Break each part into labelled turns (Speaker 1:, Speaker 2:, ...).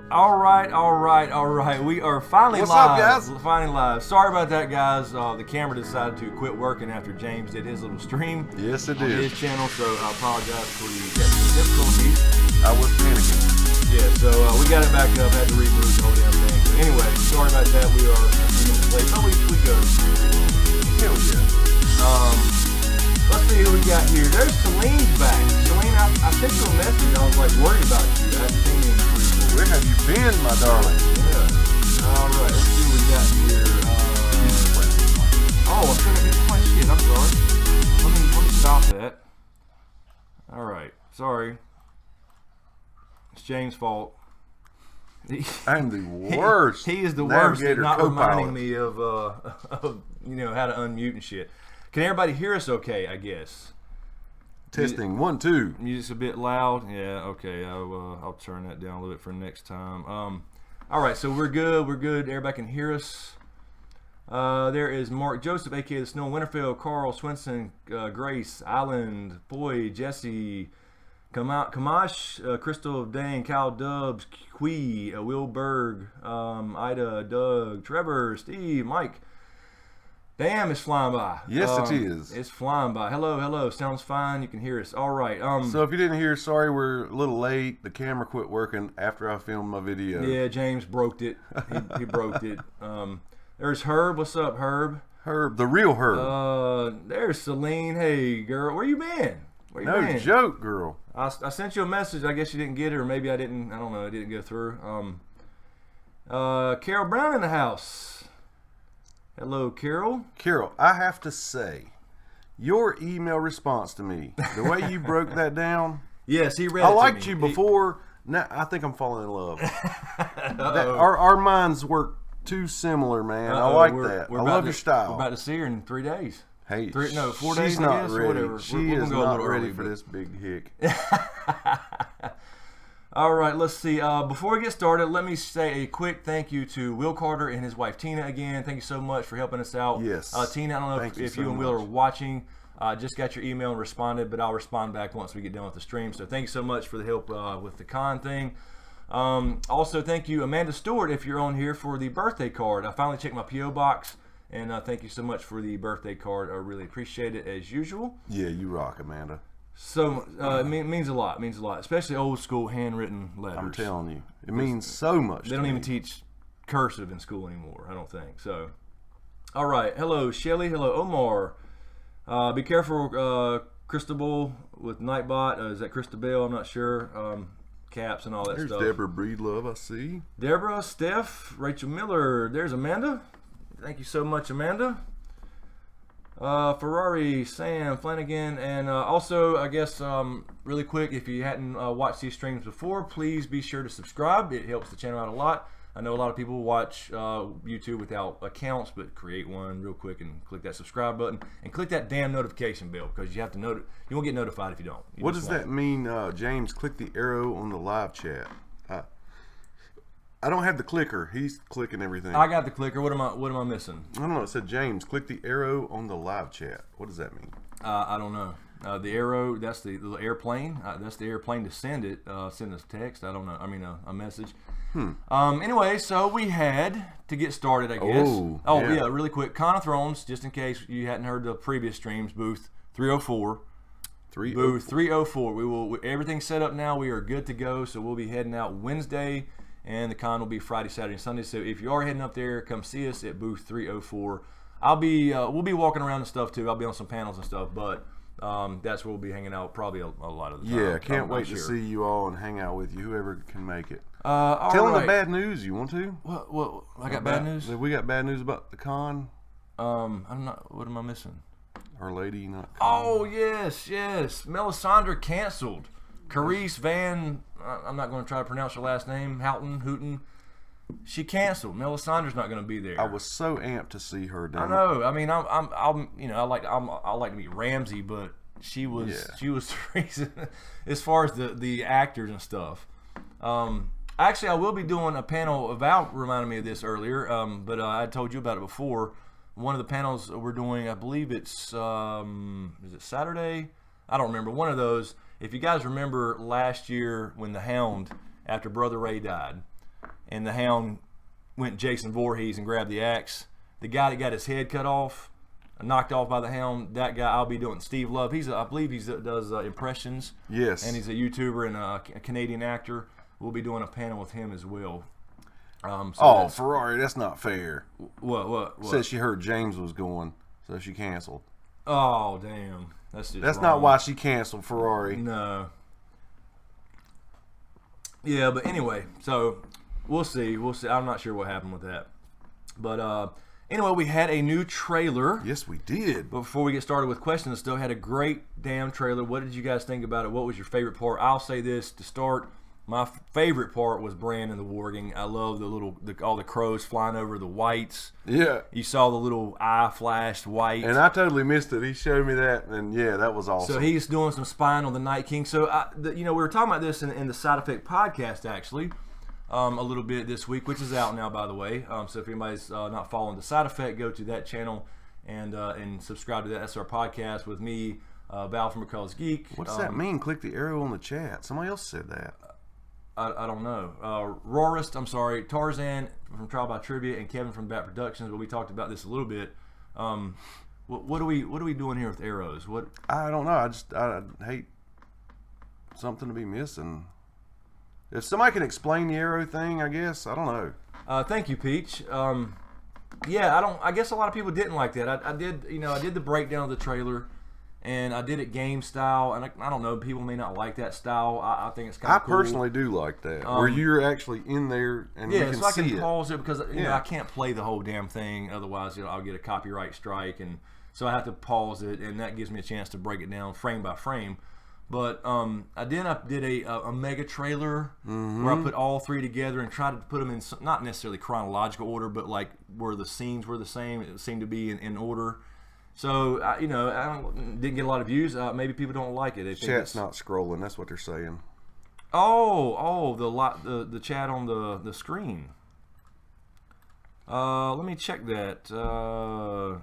Speaker 1: All right. We are finally
Speaker 2: What's
Speaker 1: live.
Speaker 2: up, guys?
Speaker 1: Finally live. Sorry about that, guys. The camera decided to quit working after James did his little stream.
Speaker 2: Yes, it
Speaker 1: on
Speaker 2: did.
Speaker 1: his channel, so I apologize for the technical difficulties.
Speaker 2: I was panicking.
Speaker 1: Yeah, so we got it back up. Had to reboot the whole damn thing. So anyway, sorry about that. We are a few minutes late, but we go.
Speaker 2: Hell yeah.
Speaker 1: Let's see who we got here. There's Celine's back. Celine, I sent you a message. I was like worried about you. I hadn't seen you in 3 weeks.
Speaker 2: Where have you been, my darling?
Speaker 1: Yeah. All right. Let's see what we got here. Oh, I couldn't hit my shit. I'm sorry. Let me stop that. All right. Sorry. It's James' fault.
Speaker 2: I'm the worst.
Speaker 1: He is the worst at not
Speaker 2: co-pilot.
Speaker 1: reminding me of how to unmute and shit. Can everybody hear us okay, I guess?
Speaker 2: Testing 1, 2.
Speaker 1: Music's a bit loud. Yeah, okay. I'll turn that down a little bit for next time. All right, so we're good. Everybody can hear us. There is Mark Joseph, a.k.a. The Snow Winterfield, Carl Swinson, Grace, Island, Boy, Jesse, Kamash, Crystal, Dane, Kyle Dubs, Quee, Will Berg, Ida, Doug, Trevor, Steve, Mike. Damn, it's flying by.
Speaker 2: Yes, it is.
Speaker 1: It's flying by. Hello. Sounds fine. You can hear us. All right.
Speaker 2: So if you didn't hear, sorry, we're a little late. The camera quit working after I filmed my video.
Speaker 1: Yeah, James broke it. He broke it. There's Herb. What's up, Herb?
Speaker 2: Herb, the real Herb.
Speaker 1: There's Celine. Hey, girl. Where you been?
Speaker 2: No joke, girl.
Speaker 1: I sent you a message. I guess you didn't get it, or maybe I didn't. I don't know. It didn't go through. Carol Brown in the house. Hello, Carol.
Speaker 2: Carol, I have to say, your email response to me, the way you broke that down.
Speaker 1: Yes, he read
Speaker 2: I
Speaker 1: it to
Speaker 2: liked
Speaker 1: me.
Speaker 2: you before. Now I think I'm falling in love. Our minds work too similar, man. I like that. I love your style.
Speaker 1: We're about to see her in 3 days.
Speaker 2: Hey,
Speaker 1: 4
Speaker 2: she's
Speaker 1: days,
Speaker 2: not
Speaker 1: I guess,
Speaker 2: ready.
Speaker 1: or whatever.
Speaker 2: She
Speaker 1: We're
Speaker 2: is
Speaker 1: gonna go a
Speaker 2: not
Speaker 1: little
Speaker 2: ready
Speaker 1: early,
Speaker 2: for
Speaker 1: but-
Speaker 2: this big hick.
Speaker 1: All right, let's see. Before we get started, let me say a quick thank you to Will Carter and his wife Tina again. Thank you so much for helping us out.
Speaker 2: Yes.
Speaker 1: Tina, I don't know
Speaker 2: Thank you
Speaker 1: if
Speaker 2: so
Speaker 1: you and Will
Speaker 2: much.
Speaker 1: are watching. Just got your email and responded, but I'll respond back once we get done with the stream. So thank you so much for the help with the con thing. Also, thank you, Amanda Stewart, if you're on here, for the birthday card. I finally checked my P.O. box, and thank you so much for the birthday card. I really appreciate it, as usual.
Speaker 2: Yeah, you rock, Amanda.
Speaker 1: So it means a lot. It means a lot, especially old school handwritten letters.
Speaker 2: I'm telling you, it means so much.
Speaker 1: They don't
Speaker 2: to
Speaker 1: even
Speaker 2: me.
Speaker 1: teach cursive in school anymore, I don't think. So, all right. Hello, Shelly. Hello, Omar. Be careful, Cristobal with Nightbot. Is that Christabel? I'm not sure. Caps and all that
Speaker 2: There's
Speaker 1: stuff.
Speaker 2: Deborah Breedlove, I see.
Speaker 1: Deborah, Steph, Rachel Miller. There's Amanda. Thank you so much, Amanda. Ferrari, Sam, Flanagan, and also, I guess, really quick, if you hadn't watched these streams before, please be sure to subscribe. It helps the channel out a lot. I know a lot of people watch YouTube without accounts, but create one real quick and click that subscribe button and click that damn notification bell, because you have to you won't get notified if you don't.
Speaker 2: What does that mean, James? Click the arrow on the live chat. I don't have the clicker. He's clicking everything.
Speaker 1: I got the clicker. What am I missing?
Speaker 2: I don't know. It said, James, click the arrow on the live chat. What does that mean?
Speaker 1: I don't know. The arrow, that's the little airplane. That's the airplane to send it. Send us text. I don't know. I mean, a message. Anyway, so we had to get started, I guess.
Speaker 2: Oh,
Speaker 1: yeah, really quick. Con of Thrones, just in case you hadn't heard the previous streams, booth 304. Booth 304. Everything's set up now. We are good to go. So we'll be heading out Wednesday, and the con will be Friday, Saturday, and Sunday. So if you are heading up there, come see us at booth 304. We'll be walking around and stuff too. I'll be on some panels and stuff, but that's where we'll be hanging out probably a lot of the time.
Speaker 2: Yeah, can't wait to see you all and hang out with you, whoever can make it. Tell them the bad news. You want to?
Speaker 1: What? I got bad news?
Speaker 2: We got bad news about the con.
Speaker 1: I'm not. What am I missing?
Speaker 2: Our Lady not.
Speaker 1: Oh yes. Melisandre canceled. Carice Van. I'm not going to try to pronounce her last name. Houghton. She canceled. Melisandre's not going to be there.
Speaker 2: I was so amped to see her down.
Speaker 1: I know. I mean, I like to meet Ramsey, but she was the reason as far as the actors and stuff. Actually, I will be doing a panel. Val reminded me of this earlier, but I told you about it before. One of the panels we're doing, I believe it's is it Saturday? I don't remember. One of those. If you guys remember last year when the Hound, after Brother Ray died, and the hound went Jason Voorhees and grabbed the axe. The guy that got his head cut off, knocked off by the hound, that guy I'll be doing. Steve Love. I believe he does impressions.
Speaker 2: Yes.
Speaker 1: And he's a YouTuber and a Canadian actor. We'll be doing a panel with him as well.
Speaker 2: Ferrari, that's not fair.
Speaker 1: What?
Speaker 2: Said she heard James was going, so she canceled.
Speaker 1: Oh, damn. That's
Speaker 2: wrong. Not why she canceled Ferrari.
Speaker 1: No. Yeah, but anyway, so we'll see. I'm not sure what happened with that. But anyway, we had a new trailer.
Speaker 2: Yes, we did.
Speaker 1: But before we get started with questions, still had a great damn trailer. What did you guys think about it? What was your favorite part? I'll say this to start. My favorite part was Bran and the warging. I love all the crows flying over the whites.
Speaker 2: Yeah.
Speaker 1: You saw the little eye flashed white.
Speaker 2: And I totally missed it. He showed me that, and yeah, that was awesome.
Speaker 1: So he's doing some spying on the Night King. So, we were talking about this in the Side Effect podcast, actually, a little bit this week, which is out now, by the way. So if anybody's not following the Side Effect, go to that channel and subscribe to that. That's our podcast with me, Val from McCullough's Geek.
Speaker 2: What does that mean? Click the arrow on the chat. Somebody else said that.
Speaker 1: I don't know. Tarzan from Trial by Trivia, and Kevin from Bat Productions. But we talked about this a little bit. What are we doing here with arrows? What? I
Speaker 2: don't know. I hate something to be missing. If somebody can explain the arrow thing, I guess I don't know.
Speaker 1: Thank you, Peach. I guess a lot of people didn't like that. I did the breakdown of the trailer. And I did it game style, and I don't know, people may not like that style. I think it's kind of cool.
Speaker 2: I personally do like that, where you're actually in there and you can see it.
Speaker 1: Yeah, so I can pause it because I can't play the whole damn thing, otherwise I'll get a copyright strike, and so I have to pause it, and that gives me a chance to break it down frame by frame. But I did a mega trailer where I put all three together and tried to put them in not necessarily chronological order, but like where the scenes were the same. It seemed to be in order. So, I didn't get a lot of views. Maybe people don't like it.
Speaker 2: Chat's not scrolling. That's what they're saying.
Speaker 1: The chat on the screen. Let me check that.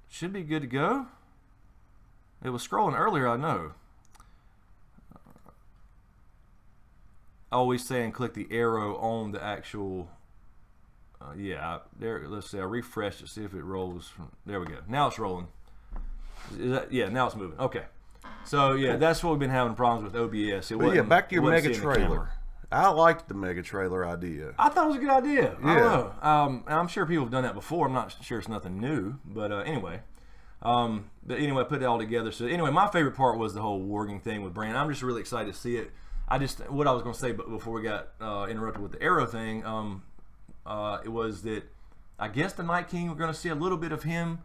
Speaker 1: Should be good to go. It was scrolling earlier, I know. Always saying click the arrow on the actual... let's see. I refreshed it, see if it rolls. There we go. Now it's rolling. Now it's moving. Okay. So that's what we've been having problems with OBS.
Speaker 2: Back to your mega trailer. I liked the mega trailer idea.
Speaker 1: I thought it was a good idea. Yeah. I don't know. I'm sure people have done that before. I'm not sure it's nothing new, but anyway. Put it all together. So anyway, my favorite part was the whole warging thing with Bran. I'm just really excited to see it. What I was going to say, but before we got interrupted with the arrow thing. It was that I guess the Night King, we're going to see a little bit of him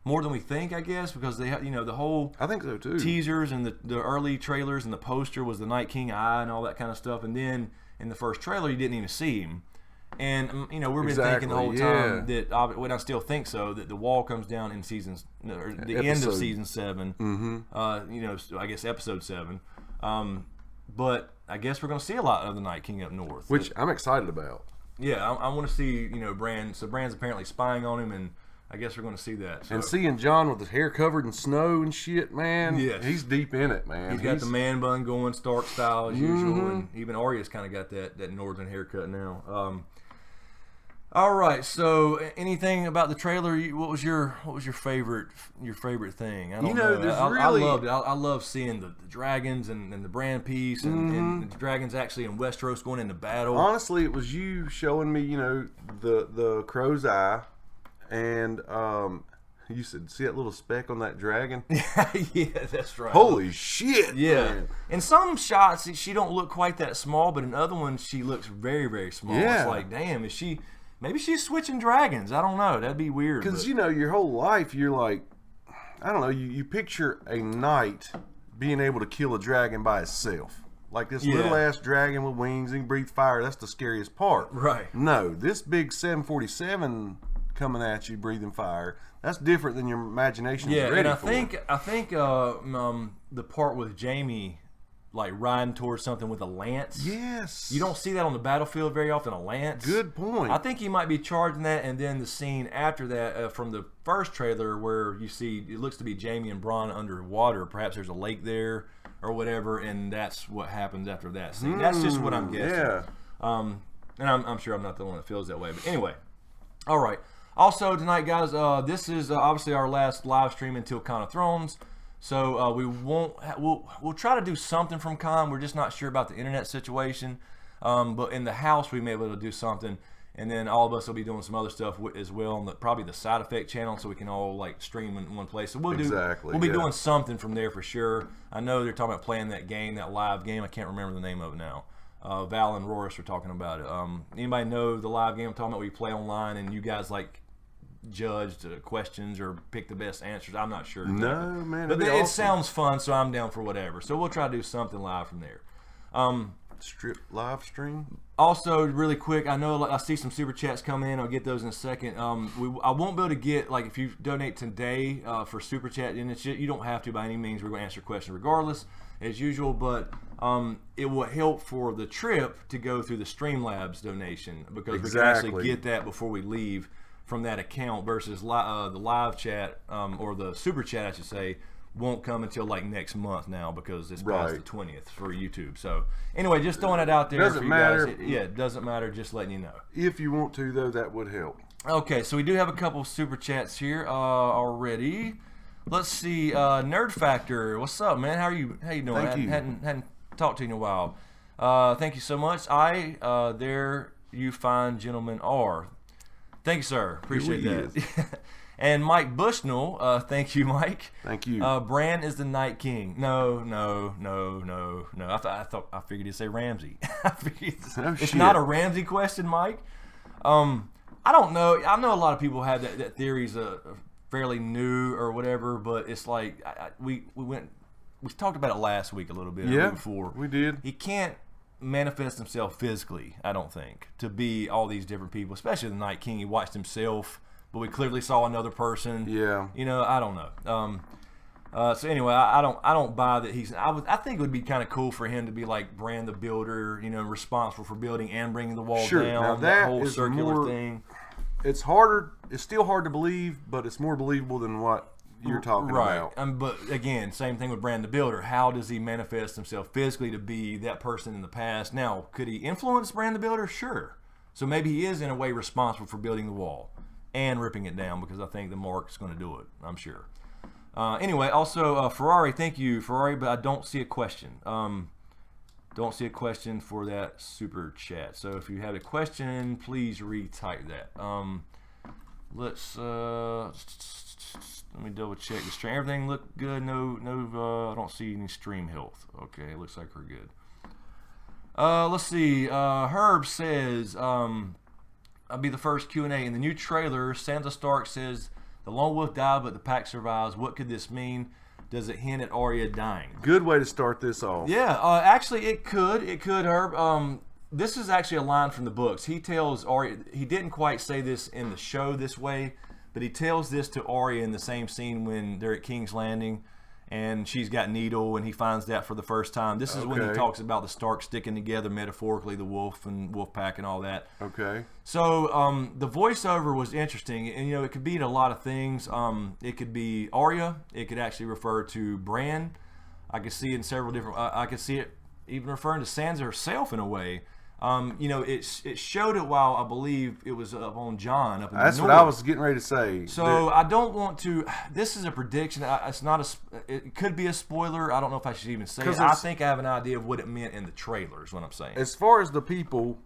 Speaker 1: more than we think, I guess, because they have, the whole
Speaker 2: I think so too.
Speaker 1: Teasers and the early trailers and the poster was the Night King eye and all that kind of stuff, and then in the first trailer you didn't even see him, and we've been thinking the whole time that I still think so, that the wall comes down in end of season 7, I guess episode 7, but I guess we're going to see a lot of the Night King up north,
Speaker 2: which I'm excited about.
Speaker 1: Yeah, I want to see, Bran. So Bran's apparently spying on him, and I guess we're going to see that. So.
Speaker 2: And seeing Jon with his hair covered in snow and shit, man. Yes. He's deep in it, man.
Speaker 1: He's got the man bun going, Stark style as usual, and even Arya's kind of got that northern haircut now. All right, so anything about the trailer? What was your favorite thing? I don't know. I loved it. I love seeing the dragons and the Bran piece and the dragons actually in Westeros going into battle.
Speaker 2: Honestly, it was you showing me, the crow's eye, and you said, see that little speck on that dragon?
Speaker 1: Yeah, that's right.
Speaker 2: Holy shit!
Speaker 1: Yeah.
Speaker 2: Man.
Speaker 1: In some shots, she don't look quite that small, but in other ones, she looks very, very small. Yeah. It's like, damn, is she? Maybe she's switching dragons. I don't know. That'd be weird.
Speaker 2: Because, your whole life, you're like, I don't know, you picture a knight being able to kill a dragon by itself. Like this little-ass dragon with wings and breathe fire. That's the scariest part.
Speaker 1: Right.
Speaker 2: No, this big 747 coming at you breathing fire, that's different than your imagination is ready for.
Speaker 1: I think the part with Jaime... like riding towards something with a lance.
Speaker 2: Yes.
Speaker 1: You don't see that on the battlefield very often, a lance.
Speaker 2: Good point.
Speaker 1: I think he might be charging that, and then the scene after that from the first trailer where you see, it looks to be Jaime and Bronn underwater. Perhaps there's a lake there or whatever, and that's what happens after that scene. That's just what I'm guessing.
Speaker 2: Yeah.
Speaker 1: And I'm sure I'm not the one that feels that way. But anyway, all right. Also tonight, guys, this is obviously our last live stream until Con of Thrones. So we won't. We'll try to do something from Con. We're just not sure about the internet situation. But in the house, we may be able to do something. And then all of us will be doing some other stuff as well on probably the side effect channel, so we can all like stream in one place. So we'll be doing something from there for sure. I know they're talking about playing that game, that live game. I can't remember the name of it now. Val and Roris were talking about it. Anybody know the live game I'm talking about? We play online and you guys like judged questions or pick the best answers. I'm not sure. Exactly.
Speaker 2: No, man.
Speaker 1: But it sounds fun, so I'm down for whatever. So we'll try to do something live from there.
Speaker 2: Strip live stream.
Speaker 1: Also, really quick, I know I see some super chats come in. I'll get those in a second. I won't be able to get, like, if you donate today for super chat, and you don't have to by any means. We're going to answer questions regardless, as usual. But it will help for the trip to go through the Streamlabs donation because we can actually get that before we leave from that account versus the live chat or the super chat, I should say, won't come until like next month now because it's past the 20th for YouTube. So anyway, just throwing it out there.
Speaker 2: Doesn't matter.
Speaker 1: Guys. It doesn't matter. Just letting you know.
Speaker 2: If you want to, though, that would help.
Speaker 1: Okay, so we do have a couple of super chats here already. Let's see. Nerd Factor, what's up, man? How you doing?
Speaker 2: Thank you.
Speaker 1: Hadn't talked to you in a while. Thank you so much. There you fine gentlemen are. Thank you, sir. Appreciate that. And Mike Bushnell, thank you, Mike.
Speaker 2: Thank you.
Speaker 1: Bran is the Night King. No. I figured you'd say Ramsay. It's not a Ramsay question, Mike. I don't know. I know a lot of people have that theory's fairly new or whatever, but it's like we talked about it last week a little bit.
Speaker 2: Yeah,
Speaker 1: before
Speaker 2: we did.
Speaker 1: He can't manifest himself physically, I don't think, to be all these different people, especially the Night King. He watched himself, but we clearly saw another person.
Speaker 2: Yeah.
Speaker 1: I don't know. So anyway, I don't buy that he's. I think it would be kind of cool for him to be like Bran the Builder, responsible for building and bringing the wall down.
Speaker 2: Now
Speaker 1: that whole circular thing.
Speaker 2: It's harder. It's still hard to believe, but it's more believable than what you're talking about.
Speaker 1: But again, same thing with Bran the Builder. How does he manifest himself physically to be that person in the past? Now, could he influence Bran the Builder? Sure. So maybe he is in a way responsible for building the wall and ripping it down because I think the Mark's going to do it. I'm sure. Anyway, also Ferrari, thank you, Ferrari, but I don't see a question. Don't see a question for that super chat. So if you have a question, please retype that. Let me double check the stream. Everything looked good. No, I don't see any stream health. Okay, it looks like we're good. Let's see. Herb says, I'll be the first Q&A. In the new trailer, Sansa Stark says, the Lone Wolf died, but the pack survives. What could this mean? Does it hint at Arya dying?
Speaker 2: Good way to start this off.
Speaker 1: Yeah, actually, it could. It could, Herb. This is actually a line from the books. He tells Arya, he didn't quite say this in the show this way, but he tells this to Arya in the same scene when they're at King's Landing, and she's got Needle, and he finds that for the first time. This is when he talks about the Stark sticking together metaphorically, the wolf and wolf pack and all that.
Speaker 2: Okay.
Speaker 1: So the voiceover was interesting, and it could be a lot of things. It could be Arya. It could actually refer to Bran. I could see it in several different. I could see it even referring to Sansa herself in a way. It showed it while I believe it was up on Jon up in the north.
Speaker 2: That's what I was getting ready to say.
Speaker 1: So I don't want to. This is a prediction. It's not a. It could be a spoiler. I don't know if I should even say it. I think I have an idea of what it meant in the trailer. Is what I'm saying.
Speaker 2: As far as the people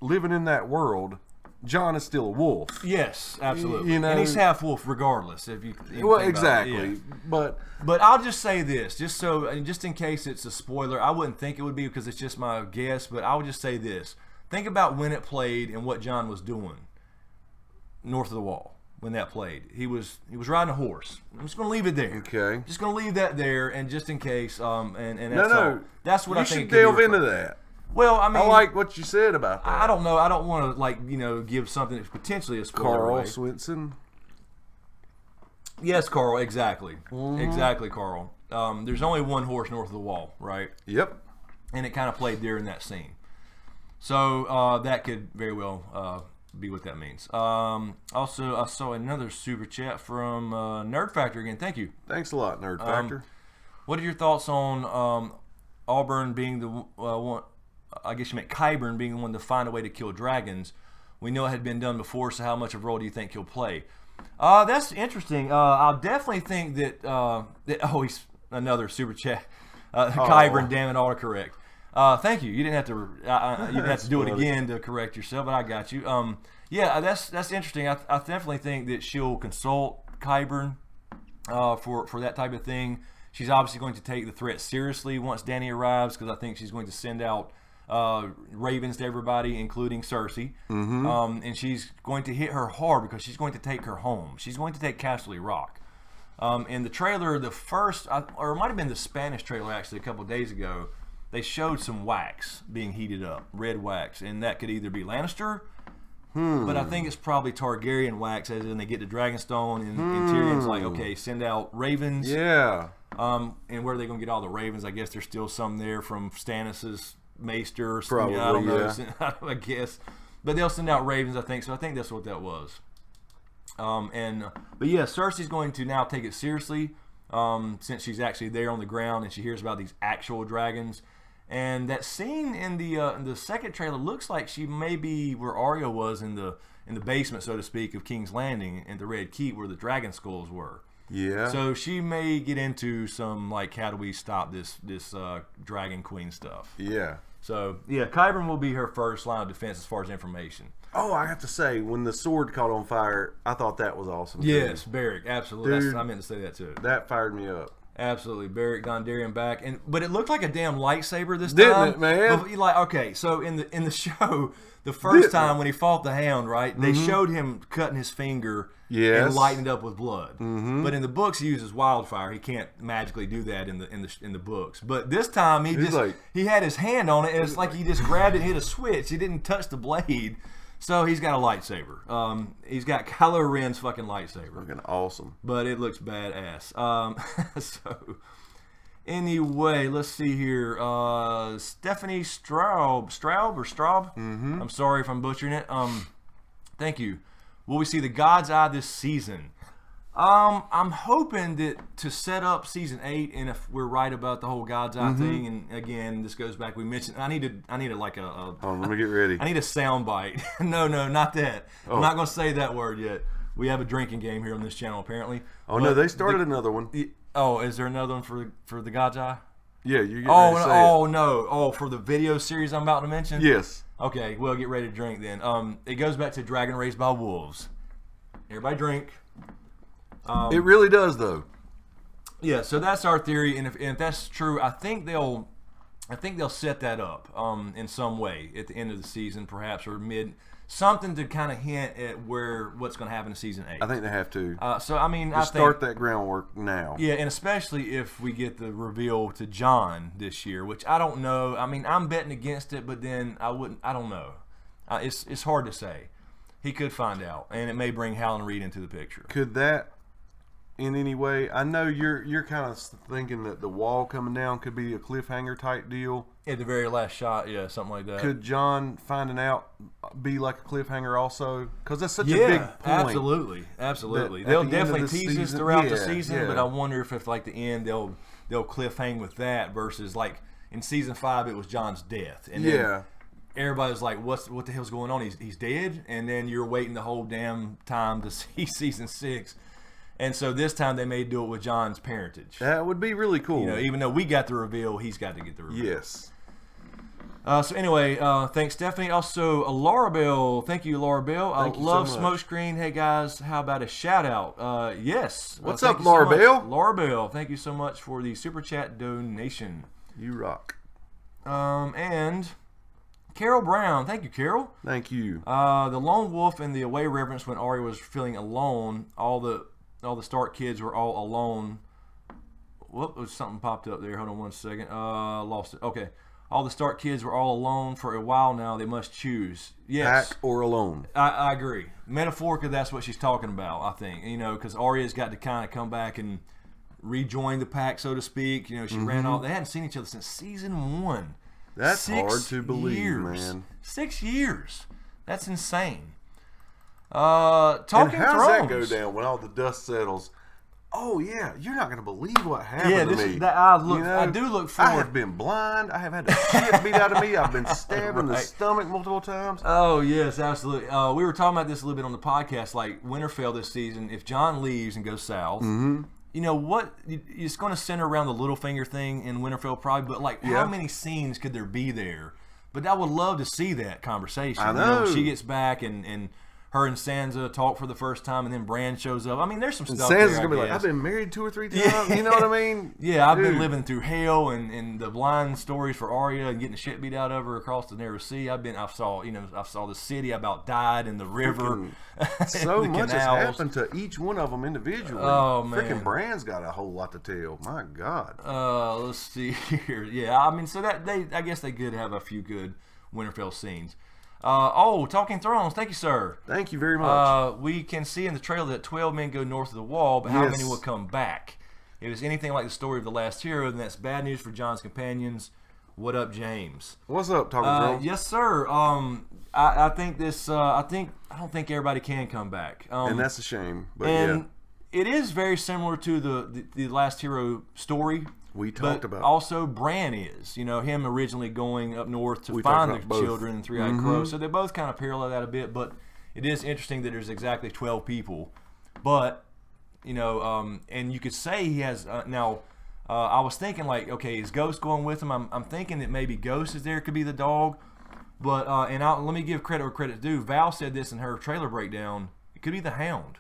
Speaker 2: living in that world, Jon is still a wolf.
Speaker 1: Yes, absolutely. And he's half wolf regardless. If you
Speaker 2: exactly. But
Speaker 1: I'll just say this, just in case it's a spoiler. I wouldn't think it would be because it's just my guess. But I would just say this: think about when it played and what Jon was doing north of the Wall when that played. He was riding a horse. I'm just going to leave it there.
Speaker 2: Okay.
Speaker 1: Just going to leave that there, and just in case. And
Speaker 2: that's
Speaker 1: all. That's what I think.
Speaker 2: You should delve into that.
Speaker 1: Well, I mean,
Speaker 2: I like what you said about that.
Speaker 1: I don't know. I don't want to give something that's potentially a spoiler.
Speaker 2: Carl
Speaker 1: away.
Speaker 2: Swinson.
Speaker 1: Yes, Carl. Exactly. Exactly, Carl. There's only one horse north of the Wall, right?
Speaker 2: Yep.
Speaker 1: And it kind of played there in that scene. So that could very well be what that means. Also, I saw another super chat from Nerd Factor again. Thank you.
Speaker 2: Thanks a lot, Nerd Factor.
Speaker 1: What are your thoughts on Auburn being the one? I guess you meant Qyburn being the one to find a way to kill dragons. We know it had been done before, so how much of a role do you think he'll play? That's interesting. I'll definitely think that. He's another super chat. Qyburn, damn it, autocorrect. Thank you. You didn't have to. You didn't have to do it again to correct yourself, but I got you. Yeah, that's interesting. I definitely think that she'll consult Qyburn for that type of thing. She's obviously going to take the threat seriously once Danny arrives, because I think she's going to send out ravens to everybody, including Cersei. And she's going to hit her hard because she's going to take her home. She's going to take Castle Rock. In the trailer, the first, or it might have been the Spanish trailer actually, a couple days ago, they showed some wax being heated up, red wax, and that could either be Lannister, but I think it's probably Targaryen wax, as in they get to Dragonstone, and Tyrion's like, okay, send out ravens.
Speaker 2: Yeah.
Speaker 1: And where are they going to get all the ravens? I guess there's still some there from Stannis' maester.
Speaker 2: Probably,
Speaker 1: I don't know,
Speaker 2: yeah.
Speaker 1: I guess. But they'll send out ravens, I think, so I think that's what that was. But yeah, Cersei's going to now take it seriously, since she's actually there on the ground and she hears about these actual dragons. And that scene in the second trailer looks like she may be where Arya was in the basement, so to speak, of King's Landing and the Red Keep, where the dragon skulls were.
Speaker 2: Yeah.
Speaker 1: So she may get into some, like, how do we stop this Dragon Queen stuff.
Speaker 2: Yeah.
Speaker 1: So yeah, Qyburn will be her first line of defense as far as information.
Speaker 2: Oh, I have to say, when the sword caught on fire, I thought that was awesome.
Speaker 1: Yes, Beric, absolutely.
Speaker 2: Dude,
Speaker 1: I meant to say that too.
Speaker 2: That fired me up.
Speaker 1: Absolutely, Beric Dondarrion back, but it looked like a damn lightsaber this
Speaker 2: Didn't
Speaker 1: time.
Speaker 2: it, man?
Speaker 1: But, like, okay, so in the show, the first time when he fought the Hound, right? They showed him cutting his finger and lighting it up with blood. But in the books, he uses wildfire. He can't magically do that in the books. But this time, he had his hand on it, and it's like he just grabbed it and hit a switch. He didn't touch the blade. So he's got a lightsaber. He's got Kylo Ren's fucking lightsaber.
Speaker 2: Looking awesome.
Speaker 1: But it looks badass. So anyway, let's see here. Stephanie Straub. I'm sorry if I'm butchering it. Thank you. Will we see the God's Eye this season? I'm hoping that to set up season 8, and if we're right about the whole God's Eye thing, and again, this goes back. We mentioned I need like a.
Speaker 2: Oh, let me get ready.
Speaker 1: I need a sound bite. No, not that. I'm not going to say that word yet. We have a drinking game here on this channel, apparently.
Speaker 2: Oh, no, they started another one.
Speaker 1: Is there another one for the God's Eye?
Speaker 2: Yeah, you get ready to say it.
Speaker 1: No. Oh, for the video series I'm about to mention?
Speaker 2: Yes.
Speaker 1: Okay, well, get ready to drink then. It goes back to Dragon Raised by Wolves. Everybody drink.
Speaker 2: It really does, though.
Speaker 1: Yeah, so that's our theory, and if that's true, I think they'll set that up in some way at the end of the season, perhaps, or mid, something to kind of hint at what's going to happen in season 8.
Speaker 2: I think they have to.
Speaker 1: So I mean,
Speaker 2: start that groundwork now.
Speaker 1: Yeah, and especially if we get the reveal to Jon this year, which I don't know. I mean, I'm betting against it, but then I don't know. It's hard to say. He could find out, and it may bring Howland Reed into the picture.
Speaker 2: Could that, in any way? I know you're kind of thinking that the wall coming down could be a cliffhanger type deal.
Speaker 1: At the very last shot, yeah, something like that.
Speaker 2: Could Jon finding out be like a cliffhanger also? Because that's such a big point.
Speaker 1: Absolutely. They'll definitely tease us throughout the season, but I wonder if like the end they'll cliffhang with that versus like in season 5 it was Jon's death, and then everybody's like, what the hell's going on? He's dead, and then you're waiting the whole damn time to see season 6. And so this time they may do it with Jon's parentage.
Speaker 2: That would be really cool.
Speaker 1: You know, even though we got the reveal, he's got to get the reveal.
Speaker 2: Yes.
Speaker 1: So anyway, thanks Stephanie. Also, Laura Bell. Thank you, Laura Bell. I love Smokescreen. Hey guys, how about a shout out? Yes.
Speaker 2: What's up, Laura Bell?
Speaker 1: Laura Bell. Thank you so much for the super chat donation.
Speaker 2: You rock.
Speaker 1: And Carol Brown. Thank you, Carol.
Speaker 2: Thank you.
Speaker 1: The lone wolf and the away reverence when Arya was feeling alone. All the Stark kids were all alone. Whoop, something popped up there. Hold on one second. Lost it. Okay. All the Stark kids were all alone for a while now. They must choose. Yes.
Speaker 2: Pack or alone.
Speaker 1: I agree. Metaphorically, that's what she's talking about, I think. You know, because Arya's got to kind of come back and rejoin the pack, so to speak. You know, she ran off. They hadn't seen each other since season 1.
Speaker 2: That's hard to believe, man.
Speaker 1: 6 years. That's insane. Talking
Speaker 2: and how
Speaker 1: Thrones.
Speaker 2: Does that go down when all the dust settles? oh yeah, you're not gonna believe what happened
Speaker 1: Yeah,
Speaker 2: to me.
Speaker 1: I do look forward.
Speaker 2: I have been blind. I have had the shit beat out of me. I've been stabbed in the stomach multiple times.
Speaker 1: Oh yes, absolutely. We were talking about this a little bit on the podcast. Like Winterfell this season, if Jon leaves and goes south, you know what? It's going to center around the Littlefinger thing in Winterfell, probably. But like, how many scenes could there be there? But I would love to see that conversation.
Speaker 2: I know.
Speaker 1: You know, she gets back and her and Sansa talk for the first time, and then Bran shows up. I mean, there's some stuff
Speaker 2: Sansa's
Speaker 1: there,
Speaker 2: gonna be like, I've been married 2 or 3 times. You know what I mean?
Speaker 1: Yeah, I've been living through hell and the blind stories for Arya and getting the shit beat out of her across the narrow sea. I saw the city. I about died in the river.
Speaker 2: So much has happened to each one of them individually.
Speaker 1: Oh man,
Speaker 2: freaking Bran's got a whole lot to tell. My God.
Speaker 1: Let's see here. Yeah, I mean, so I guess they could have a few good Winterfell scenes. Talking Thrones. Thank you, sir.
Speaker 2: Thank you very much.
Speaker 1: We can see in the trailer that 12 men go north of the wall, but how many will come back? If it's anything like the story of the last hero, then that's bad news for Jon's companions. What up, James?
Speaker 2: What's up, Talking Thrones?
Speaker 1: Yes, sir. I think this. I don't think everybody can come back.
Speaker 2: And that's a shame. But
Speaker 1: it is very similar to the last hero story.
Speaker 2: We talked about.
Speaker 1: Also, Bran is, him originally going up north to find the children in Three-Eyed Crow. So they both kind of parallel that a bit, but it is interesting that there's exactly 12 people. But, and you could say he has, I was thinking like, okay, is Ghost going with him? I'm thinking that maybe Ghost is there, could be the dog. But, let me give credit where credit's due. Val said this in her trailer breakdown. It could be the Hound.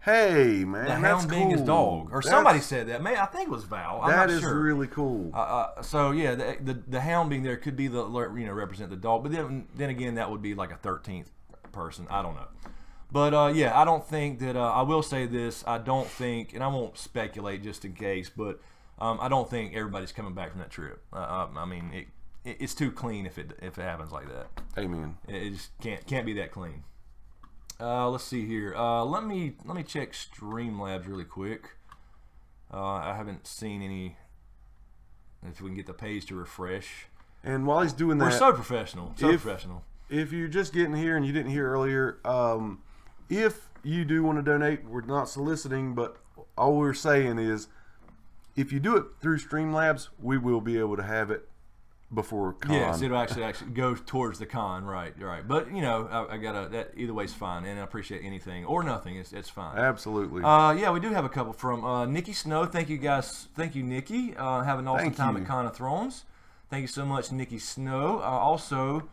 Speaker 2: Hey man,
Speaker 1: the Hound being his dog, or somebody said that. I think it was Val. I'm not sure.
Speaker 2: That is really cool.
Speaker 1: So yeah, the Hound being there could be the represent the dog, but then again that would be like a 13th person. I don't know, but I don't think that. I will say this: I don't think, and I won't speculate just in case, but I don't think everybody's coming back from that trip. I mean, it's too clean if it happens like that.
Speaker 2: Amen.
Speaker 1: It just can't be that clean. Let's see here. Let me check Streamlabs really quick. I haven't seen any. If we can get the page to refresh.
Speaker 2: And while he's doing that,
Speaker 1: we're so professional. Professional.
Speaker 2: If you're just getting here and you didn't hear earlier, if you do want to donate, we're not soliciting, but all we're saying is, if you do it through Streamlabs, we will be able to have it before con.
Speaker 1: Yes, it'll actually go towards the con, right. But I gotta, that either way's fine, and I appreciate anything or nothing. It's fine.
Speaker 2: Absolutely.
Speaker 1: We do have a couple from Nikki Snow. Thank you guys. Thank you, Nikki. Have an awesome time at Con of Thrones. Thank you so much, Nikki Snow. Also,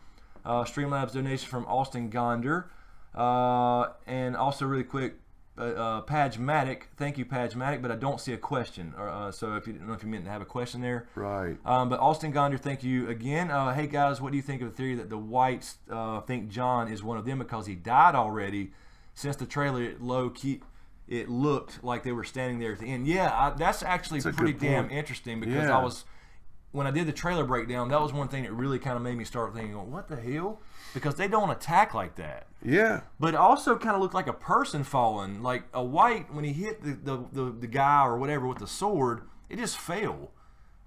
Speaker 1: Streamlabs donation from Austin Gonder, and also really quick. Pagmatic, thank you, Pagmatic, but I don't see a question. So if you don't know if you meant to have a question there,
Speaker 2: right?
Speaker 1: But Austin Gonder, thank you again. Hey guys, what do you think of the theory that the Whites think Jon is one of them because he died already? Since the trailer, it looked like they were standing there at the end. Yeah, that's actually pretty damn interesting because when I did the trailer breakdown, that was one thing that really kind of made me start thinking, what the hell? Because they don't attack like that.
Speaker 2: Yeah.
Speaker 1: But it also kind of looked like a person falling. Like a White, when he hit the guy or whatever with the sword, it just fell.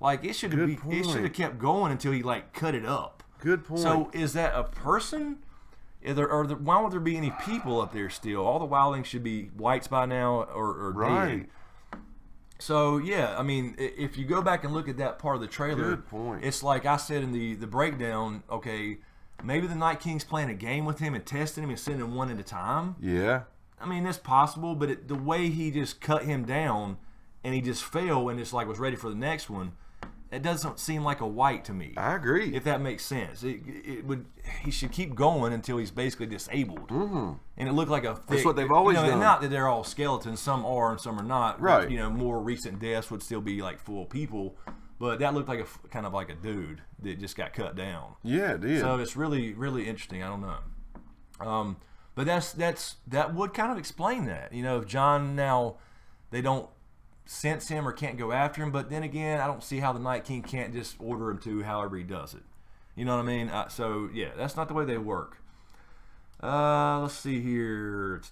Speaker 1: Like it should have kept going until he like cut it up.
Speaker 2: Good point.
Speaker 1: So is that a person? Why would there be any people up there still? All the wildlings should be Whites by now or dead. So yeah, I mean, if you go back and look at that part of the trailer,
Speaker 2: good point.
Speaker 1: It's like I said in the breakdown. Okay, maybe the Night King's playing a game with him and testing him and sending him one at a time.
Speaker 2: Yeah.
Speaker 1: I mean, that's possible, but the way he just cut him down and he just fell and just like was ready for the next one, it doesn't seem like a White to me.
Speaker 2: I agree.
Speaker 1: If that makes sense, he should keep going until he's basically disabled. Mm-hmm. And it looked like a thick,
Speaker 2: that's what they've always done.
Speaker 1: And not that they're all skeletons, some are and some are not.
Speaker 2: Right.
Speaker 1: But, more recent deaths would still be like full people. But that looked like kind of like a dude that just got cut down.
Speaker 2: Yeah, it did.
Speaker 1: So it's really, really interesting. I don't know. But that would kind of explain that. If Jon now, they don't sense him or can't go after him. But then again, I don't see how the Night King can't just order him to however he does it. You know what I mean? So yeah, that's not the way they work. Let's see here.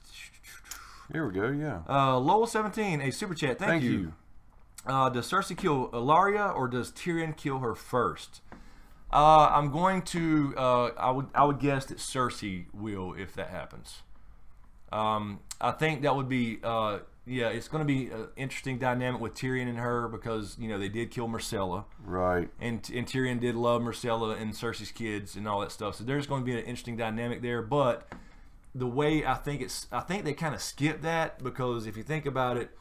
Speaker 2: Here we go. Yeah.
Speaker 1: Lowell17, a super chat. Thank you. Does Cersei kill Ilaria or does Tyrion kill her first? I'm going to. I would guess that Cersei will if that happens. I think that would be yeah, it's going to be an interesting dynamic with Tyrion and her because they did kill Myrcella,
Speaker 2: Right.
Speaker 1: and Tyrion did love Myrcella and Cersei's kids and all that stuff. So there's going to be an interesting dynamic there. But the way I think they kind of skipped that because if you think about it,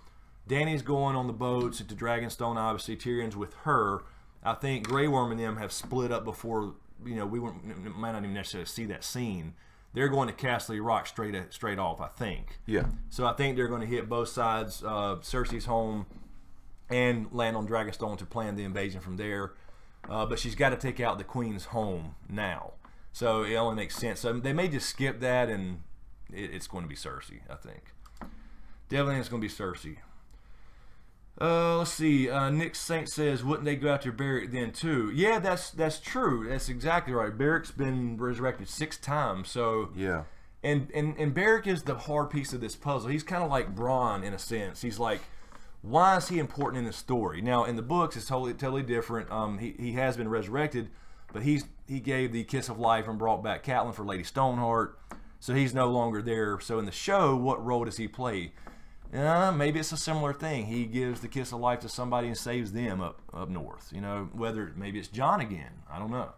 Speaker 1: Dany's going on the boats to Dragonstone. Obviously, Tyrion's with her. I think Grey Worm and them have split up before. We might not even necessarily see that scene. They're going to Castle Rock straight off, I think.
Speaker 2: Yeah.
Speaker 1: So I think they're going to hit both sides, Cersei's home, and land on Dragonstone to plan the invasion from there. But she's got to take out the Queen's home now. So it only makes sense. So they may just skip that, and it's going to be Cersei, I think. Definitely it's going to be Cersei. Let's see. Nick Saint says, wouldn't they go after Beric then too? Yeah, that's true. That's exactly right. Beric's been resurrected 6 times. So
Speaker 2: yeah.
Speaker 1: And Beric is the hard piece of this puzzle. He's kind of like Bronn in a sense. He's like, why is he important in the story? Now in the books, it's totally different. He has been resurrected, but he gave the kiss of life and brought back Catelyn for Lady Stoneheart. So he's no longer there. So in the show, what role does he play? Maybe it's a similar thing. He gives the kiss of life to somebody and saves them up north. Whether maybe it's Jon again. I don't know.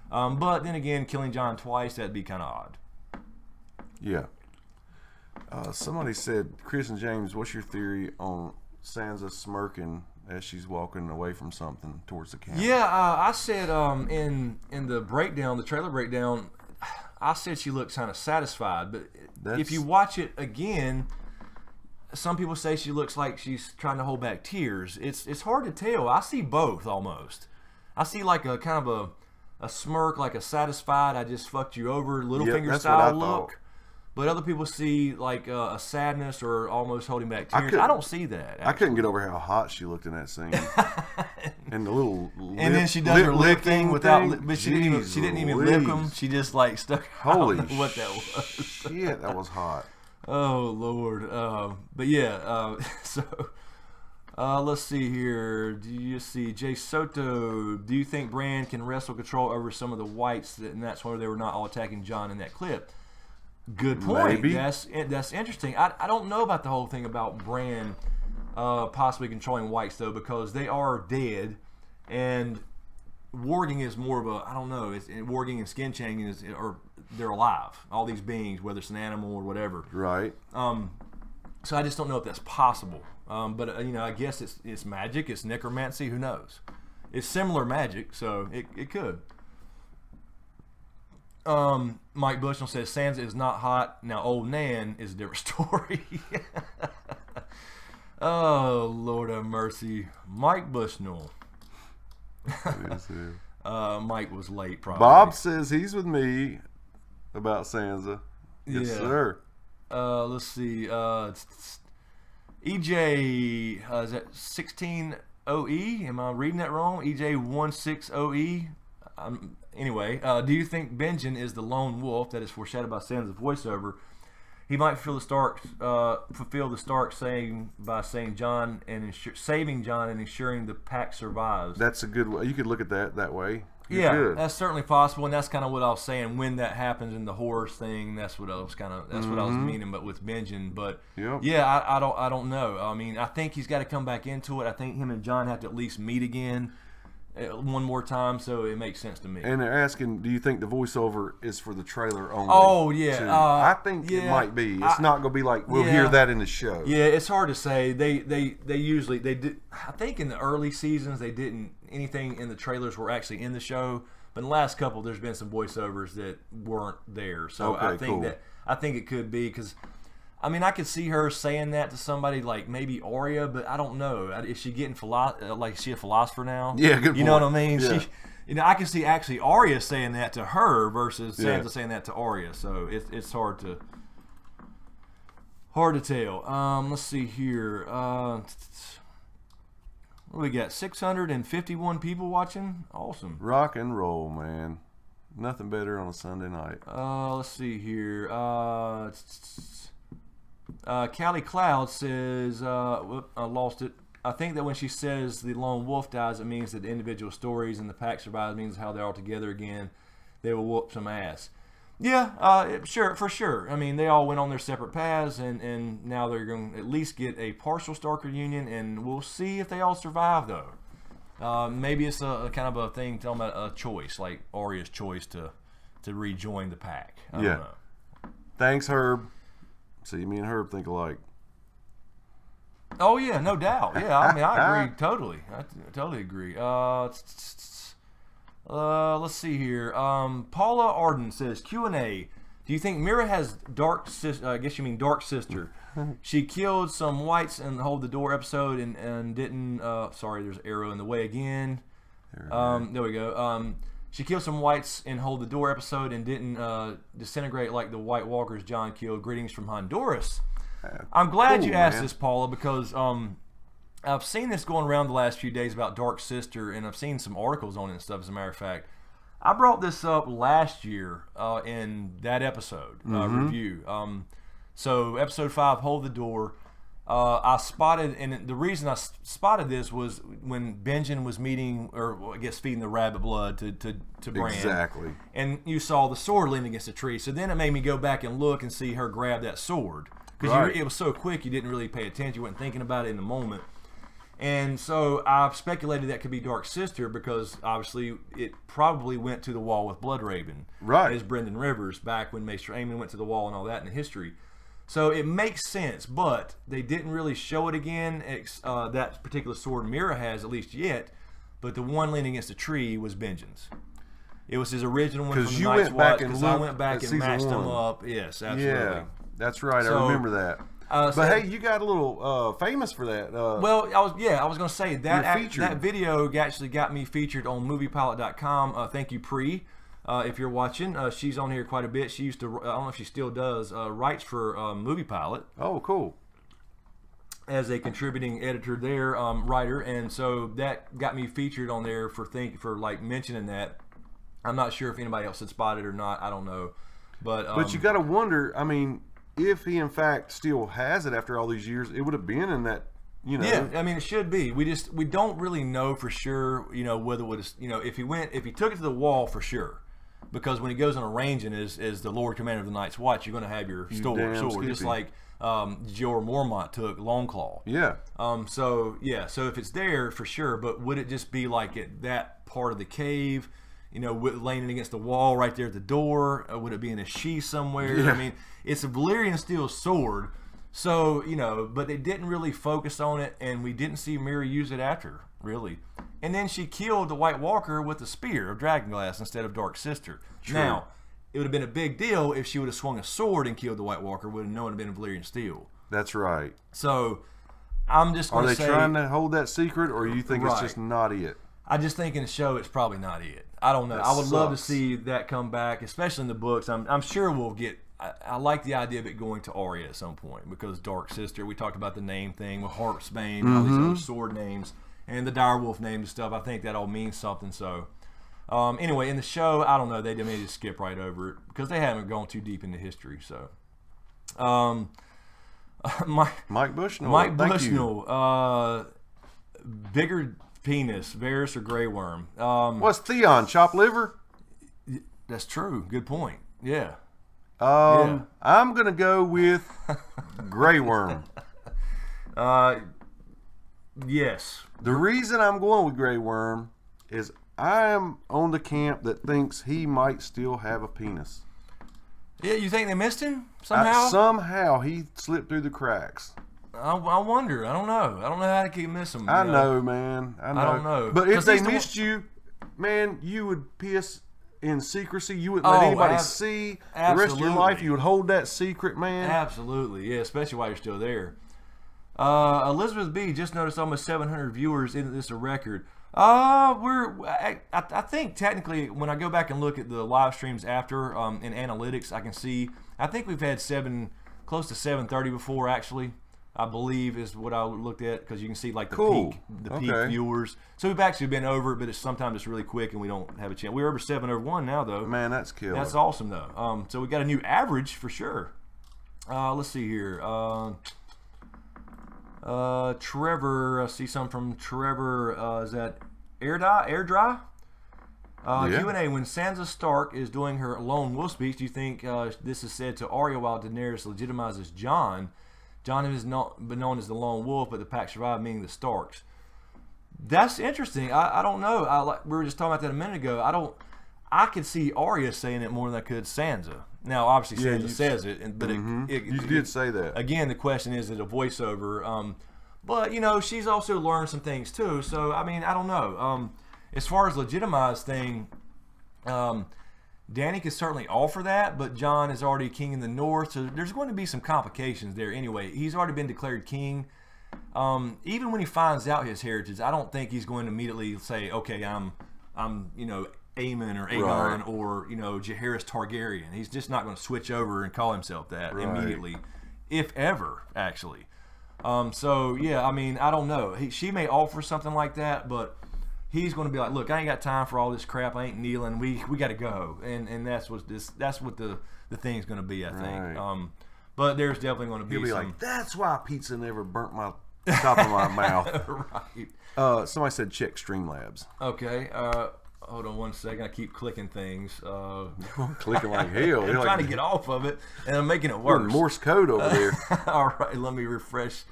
Speaker 1: But then again, killing Jon twice, that'd be kind of odd.
Speaker 2: Yeah. Somebody said, Chris and James, what's your theory on Sansa smirking as she's walking away from something towards the camp?
Speaker 1: Yeah, I said in the breakdown, the trailer breakdown, I said she looked kind of satisfied. But if you watch it again, some people say she looks like she's trying to hold back tears. It's hard to tell. I see both almost. I see like a kind of a smirk, like a satisfied, I just fucked you over, Littlefinger style look. But other people see like a sadness or almost holding back tears. I don't see that. Actually.
Speaker 2: I couldn't get over how hot she looked in that scene. And the little
Speaker 1: and then she does her lip thing without, but she didn't even lip them. She just like stuck.
Speaker 2: Holy,
Speaker 1: I don't know what that was.
Speaker 2: Shit, that was hot.
Speaker 1: Oh Lord, but yeah. So let's see here. Do you see Jay Soto? Do you think Bran can wrestle control over some of the whites, and that's why they were not all attacking Jon in that clip? Good point.
Speaker 2: Maybe.
Speaker 1: That's interesting. I don't know about the whole thing about Bran possibly controlling whites though, because they are dead, and warging is more of a, I don't know. Warging and skin changing or they're alive. All these beings, whether it's an animal or whatever.
Speaker 2: Right.
Speaker 1: So I just don't know if that's possible. But I guess it's magic. It's necromancy. Who knows? It's similar magic, so it could. Mike Bushnell says Sansa is not hot. Now old Nan is a different story. Oh Lord have mercy, Mike Bushnell. Mike was late probably.
Speaker 2: Bob says he's with me about Sansa. Yes,
Speaker 1: yeah.
Speaker 2: sir.
Speaker 1: Let's see. EJ is that 16OE? Am I reading that wrong? EJ16OE. Anyway, do you think Benjen is the lone wolf that is foreshadowed by Sansa's voiceover? He might fulfill the Stark saying by saying Jon and saving Jon and ensuring the pack survives.
Speaker 2: That's a good way. You could look at that way.
Speaker 1: Yeah, that's certainly possible, and that's kind of what I was saying when that happens in the horse thing. That's what I was what I was meaning, but with Benjen. But yeah, I don't know. I mean, I think he's got to come back into it. I think him and Jon have to at least meet again one more time, so it makes sense to me.
Speaker 2: And they're asking, do you think the voiceover is for the trailer only?
Speaker 1: Oh yeah,
Speaker 2: I think it might be. It's not going to be like we'll hear that in the show.
Speaker 1: Yeah, it's hard to say. They usually did. I think in the early seasons they didn't. Anything in the trailers were actually in the show, but in the last couple there's been some voiceovers that weren't there. So
Speaker 2: okay,
Speaker 1: I think it could be because. I mean, I could see her saying that to somebody like maybe Arya, but I don't know. Is she getting is she a philosopher now?
Speaker 2: Yeah, good point.
Speaker 1: You know what I mean?
Speaker 2: Yeah.
Speaker 1: She, I can see actually Arya saying that to her versus Sansa saying that to Arya. So it's hard to tell. Let's see here. What do we got? 651 people watching. Awesome.
Speaker 2: Rock and roll, man. Nothing better on a Sunday night.
Speaker 1: Let's see here. Callie Cloud says, I lost it. I think that when she says the lone wolf dies, it means that the individual stories and the pack survives means how they're all together again. They will whoop some ass. Yeah, sure, for sure. I mean, they all went on their separate paths, and now they're going to at least get a partial Stark reunion, and we'll see if they all survive, though. Maybe it's a kind of a thing talking about a choice, like Arya's choice to rejoin the pack. I don't know.
Speaker 2: Thanks, Herb. See, me and Herb think alike.
Speaker 1: Oh, yeah, no doubt. Yeah, I mean, I agree totally. I totally agree. Let's see here. Paula Arden says, Q&A. Do you think Mira has dark sister? I guess you mean dark sister. She killed some whites in the Hold the Door episode and didn't. Sorry, there's an arrow in the way again. There we go. She killed some whites in Hold the Door episode and didn't disintegrate like the White Walkers John killed. Greetings from Honduras. I'm glad you asked this, Paula, because I've seen this going around the last few days about Dark Sister, and I've seen some articles on it and stuff, as a matter of fact. I brought this up last year in that episode review. So episode 5, Hold the Door, I spotted, and the reason I spotted this was when Benjen was meeting, or I guess feeding the rabbit blood to Bran.
Speaker 2: Exactly.
Speaker 1: And you saw the sword leaning against a tree. So then it made me go back and look and see her grab that sword. Because it was so quick, you didn't really pay attention. You weren't thinking about it in the moment. And so I've speculated that could be Dark Sister because obviously it probably went to the wall with Bloodraven.
Speaker 2: Right.
Speaker 1: As Brendan Rivers back when Maester Aemon went to the wall and all that in the history. So it makes sense, but they didn't really show it again. That particular sword Mira has, at least yet, but the one leaning against the tree was Benjen's. It was his original one from the Night's Watch because I went back and matched them up. Yes, absolutely. Yeah,
Speaker 2: that's right. I remember that. But hey, you got a little famous for that.
Speaker 1: Well, I was going to say that video actually got me featured on MoviePilot.com. Thank you, Pri. If you're watching, she's on here quite a bit. She used to, I don't know if she still does, writes for Movie Pilot.
Speaker 2: Oh, cool.
Speaker 1: As a contributing editor there, writer, and so that got me featured on there for like mentioning that. I'm not sure if anybody else had spotted it or not. I don't know, but
Speaker 2: you got to wonder. I mean, if he in fact still has it after all these years, it would have been in that. You know.
Speaker 1: Yeah, I mean it should be. We don't really know for sure. You know whether it was, if he took it to the wall for sure. Because when he goes on a ranging as the Lord Commander of the Night's Watch, you're going to have your sword, just like Jorah Mormont took Longclaw.
Speaker 2: Yeah.
Speaker 1: So if it's there for sure, but would it just be like at that part of the cave, laying against the wall right there at the door? Or would it be in a sheath somewhere? Yeah. I mean, it's a Valyrian steel sword, so but they didn't really focus on it, and we didn't see Mira use it after, really. And then she killed the White Walker with a spear of dragonglass instead of Dark Sister. True. Now, it would have been a big deal if she would have swung a sword and killed the White Walker. Would have known it had been Valyrian steel.
Speaker 2: That's right.
Speaker 1: So, I'm just going to say...
Speaker 2: Are they trying to hold that secret, or you think it's just not it?
Speaker 1: I just think in the show it's probably not it. I don't know. I would love to see that come back, especially in the books. I'm sure we'll get... I like the idea of it going to Arya at some point, because Dark Sister, we talked about the name thing with Harpsbane and all these other sword names. And the direwolf names and stuff, I think that all means something. So, anyway, in the show, I don't know. They may just skip right over it because they haven't gone too deep into history. So,
Speaker 2: Mike Bushnell.
Speaker 1: Mike Bushnell. Bigger penis, Varys or Grey Worm?
Speaker 2: What's Theon? Chopped liver?
Speaker 1: That's true. Good point. Yeah.
Speaker 2: I'm gonna go with Grey Worm.
Speaker 1: Yes.
Speaker 2: The reason I'm going with Grey Worm is I'm on the camp that thinks he might still have a penis.
Speaker 1: Yeah, you think they missed him somehow?
Speaker 2: Somehow he slipped through the cracks.
Speaker 1: I wonder. I don't know. I don't know how to keep missing him.
Speaker 2: I know, man. I
Speaker 1: don't know.
Speaker 2: But if they missed you, man, you would piss in secrecy. You wouldn't let anybody see. The rest of your life, you would hold that secret, man.
Speaker 1: Absolutely. Yeah, especially while you're still there. Elizabeth B. just noticed almost 700 viewers. Isn't this a record? I think technically when I go back and look at the live streams after in analytics, I can see I think we've had close to 730 before, actually. I believe is what I looked at, because you can see like the peak viewers. So we've actually been over it, but sometimes it's really quick and we don't have a chance. We're over 701 now, though.
Speaker 2: Man, that's killer.
Speaker 1: That's awesome, though. So we got a new average for sure. Let's see here. Trevor, I see some from Trevor. Is that Air Dry? Q&A, when Sansa Stark is doing her lone wolf speech, do you think this is said to Arya while Daenerys legitimizes Jon? Jon has been known as the lone wolf, but the pack survived, meaning the Starks. That's interesting. I don't know. We were just talking about that a minute ago. I could see Arya saying it more than I could Sansa. Now, obviously, Sansa says it, but
Speaker 2: you did say that.
Speaker 1: Again, the question is it a voiceover? But, you know, she's also learned some things, too. So, I mean, I don't know. As far as legitimized thing, Dany could certainly offer that, but Jon is already king in the north, so there's going to be some complications there anyway. He's already been declared king. Even when he finds out his heritage, I don't think he's going to immediately say, okay, I'm you know, Aemon or Aegon or, you know, Jaehaerys Targaryen. He's just not going to switch over and call himself that immediately, if ever, actually. So, yeah, I mean, I don't know. She may offer something like that, but he's going to be like, look, I ain't got time for all this crap. I ain't kneeling. We got to go. And that's what the thing's going to be, I think. But there's definitely going to be
Speaker 2: He'll be
Speaker 1: some...
Speaker 2: like, that's why pizza never burnt my top of my mouth.
Speaker 1: Right.
Speaker 2: Somebody said check Streamlabs.
Speaker 1: Okay. Hold on one second. I keep clicking things.
Speaker 2: Clicking like hell.
Speaker 1: I'm trying to get off of it, and I'm making it worse.
Speaker 2: Morse code over there.
Speaker 1: All right, let me refresh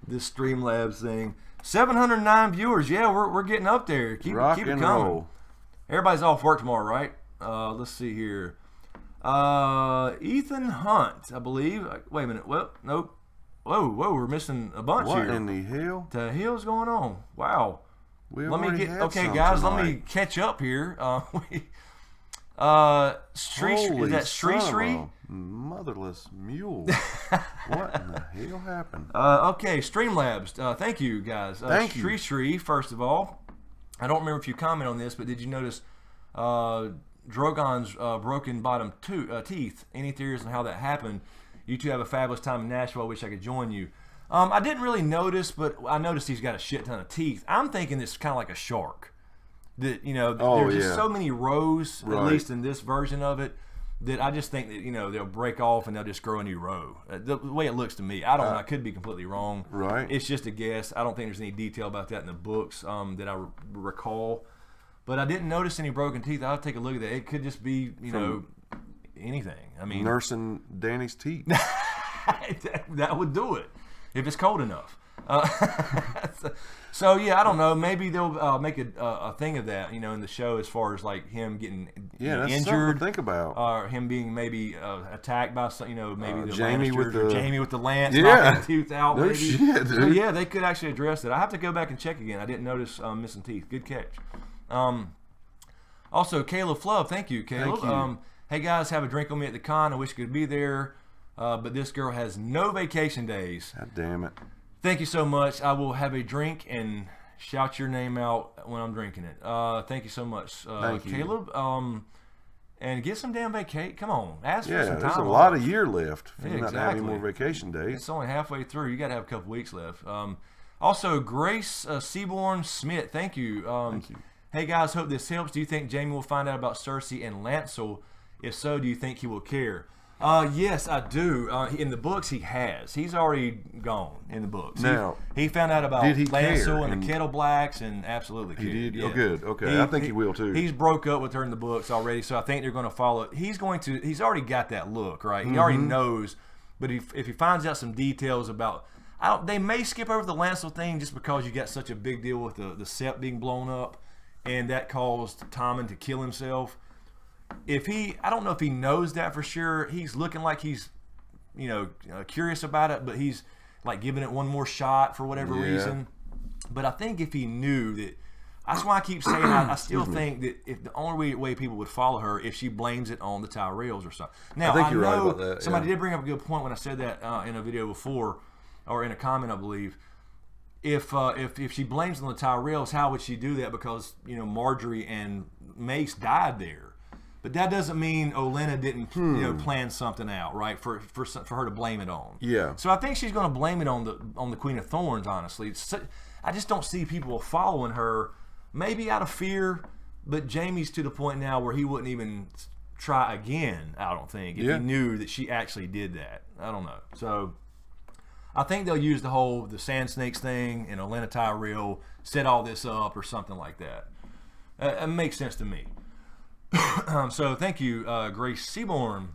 Speaker 1: this Streamlabs thing. 709 viewers. Yeah, we're getting up there. Keep it coming. Roll. Everybody's off work tomorrow, right? Let's see here. Ethan Hunt, I believe. Wait a minute. Well, nope. Whoa, we're missing a bunch here.
Speaker 2: What in the hell?
Speaker 1: The hell's going on? Wow.
Speaker 2: Let me get
Speaker 1: guys.
Speaker 2: Tonight.
Speaker 1: Let me catch up here. Is that Shri?
Speaker 2: Motherless mule. What in the hell happened?
Speaker 1: Okay, Streamlabs. Thank you, guys.
Speaker 2: Thank you.
Speaker 1: Shri, first of all. I don't remember if you comment on this, but did you notice Drogon's broken bottom teeth? Any theories on how that happened? You two have a fabulous time in Nashville. I wish I could join you. I didn't really notice, but I noticed he's got a shit ton of teeth. I'm thinking this is kind of like a shark. That, you know, there's just so many rows, at least in this version of it, that I just think that, you know, they'll break off and they'll just grow a new row. The way it looks to me. I don't know. I could be completely wrong.
Speaker 2: Right.
Speaker 1: It's just a guess. I don't think there's any detail about that in the books that I recall. But I didn't notice any broken teeth. I'll take a look at that. It could just be, you know, anything. I mean,
Speaker 2: nursing Danny's teeth.
Speaker 1: that would do it if it's cold enough. So yeah, I don't know. Maybe they'll make a thing of that, you know, in the show, as far as like him getting
Speaker 2: that's
Speaker 1: injured.
Speaker 2: Something to think about.
Speaker 1: Or him being maybe attacked by some, you know, maybe the
Speaker 2: Jamie with
Speaker 1: the lance knocking the tooth out.
Speaker 2: No
Speaker 1: maybe.
Speaker 2: shit, dude.
Speaker 1: So yeah, they could actually address it. I have to go back and check again. I didn't notice missing teeth. Good catch. Also, Caleb Flub, thank you, Caleb.
Speaker 2: Thank you.
Speaker 1: Hey guys, have a drink on me at the con. I wish I could be there, but this girl has no vacation days.
Speaker 2: God damn it.
Speaker 1: Thank you so much. I will have a drink and shout your name out when I'm drinking it. Thank you so much,
Speaker 2: Thank you.
Speaker 1: Caleb. And get some damn vacation. Come on, ask for some time.
Speaker 2: There's a lot of year left for
Speaker 1: Yeah,
Speaker 2: you not to have any more vacation days.
Speaker 1: It's only halfway through. You got to have a couple weeks left. Also, Grace Seaborn Smith, thank you.
Speaker 2: Thank you.
Speaker 1: Hey guys, hope this helps. Do you think Jamie will find out about Cersei and Lancel? If so, do you think he will care? Yes, I do. In the books, he has. He's already gone in the books.
Speaker 2: Now,
Speaker 1: he found out about
Speaker 2: did he
Speaker 1: Lancel
Speaker 2: care?
Speaker 1: and the Kettle Blacks, and absolutely cared.
Speaker 2: He did?
Speaker 1: Yeah.
Speaker 2: Oh, good. Okay. I think he will, too.
Speaker 1: He's broke up with her in the books already, so I think they're going to follow. He's already got that look, right? He already knows. But if he finds out some details about... they may skip over the Lancel thing just because you got such a big deal with the sept being blown up, and that caused Tommen to kill himself. I don't know if he knows that for sure. He's looking like he's, you know, curious about it, but he's like giving it one more shot for whatever reason. But I think if he knew that, that's why I keep saying I still think that if the only way people would follow her if she blames it on the Tyrells or something. Now
Speaker 2: I think you're right about that.
Speaker 1: Somebody did bring up a good point when I said that in a video before, or in a comment, I believe. If she blames it on the Tyrells, how would she do that? Because, you know, Marjorie and Mace died there. But that doesn't mean Olenna didn't, you know, plan something out, right? For her to blame it on.
Speaker 2: Yeah.
Speaker 1: So I think she's going to blame it on the Queen of Thorns. Honestly, I just don't see people following her. Maybe out of fear, but Jamie's to the point now where he wouldn't even try again. I don't think if he knew that she actually did that. I don't know. So I think they'll use the Sand Snakes thing and Olenna Tyrell set all this up or something like that. It makes sense to me. So thank you, Grace Seaborn.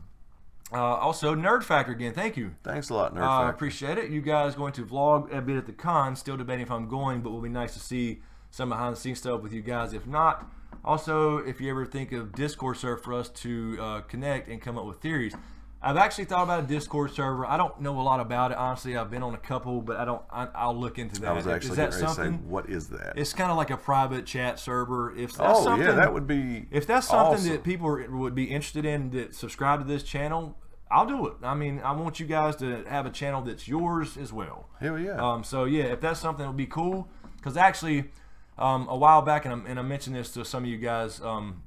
Speaker 1: Also, Nerd Factor again. Thank you.
Speaker 2: Thanks a lot, Nerd
Speaker 1: I
Speaker 2: Factor.
Speaker 1: appreciate it. You guys going to vlog a bit at the con. Still debating if I'm going, but it will be nice to see some behind the scenes stuff with you guys. If not, also, if you ever think of Discord server for us to connect and come up with theories. I've actually thought about a Discord server. I don't know a lot about it, honestly. I've been on a couple, but I'll look into that.
Speaker 2: I was actually
Speaker 1: is that
Speaker 2: getting ready
Speaker 1: something?
Speaker 2: to say, what is that?
Speaker 1: It's kind of like a private chat server. If that's something,
Speaker 2: yeah, that would be.
Speaker 1: If that's something
Speaker 2: awesome.
Speaker 1: that people would be interested in that subscribe to this channel, I'll do it. I mean, I want you guys to have a channel that's yours as well.
Speaker 2: Hell yeah.
Speaker 1: So yeah, if that's something that would be cool, because actually, a while back, and I mentioned this to some of you guys on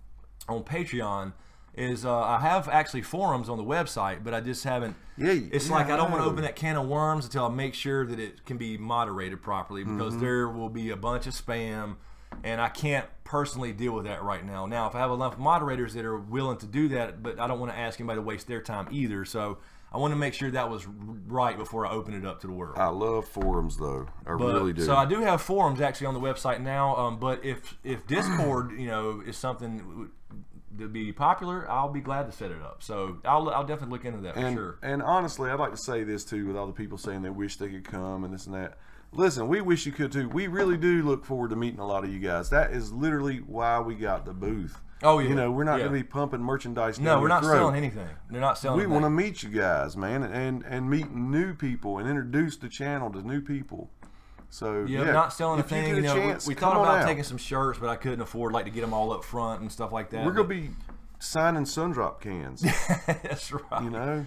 Speaker 1: Patreon. I have actually forums on the website, but I just haven't.
Speaker 2: Yeah,
Speaker 1: it's like I don't want to open that can of worms until I make sure that it can be moderated properly, because there will be a bunch of spam, and I can't personally deal with that right now. Now, if I have enough moderators that are willing to do that, but I don't want to ask anybody to waste their time either, so I want to make sure that was right before I open it up to the world.
Speaker 2: I love forums, though. I really do.
Speaker 1: So I do have forums actually on the website now, but if Discord, is something to be popular, I'll be glad to set it up. So I'll definitely look into that for sure.
Speaker 2: And honestly, I'd like to say this too, with all the people saying they wish they could come and this and that. Listen, we wish you could too. We really do look forward to meeting a lot of you guys. That is literally why we got the booth.
Speaker 1: Oh yeah.
Speaker 2: We're not going to be pumping merchandise down
Speaker 1: No, we're not
Speaker 2: your throat.
Speaker 1: selling anything. They're not selling.
Speaker 2: We want to meet you guys, man, and meet new people and introduce the channel to new people. So
Speaker 1: yeah, we're not selling a
Speaker 2: if you
Speaker 1: thing.
Speaker 2: get a chance,
Speaker 1: we
Speaker 2: come
Speaker 1: thought
Speaker 2: on
Speaker 1: about
Speaker 2: out.
Speaker 1: taking some shirts, but I couldn't afford to get them all up front and stuff like that.
Speaker 2: We're going to be signing Sundrop cans.
Speaker 1: That's right.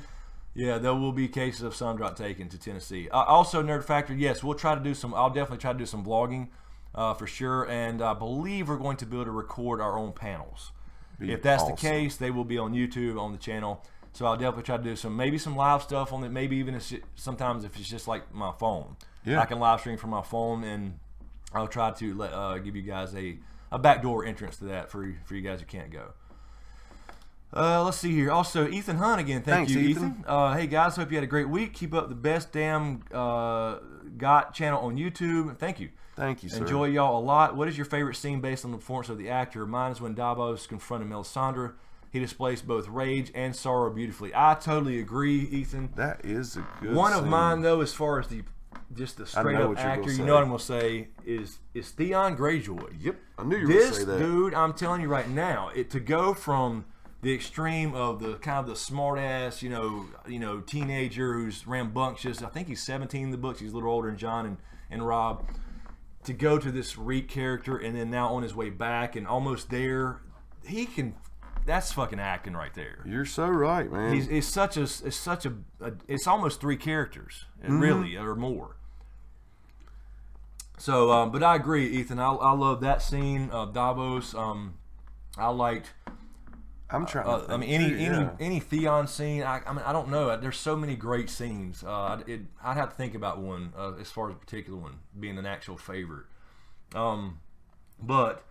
Speaker 1: Yeah, there will be cases of Sundrop taken to Tennessee. Also, Nerd Factor, yes, we'll try to do some. I'll definitely try to do some vlogging for sure, and I believe we're going to be able to record our own panels. If that's the case, they will be on YouTube on the channel. So I'll definitely try to do maybe some live stuff on it. Maybe even sometimes if it's just like my phone, I can live stream from my phone, and I'll try to give you guys a backdoor entrance to that for you guys who can't go. Let's see here. Also, Ethan Hunt again. Thanks, you, Ethan. Hey guys, hope you had a great week. Keep up the best damn Got channel on YouTube. Thank you.
Speaker 2: Thank you, sir.
Speaker 1: Enjoy y'all a lot. What is your favorite scene based on the performance of the actor? Mine is when Davos confronted Melisandre. He displays both rage and sorrow beautifully. I totally agree, Ethan.
Speaker 2: That is a good
Speaker 1: one
Speaker 2: scene.
Speaker 1: of mine, though, as far as the straight up actor, you know what I'm gonna say, is Theon Greyjoy.
Speaker 2: Yep, I knew you were gonna say that.
Speaker 1: This dude, I'm telling you right now, to go from the extreme of the kind of the smart ass, teenager who's rambunctious. I think he's 17 in the books. He's a little older than John and Rob. To go to this Reek character, and then now on his way back and almost there, he can. That's fucking acting right there.
Speaker 2: You're so right, man.
Speaker 1: It's almost 3 characters, really, or more. So, but I agree, Ethan. I love that scene of Davos. I liked.
Speaker 2: I'm trying.
Speaker 1: Any Theon scene. I mean, I don't know. There's so many great scenes. I'd have to think about one as far as a particular one being an actual favorite. But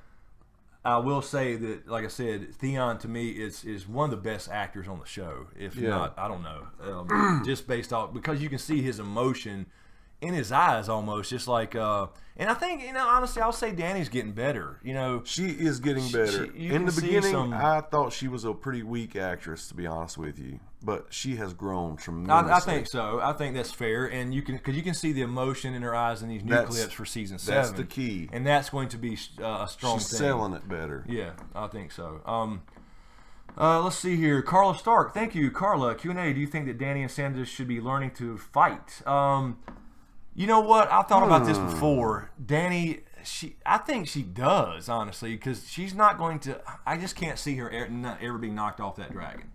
Speaker 1: I will say that, like I said, Theon to me is one of the best actors on the show. If not, I don't know. Just based off, because you can see his emotion in his eyes almost, just like. And I think, honestly, I'll say Dany's getting better.
Speaker 2: She is getting better. In the beginning, I thought she was a pretty weak actress, to be honest with you. But she has grown tremendously.
Speaker 1: I think so. I think that's fair, and because you can see the emotion in her eyes in these new clips for season 7.
Speaker 2: That's the key,
Speaker 1: and that's going to be a strong
Speaker 2: She's
Speaker 1: thing.
Speaker 2: selling it better.
Speaker 1: Yeah, I think so. Let's see here. Carla Stark, thank you, Carla. Q&A. Do you think that Dany and Sansa should be learning to fight? You know what? I thought about this before. Dany, I think she does, honestly, because she's not going to. I just can't see her ever being knocked off that dragon.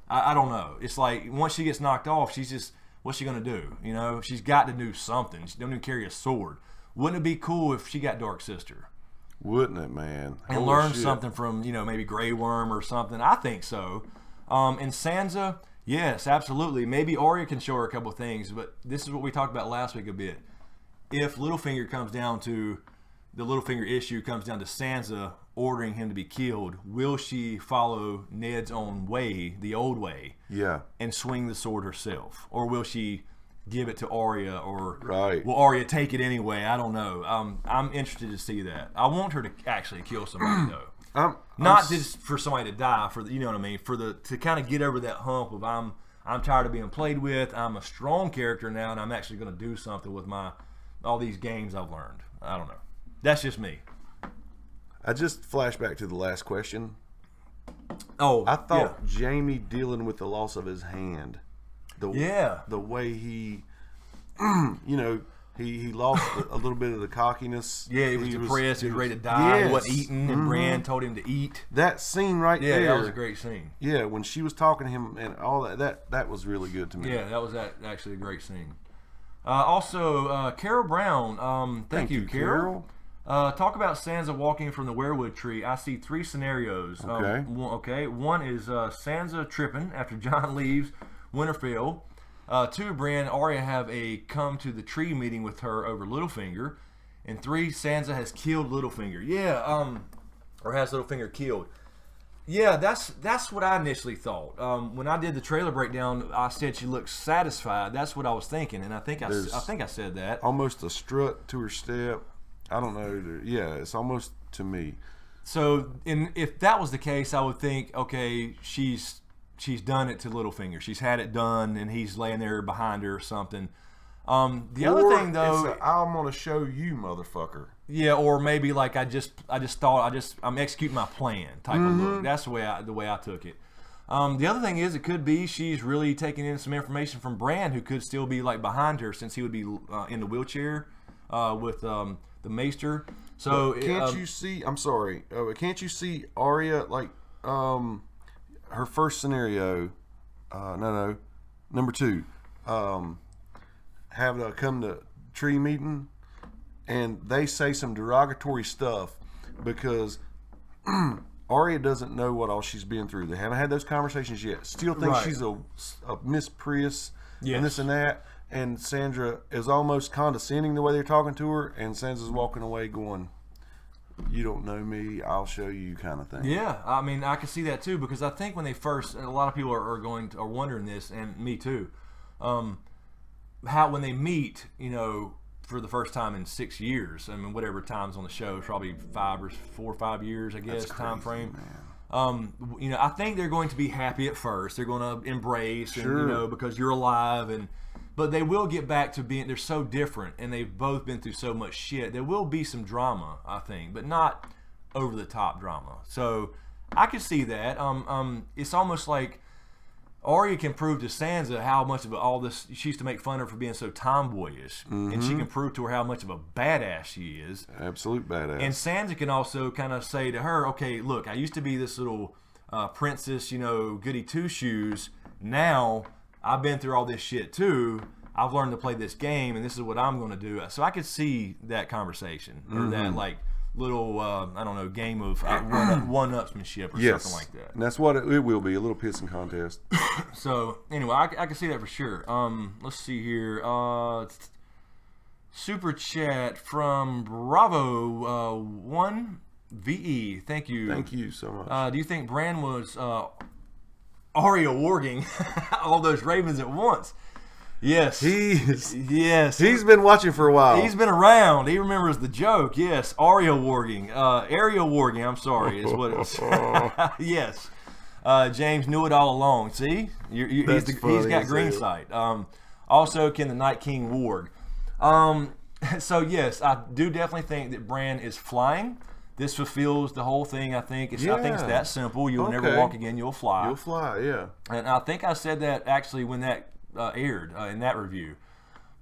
Speaker 1: I don't know. It's like once she gets knocked off, she's just. What's she gonna do? She's got to do something. She don't even carry a sword. Wouldn't it be cool if she got Dark Sister?
Speaker 2: Wouldn't it, man?
Speaker 1: And learn something from maybe Grey Worm or something. I think so. And Sansa. Yes, absolutely. Maybe Arya can show her a couple of things, but this is what we talked about last week a bit. If Littlefinger the Littlefinger issue comes down to Sansa ordering him to be killed, will she follow Ned's own way, the old way, and swing the sword herself? Or will she give it to Arya, or will Arya take it anyway? I don't know. I'm interested to see that. I want her to actually kill somebody, though. Not just for somebody to die, you know what I mean, to kind of get over that hump of I'm tired of being played with. I'm a strong character now, and I'm actually going to do something with all these games I've learned. I don't know. That's just me.
Speaker 2: I just flashed back to the last question.
Speaker 1: Oh,
Speaker 2: I thought Jamie dealing with the loss of his hand, the way he, he lost a little bit of the cockiness.
Speaker 1: Yeah, he was depressed. He was ready to die.
Speaker 2: Yes.
Speaker 1: He wasn't eating, and Bran told him to eat.
Speaker 2: That scene there.
Speaker 1: Yeah, that was a great scene.
Speaker 2: Yeah, when she was talking to him and all that was really good to me.
Speaker 1: Yeah, that was actually a great scene. Also, Carol Brown. Thank you, Carol. Talk about Sansa walking from the weirwood tree. I see 3 scenarios.
Speaker 2: Okay.
Speaker 1: One is Sansa tripping after Jon leaves Winterfell. 2, Bran and Arya have a come to the tree meeting with her over Littlefinger. And 3, Sansa has killed Littlefinger. Yeah, or has Littlefinger killed. Yeah, that's what I initially thought. When I did the trailer breakdown, I said she looks satisfied. That's what I was thinking, and I think I said that.
Speaker 2: Almost a strut to her step. I don't know. Yeah, it's almost to me.
Speaker 1: So, if that was the case, I would think, okay, she's done it to Littlefinger. She's had it done, and he's laying there behind her or something. The other thing, though,
Speaker 2: I'm gonna show you, motherfucker.
Speaker 1: Yeah, or maybe like I'm executing my plan type of look. That's the way I took it. The other thing is, it could be she's really taking in some information from Bran, who could still be like behind her, since he would be in the wheelchair with the Maester. So
Speaker 2: can't you see? I'm sorry. Can't you see Arya like her first scenario? No. Number 2. Have to come to tree meeting, and they say some derogatory stuff because Arya doesn't know what all she's been through. They haven't had those conversations yet. Still think she's a Miss Prius and this and that. And Sandra is almost condescending the way they're talking to her, and Sansa's walking away going, "You don't know me, I'll show you," kind of thing.
Speaker 1: Yeah, I mean, I can see that too, because I think when they first, and a lot of people are wondering this, and me too, how when they meet, for the first time in 6 years, I mean, whatever time's on the show, probably 4 or 5 years, I guess, time frame.
Speaker 2: Man.
Speaker 1: I think they're going to be happy at first. They're going to embrace, and because you're alive, but they will get back to being. They're so different, and they've both been through so much shit. There will be some drama, I think, but not over the top drama. So I can see that. It's almost like Arya can prove to Sansa how much of all this she used to make fun of her for being so tomboyish, and she can prove to her how much of a badass she is.
Speaker 2: Absolute badass.
Speaker 1: And Sansa can also kind of say to her, "Okay, look, I used to be this little princess, goody two shoes. Now I've been through all this shit too. I've learned to play this game, and this is what I'm going to do." So I could see that conversation, or that like little I don't know, game of one-upsmanship or something like that.
Speaker 2: And that's what it will be, a little pissing contest.
Speaker 1: So anyway, I can see that for sure. Let's see here. Super chat from Bravo 1 VE. Thank you.
Speaker 2: Thank you so much.
Speaker 1: Do you think Bran was Arya warging all those ravens at once? Yes. Yes.
Speaker 2: He's been watching for a while.
Speaker 1: He's been around. He remembers the joke. Yes. Arya warging. Ariel warging, I'm sorry, is what it's. Yes. James knew it all along. See? He's got green sight. Also, can the Night King warg? So, yes, I do definitely think that Bran is flying. This fulfills the whole thing, I think. I think it's that simple. You'll never walk again. You'll fly.
Speaker 2: You'll fly, yeah.
Speaker 1: And I think I said that actually when that aired in that review.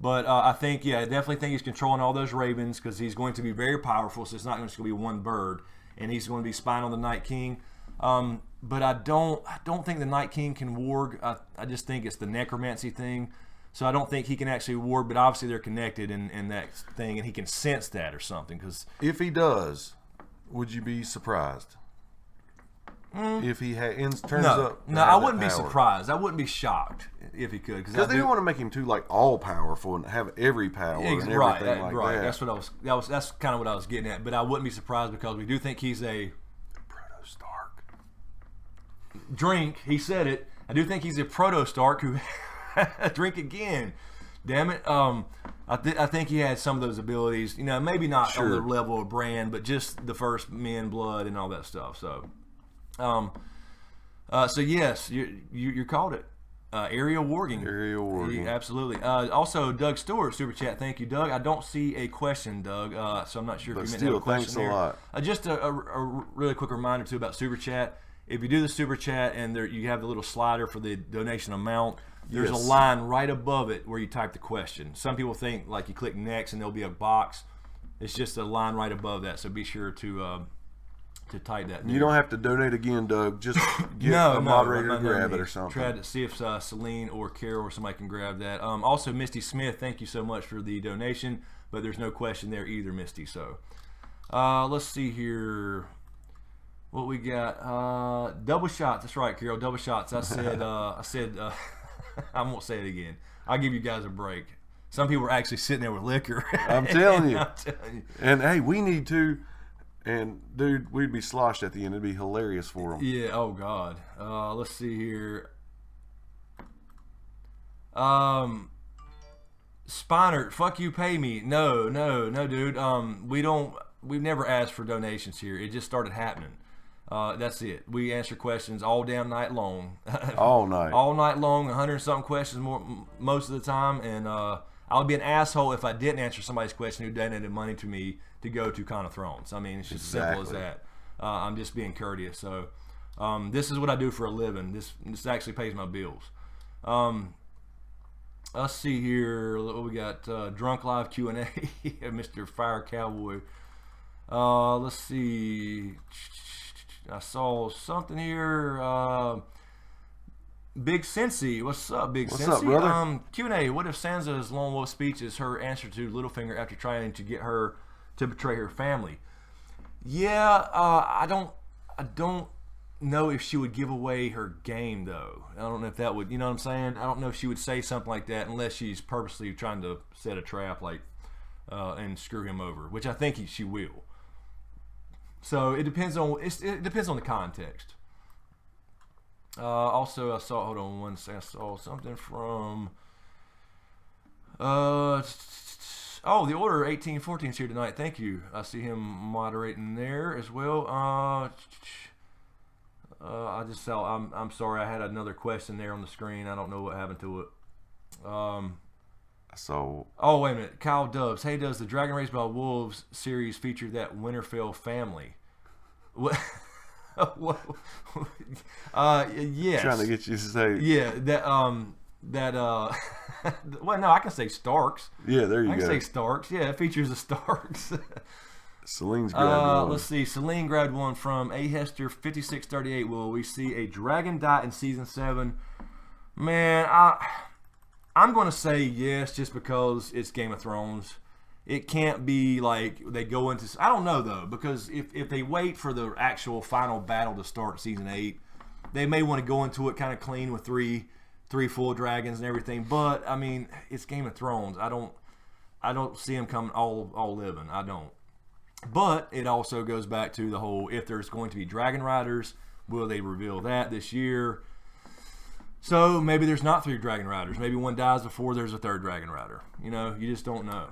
Speaker 1: But I think, I definitely think he's controlling all those ravens, because he's going to be very powerful, so it's not just going to be one bird. And he's going to be spying on the Night King. But I don't think the Night King can warg. I just think it's the necromancy thing. So I don't think he can actually warg, but obviously they're connected in that thing, and he can sense that or something. Because
Speaker 2: if he does, would you be surprised? If he turns up?
Speaker 1: No, I wouldn't be surprised. I wouldn't be shocked if he could.
Speaker 2: Because they don't want to make him too all powerful and have every power and everything like that.
Speaker 1: That's what that's kind of what I was getting at. But I wouldn't be surprised, because we do think he's a
Speaker 2: Proto-Stark.
Speaker 1: Drink. He said it. I do think he's a Proto-Stark who drink again. Damn it. I think he had some of those abilities. You know, maybe not
Speaker 2: Sure.
Speaker 1: on the level of Brand, but just the first Men, Blood, and all that stuff. So, so yes, you called it. Aerial Warging.
Speaker 2: Aerial Warging.
Speaker 1: Absolutely. Also, Doug Stewart, Super Chat. Thank you, Doug. I don't see a question, Doug, so I'm not sure
Speaker 2: But
Speaker 1: if you meant to have a
Speaker 2: still,
Speaker 1: question
Speaker 2: thanks
Speaker 1: there.
Speaker 2: a lot.
Speaker 1: Just a really quick reminder, too, about Super Chat. If you do the Super Chat and you have the little slider for the donation amount, there's
Speaker 2: Yes.
Speaker 1: a line right above it where you type the question. Some people think like you click next and there'll be a box. It's just a line right above that, so be sure to type that.
Speaker 2: You don't have to donate again, Doug. Just get
Speaker 1: No,
Speaker 2: a
Speaker 1: no,
Speaker 2: moderator
Speaker 1: no,
Speaker 2: to
Speaker 1: no
Speaker 2: grab
Speaker 1: need.
Speaker 2: it or something.
Speaker 1: Try to see if Celine or Carol or somebody can grab that. Also, Misty Smith, thank you so much for the donation, but there's no question there either, Misty. So let's see here. What we got? Double shots. That's right, Carol. Double shots. I said. I won't say it again. I'll give you guys a break. Some people are actually sitting there with liquor.
Speaker 2: I'm telling you.
Speaker 1: I'm telling you.
Speaker 2: And hey, we need to. And dude, we'd be sloshed at the end. It'd be hilarious for them.
Speaker 1: Yeah. Oh God. Let's see here. Spiner, fuck you, pay me. No, dude. We've never asked for donations here. It just started happening. That's it. We answer questions all damn night long.
Speaker 2: All night.
Speaker 1: All night long, 100 and something questions most of the time. And I'll be an asshole if I didn't answer somebody's question who donated money to me to go to Con of Thrones. I mean, it's just as simple as that. I'm just being courteous. So this is what I do for a living. This actually pays my bills. Let's see here. What we got? Drunk Live Q&A. Mr. Fire Cowboy. Let's see. I saw something here. Big Cincy. What's up, Big Cincy?
Speaker 2: What's up, brother?
Speaker 1: Q&A. What if Sansa's Lone Wolf speech is her answer to Littlefinger after trying to get her to betray her family? Yeah, I don't know if she would give away her game, though. I don't know if that would, you know what I'm saying? I don't know if she would say something like that unless she's purposely trying to set a trap, like, and screw him over, which I think she will. So it depends on the context. Also, I saw. Hold on one second. I saw something from. The Order 1814 is here tonight. Thank you. I see him moderating there as well. I just saw. I'm sorry. I had another question there on the screen. I don't know what happened to it.
Speaker 2: So.
Speaker 1: Oh, wait a minute. Kyle Dubs. Hey, does the Dragon Raised by Wolves series feature that Winterfell family? What? Yes.
Speaker 2: Trying to get you to say.
Speaker 1: Yeah, well, no, I can say Starks.
Speaker 2: Yeah, there you
Speaker 1: I
Speaker 2: go.
Speaker 1: can say Starks. Yeah, it features the Starks.
Speaker 2: Celine's grabbed one.
Speaker 1: Let's see. Celine grabbed one from A. Hester 5638. Will we see a dragon die in season 7? Man, I'm going to say yes, just because it's Game of Thrones. It can't be like they go into. I don't know though, because if they wait for the actual final battle to start season 8, they may want to go into it kind of clean with three full dragons and everything. But I mean, it's Game of Thrones. I don't see them coming all living. I don't. But it also goes back to the whole: if there's going to be dragon riders, will they reveal that this year? So maybe there's not 3 dragon riders. Maybe one dies before there's a 3rd dragon rider. You know, you just don't know.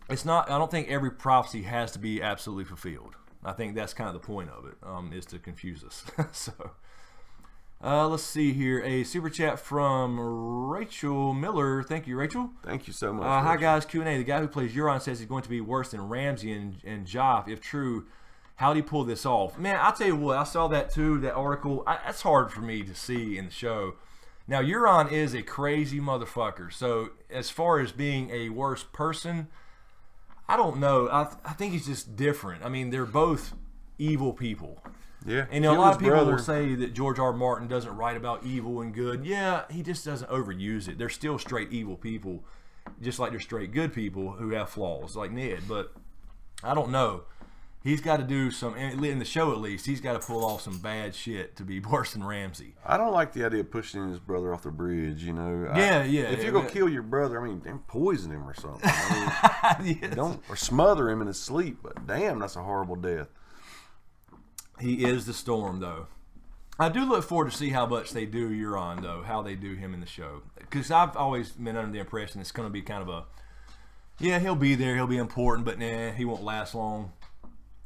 Speaker 1: It's not. I don't think every prophecy has to be absolutely fulfilled. I think that's kind of the point of it, is to confuse us. So, let's see here. A super chat from Rachel Miller. Thank you, Rachel.
Speaker 2: Thank you so much.
Speaker 1: Hi guys, Q&A. The guy who plays Euron says he's going to be worse than Ramsay and Joff. If true, how did he pull this off? Man, I'll tell you what. I saw that too. That article. That's hard for me to see in the show. Now, Euron is a crazy motherfucker. So, as far as being a worse person, I don't know. I think he's just different. I mean, they're both evil people.
Speaker 2: Yeah.
Speaker 1: And a lot of people will say that George R. Martin doesn't write about evil and good. Yeah, he just doesn't overuse it. They're still straight evil people, just like they're straight good people who have flaws, like Ned. But I don't know. He's got to do some, in the show at least, he's got to pull off some bad shit to be worse than Ramsay.
Speaker 2: I don't like the idea of pushing his brother off the bridge, you know.
Speaker 1: Yeah.
Speaker 2: If you're going to kill your brother, I mean, damn, poison him or something. I mean,
Speaker 1: Yes.
Speaker 2: don't, or smother him in his sleep, but damn, that's a horrible death.
Speaker 1: He is the Storm, though. I do look forward to see how much they do Euron, though, how they do him in the show. Because I've always been under the impression it's going to be kind of Yeah, he'll be there. He'll be important, but nah, he won't last long.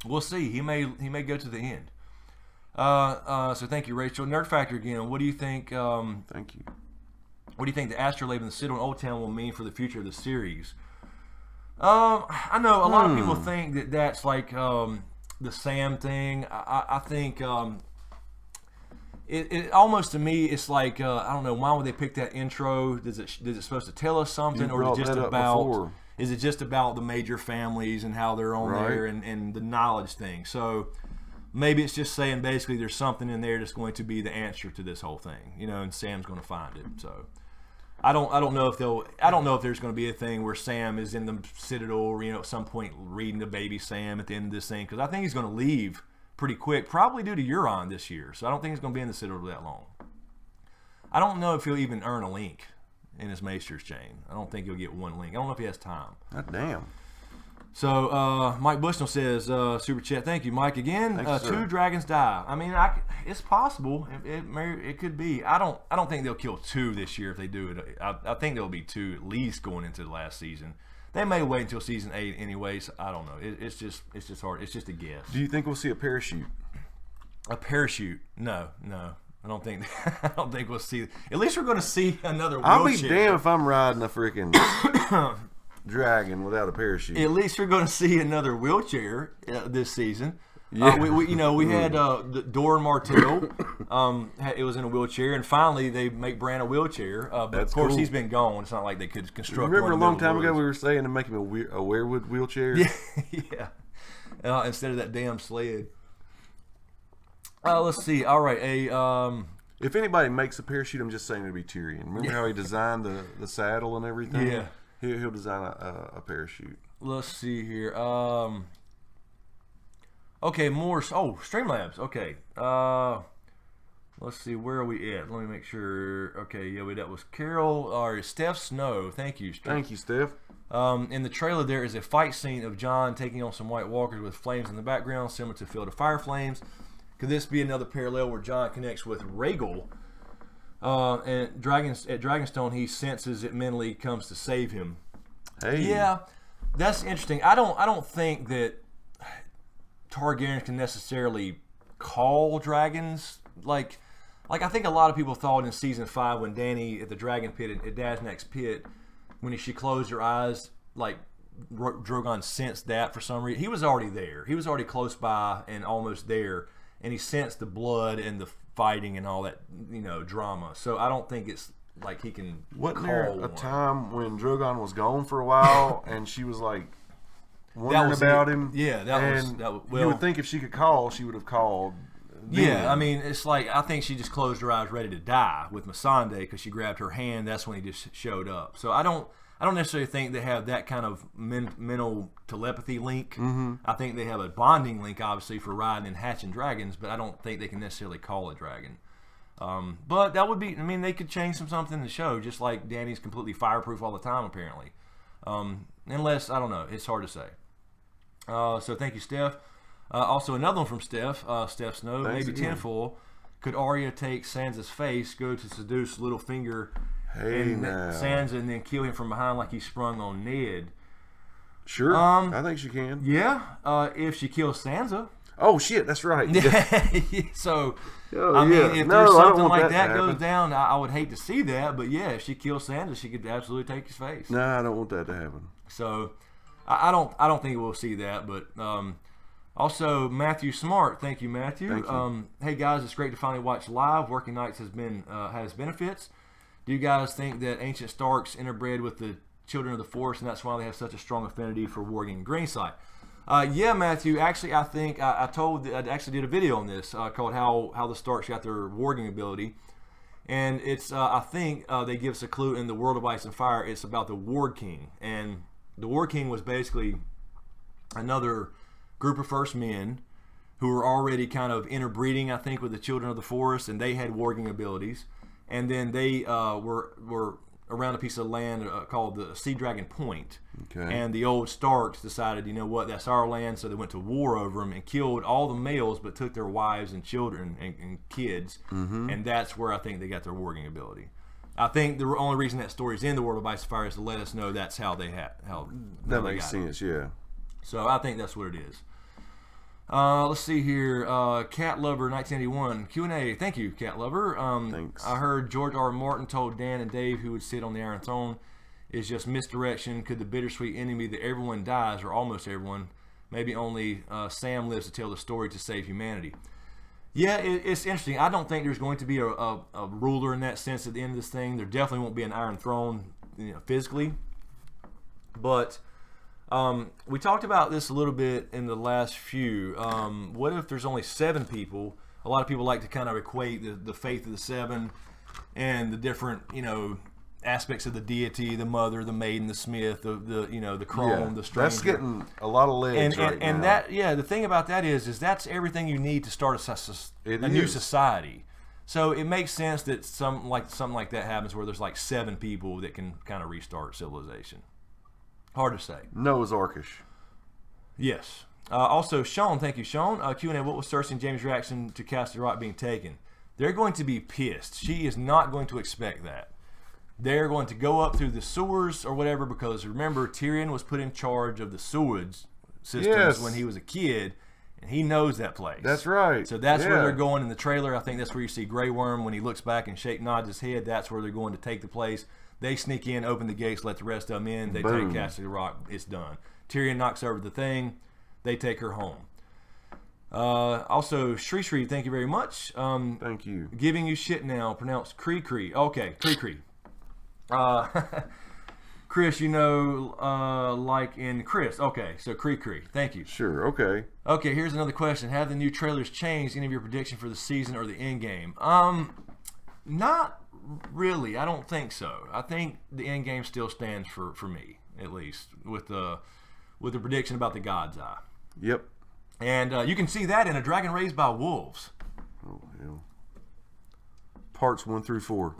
Speaker 1: We'll see. He may go to the end. So thank you, Rachel. Nerd Factor again. What do you think?
Speaker 2: Thank you.
Speaker 1: What do you think the astrolabe in the Citadel in Old Town will mean for the future of the series? I know a lot of people think that that's like the Sam thing. I think it almost to me it's like I don't know, why would they pick that intro? Is it supposed to tell us something, or is it just about? Is it just about the major families and how they're on there and the knowledge thing? So maybe it's just saying basically there's something in there that's going to be the answer to this whole thing, and Sam's going to find it. So I don't know if there's going to be a thing where Sam is in the Citadel, at some point reading to baby Sam at the end of this thing, because I think he's going to leave pretty quick, probably due to Euron this year. So I don't think he's going to be in the Citadel that long. I don't know if he'll even earn a link in his Maester's chain. I don't think he'll get one link. I don't know if he has time.
Speaker 2: God damn.
Speaker 1: So Mike Bushnell says, super chat, thank you, Mike, again.
Speaker 2: Thanks,
Speaker 1: 2 dragons die. I mean, it's possible. It could be. I don't think they'll kill 2 this year if they do it. I think there'll be 2 at least going into the last season. They may wait until season 8 anyways. I don't know. It's just hard. It's just a guess.
Speaker 2: Do you think we'll see a parachute?
Speaker 1: A parachute? No. I don't think we'll see. At least we're going to see another wheelchair.
Speaker 2: I'll be damned if I'm riding a freaking dragon without a parachute.
Speaker 1: At least we're going to see another wheelchair this season. Yeah. We had Doran Martell. It was in a wheelchair, and finally they make Bran a wheelchair. But of course, he's been gone. It's not like they could construct.
Speaker 2: Remember a long time ago we were saying to make him a werewood wheelchair?
Speaker 1: Yeah. Instead of that damn sled. Let's see. All right,
Speaker 2: if anybody makes a parachute, I'm just saying it'll be Tyrion. Remember how he designed the saddle and everything?
Speaker 1: Yeah.
Speaker 2: He'll design a parachute.
Speaker 1: Let's see here. Okay, more. Oh, Streamlabs. Okay. Let's see. Where are we at? Let me make sure. Okay, yeah, that was Carol or Steph Snow. Thank you, Steph.
Speaker 2: Thank you, Steph.
Speaker 1: In the trailer, there is a fight scene of Jon taking on some White Walkers with flames in the background, similar to Field of Fire flames. Could this be another parallel where Jon connects with Rhaegal? And at Dragonstone, he senses it mentally, comes to save him.
Speaker 2: Hey.
Speaker 1: Yeah, that's interesting. I don't think that Targaryen can necessarily call dragons. Like I think a lot of people thought in season 5 when Dany at the Dragon Pit at Daznak's pit, when she closed her eyes, like Drogon sensed that for some reason. He was already there. He was already close by and almost there. And he sensed the blood and the fighting and all that, drama. So I don't think it's like he can.
Speaker 2: Wasn't there a time when Drogon was gone for a while and she was like wondering about him?
Speaker 1: Yeah, that was. Well,
Speaker 2: you would think if she could call, she would have called.
Speaker 1: Yeah, I mean, it's like I think she just closed her eyes, ready to die with Missandei because she grabbed her hand. That's when he just showed up. So I don't necessarily think they have that kind of mental telepathy link. Mm-hmm. I think they have a bonding link, obviously, for riding and hatching dragons, but I don't think they can necessarily call a dragon. But that would be, I mean, they could change something in the show, just like Dany's completely fireproof all the time, apparently. Unless, I don't know, it's hard to say. So thank you, Steph. Also, another one from Steph Snow,
Speaker 2: Thanks
Speaker 1: maybe
Speaker 2: again.
Speaker 1: Tinfoil. Could Arya take Sansa's face, go to seduce Littlefinger,
Speaker 2: and
Speaker 1: Sansa, and then kill him from behind like he sprung on Ned?
Speaker 2: Sure, I think she can.
Speaker 1: Yeah, if she kills Sansa.
Speaker 2: Oh shit, that's right.
Speaker 1: So,
Speaker 2: Oh,
Speaker 1: I mean,
Speaker 2: yeah.
Speaker 1: if
Speaker 2: No,
Speaker 1: there's
Speaker 2: I don't
Speaker 1: something
Speaker 2: want
Speaker 1: like
Speaker 2: that
Speaker 1: that
Speaker 2: to
Speaker 1: goes
Speaker 2: happen.
Speaker 1: down, I would hate to see that. But yeah, if she kills Sansa, she could absolutely take his face.
Speaker 2: No, I don't want that to happen.
Speaker 1: So, I don't think we'll see that. But also, Matthew Smart, thank you, Matthew.
Speaker 2: Thank you.
Speaker 1: Hey guys, it's great to finally watch live. Working nights has benefits. Do you guys think that ancient Starks interbred with the children of the Forest, and that's why they have such a strong affinity for warging and greenside? Yeah, Matthew. Actually, I think I actually did a video on this called "How the Starks Got Their Warging Ability," and it's I think they give us a clue in the World of Ice and Fire. It's about the Warg King, and the Warg King was basically another group of First Men who were already kind of interbreeding, I think, with the Children of the Forest, and they had warging abilities. And then they were around a piece of land called the Sea Dragon Point.
Speaker 2: Okay.
Speaker 1: And the old Starks decided, you know what, that's our land, so they went to war over them and killed all the males, but took their wives and children and kids. Mm-hmm. And that's where I think they got their warging ability. I think the only reason that story's in the World of Ice and Fire is to let us know that's how they how
Speaker 2: That
Speaker 1: they
Speaker 2: makes
Speaker 1: got it.
Speaker 2: sense, yeah.
Speaker 1: So I think that's what it is. Let's see here. Cat Lover 1981 Q&A. Thank you, Cat Lover.
Speaker 2: Thanks.
Speaker 1: I heard George R. R. Martin told Dan and Dave who would sit on the Iron Throne is just misdirection. Could the bittersweet enemy that everyone dies, or almost everyone, maybe only Sam lives to tell the story to save humanity? Yeah, it's interesting. I don't think there's going to be a ruler in that sense at the end of this thing. There definitely won't be an Iron Throne, physically. But we talked about this a little bit in the last few. What if there's only 7 people? A lot of people like to kind of equate the faith of the 7 and the different, aspects of the deity, the mother, the maiden, the smith, the crone, the stranger.
Speaker 2: That's getting a lot of legs
Speaker 1: and
Speaker 2: now.
Speaker 1: The thing about that is that's everything you need to start a new society. So it makes sense that something like that happens where there's like 7 people that can kind of restart civilization. Hard to say.
Speaker 2: Noah's Arkish.
Speaker 1: Yes. Also, Sean, thank you, Sean. Q&A, what was Cersei and Jaime's reaction to Castle Rock being taken? They're going to be pissed. She is not going to expect that. They're going to go up through the sewers or whatever, because remember, Tyrion was put in charge of the sewage systems when he was a kid, and he knows that place.
Speaker 2: That's right.
Speaker 1: So that's where they're going in the trailer. I think that's where you see Grey Worm when he looks back and nods his head. That's where they're going to take the place. They sneak in, open the gates, let the rest of them in. They take Castle Rock. It's done. Tyrion knocks over the thing. They take her home. Also, Shri, thank you very much.
Speaker 2: Thank you.
Speaker 1: Giving you shit now. Pronounced Cree. Okay, Cree. Chris, like in Chris. Okay, so Cree. Thank you.
Speaker 2: Sure, okay.
Speaker 1: Okay, here's another question. Have the new trailers changed any of your prediction for the season or the end game? Not really. I don't think so. I think the end game still stands for me, at least, with the prediction about the God's Eye.
Speaker 2: Yep.
Speaker 1: And you can see that in A Dragon Raised by Wolves.
Speaker 2: Oh, hell. Parts 1 through 4.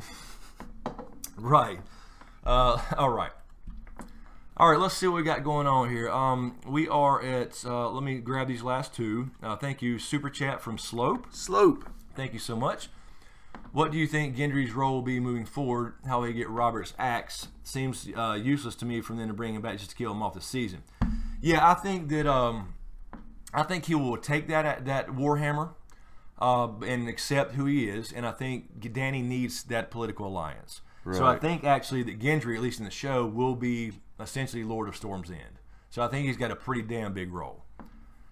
Speaker 1: Right. All right. Let's see what we got going on here. We are at, let me grab these last 2. Thank you, Super Chat from Slope. Thank you so much. What do you think Gendry's role will be moving forward? How they get Robert's axe seems useless to me from them to bring him back just to kill him off the season. Yeah, I think that I think he will take that Warhammer and accept who he is, and I think Dany needs that political alliance. Right. So I think actually that Gendry, at least in the show, will be essentially Lord of Storm's End. So I think he's got a pretty damn big role.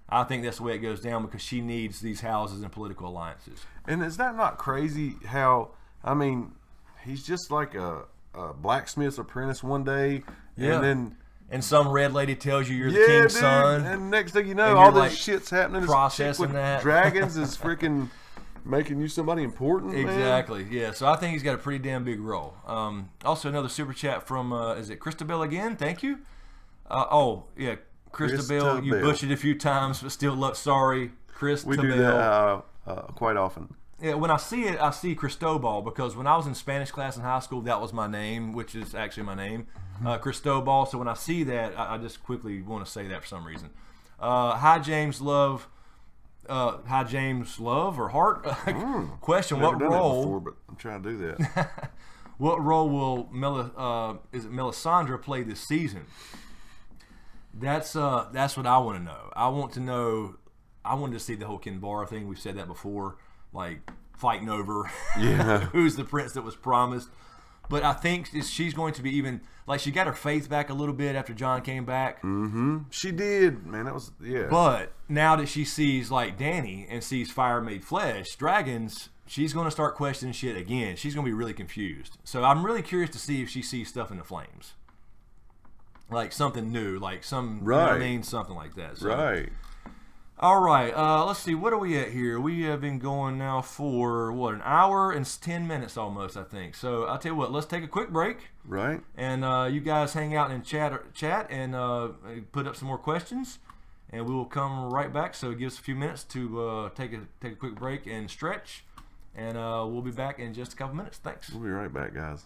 Speaker 1: I think that's the way it goes down because she needs these houses and political alliances. And
Speaker 2: is that not crazy how, he's just like a blacksmith's apprentice one day,
Speaker 1: and some red lady tells you you're the king's son.
Speaker 2: And next thing you know, all this shit's happening.
Speaker 1: Processing that.
Speaker 2: Dragons is freaking making you somebody important.
Speaker 1: Exactly.
Speaker 2: Man.
Speaker 1: Yeah. So I think he's got a pretty damn big role. Also, another super chat from is it Christabel again? Thank you. Christabel. You butchered it a few times, but still sorry, Christabel.
Speaker 2: We do that quite often.
Speaker 1: Yeah, when I see it, I see Cristobal, because when I was in Spanish class in high school, that was my name, which is actually my name, Cristobal. So when I see that, I just quickly want to say that for some reason. Hi, James Love. Hi, James Love or Hart. Question: what role?
Speaker 2: Before, but I'm trying to do that.
Speaker 1: What role will Melisandre play this season? That's what I want to know. I wanted to see the whole Kinvara thing. We've said that before, like fighting over who's the prince that was promised. But I think she's going to be even, like, she got her faith back a little bit after Jon came back.
Speaker 2: Mm-hmm. She did, man. That was,
Speaker 1: But now that she sees, like, Dany and sees fire made flesh, dragons, she's going to start questioning shit again. She's going to be really confused. So I'm really curious to see if she sees stuff in the flames. Like something new, like some,
Speaker 2: right.
Speaker 1: You know what I mean? Something like that. So.
Speaker 2: Right.
Speaker 1: All right, let's see. What are we at here? We have been going now for, an hour and 10 minutes almost, I think. So I'll tell you what, let's take a quick break.
Speaker 2: Right.
Speaker 1: And you guys hang out and chat and put up some more questions. And we will come right back. So give us a few minutes to take a quick break and stretch. And we'll be back in just a couple minutes. Thanks.
Speaker 2: We'll be right back, guys.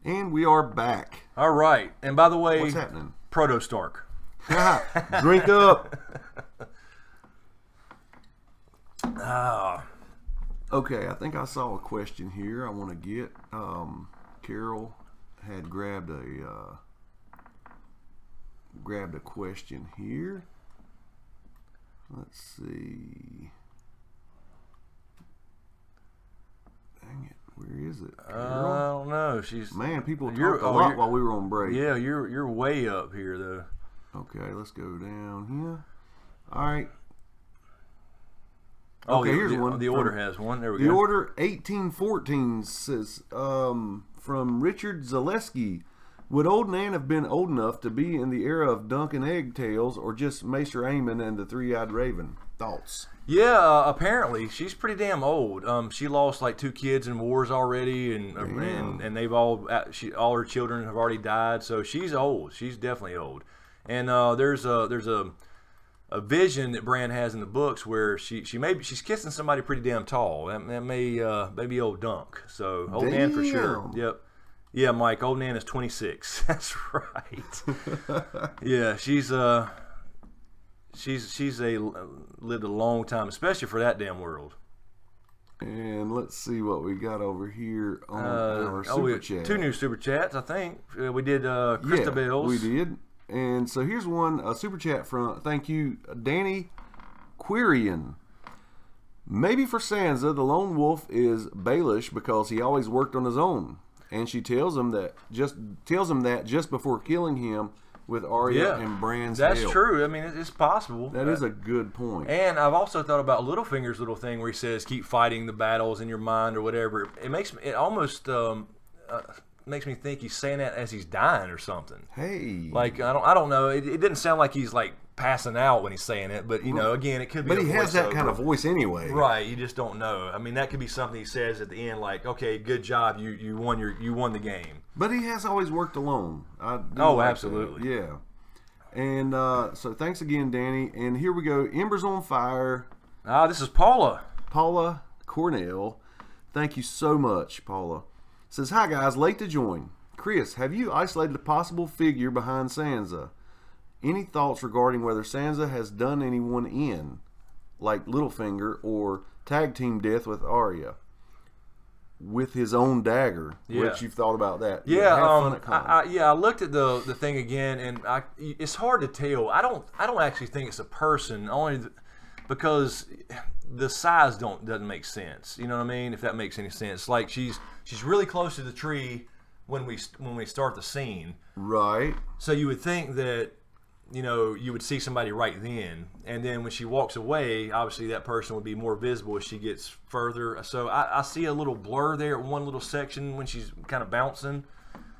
Speaker 2: And we are back.
Speaker 1: All right. And by the way,
Speaker 2: What's happening?
Speaker 1: Proto Stark.
Speaker 2: Drink up. Okay, I think I saw a question here I want to get. Carol had grabbed a question here. Let's see. Dang it, where is it? Carol?
Speaker 1: I don't know.
Speaker 2: Man, people talked a lot while we were on break.
Speaker 1: Yeah, you're way up here though.
Speaker 2: Okay, let's go down here. All right.
Speaker 1: Oh,
Speaker 2: okay, here's one.
Speaker 1: The order has one. There we go.
Speaker 2: The order 1814 says from Richard Zaleski. Would Old Nan have been old enough to be in the era of Dunk and Egg Tales, or just Maester Aemon and the Three-Eyed Raven? Thoughts?
Speaker 1: Yeah, apparently she's pretty damn old. She lost like 2 kids in wars already, and they've all her children have already died. So she's old. She's definitely old. And there's a vision that Bran has in the books where she's kissing somebody pretty damn tall. That may be old Dunk. So Old Nan for sure. Yep. Yeah, Mike. Old Nan is 26. That's right. Yeah, she's lived a long time, especially for that damn world.
Speaker 2: And let's see what we got over here on our super chat.
Speaker 1: 2 new super chats, I think. We did Christabel's.
Speaker 2: Yeah, we did. And so here's a super chat from, thank you, Danny Quirian. Maybe for Sansa, the lone wolf is Baelish because he always worked on his own. And she tells him that just before killing him with Arya and Bran's
Speaker 1: That's
Speaker 2: help.
Speaker 1: true. I mean, it's possible.
Speaker 2: That is a good point.
Speaker 1: And I've also thought about Littlefinger's little thing where he says, "Keep fighting the battles in your mind" or whatever. It almost makes me think he's saying that as he's dying or something.
Speaker 2: Hey,
Speaker 1: like I don't know. It didn't sound like he's like passing out when he's saying it, but again, it could be.
Speaker 2: But he has that kind of voice anyway,
Speaker 1: right? You just don't know. I mean, that could be something he says at the end, like, "Okay, good job, you won the game."
Speaker 2: But he has always worked alone.
Speaker 1: Absolutely,
Speaker 2: yeah. And so thanks again, Danny. And here we go. Embers on Fire.
Speaker 1: This is Paula.
Speaker 2: Paula Cornell. Thank you so much, Paula. Says, hi guys, late to join. Chris, have you isolated a possible figure behind Sansa? Any thoughts regarding whether Sansa has done anyone in, like Littlefinger, or tag team death with Arya with his own dagger? Which you've thought about that?
Speaker 1: Yeah, I looked at the thing again, and it's hard to tell. I don't actually think it's a person, only because the size doesn't make sense. You know what I mean? If that makes any sense. Like she's really close to the tree when we start the scene.
Speaker 2: Right.
Speaker 1: So you would think that you would see somebody right then, and then when she walks away, obviously that person would be more visible as she gets further. So I see a little blur there at one little section when she's kind of bouncing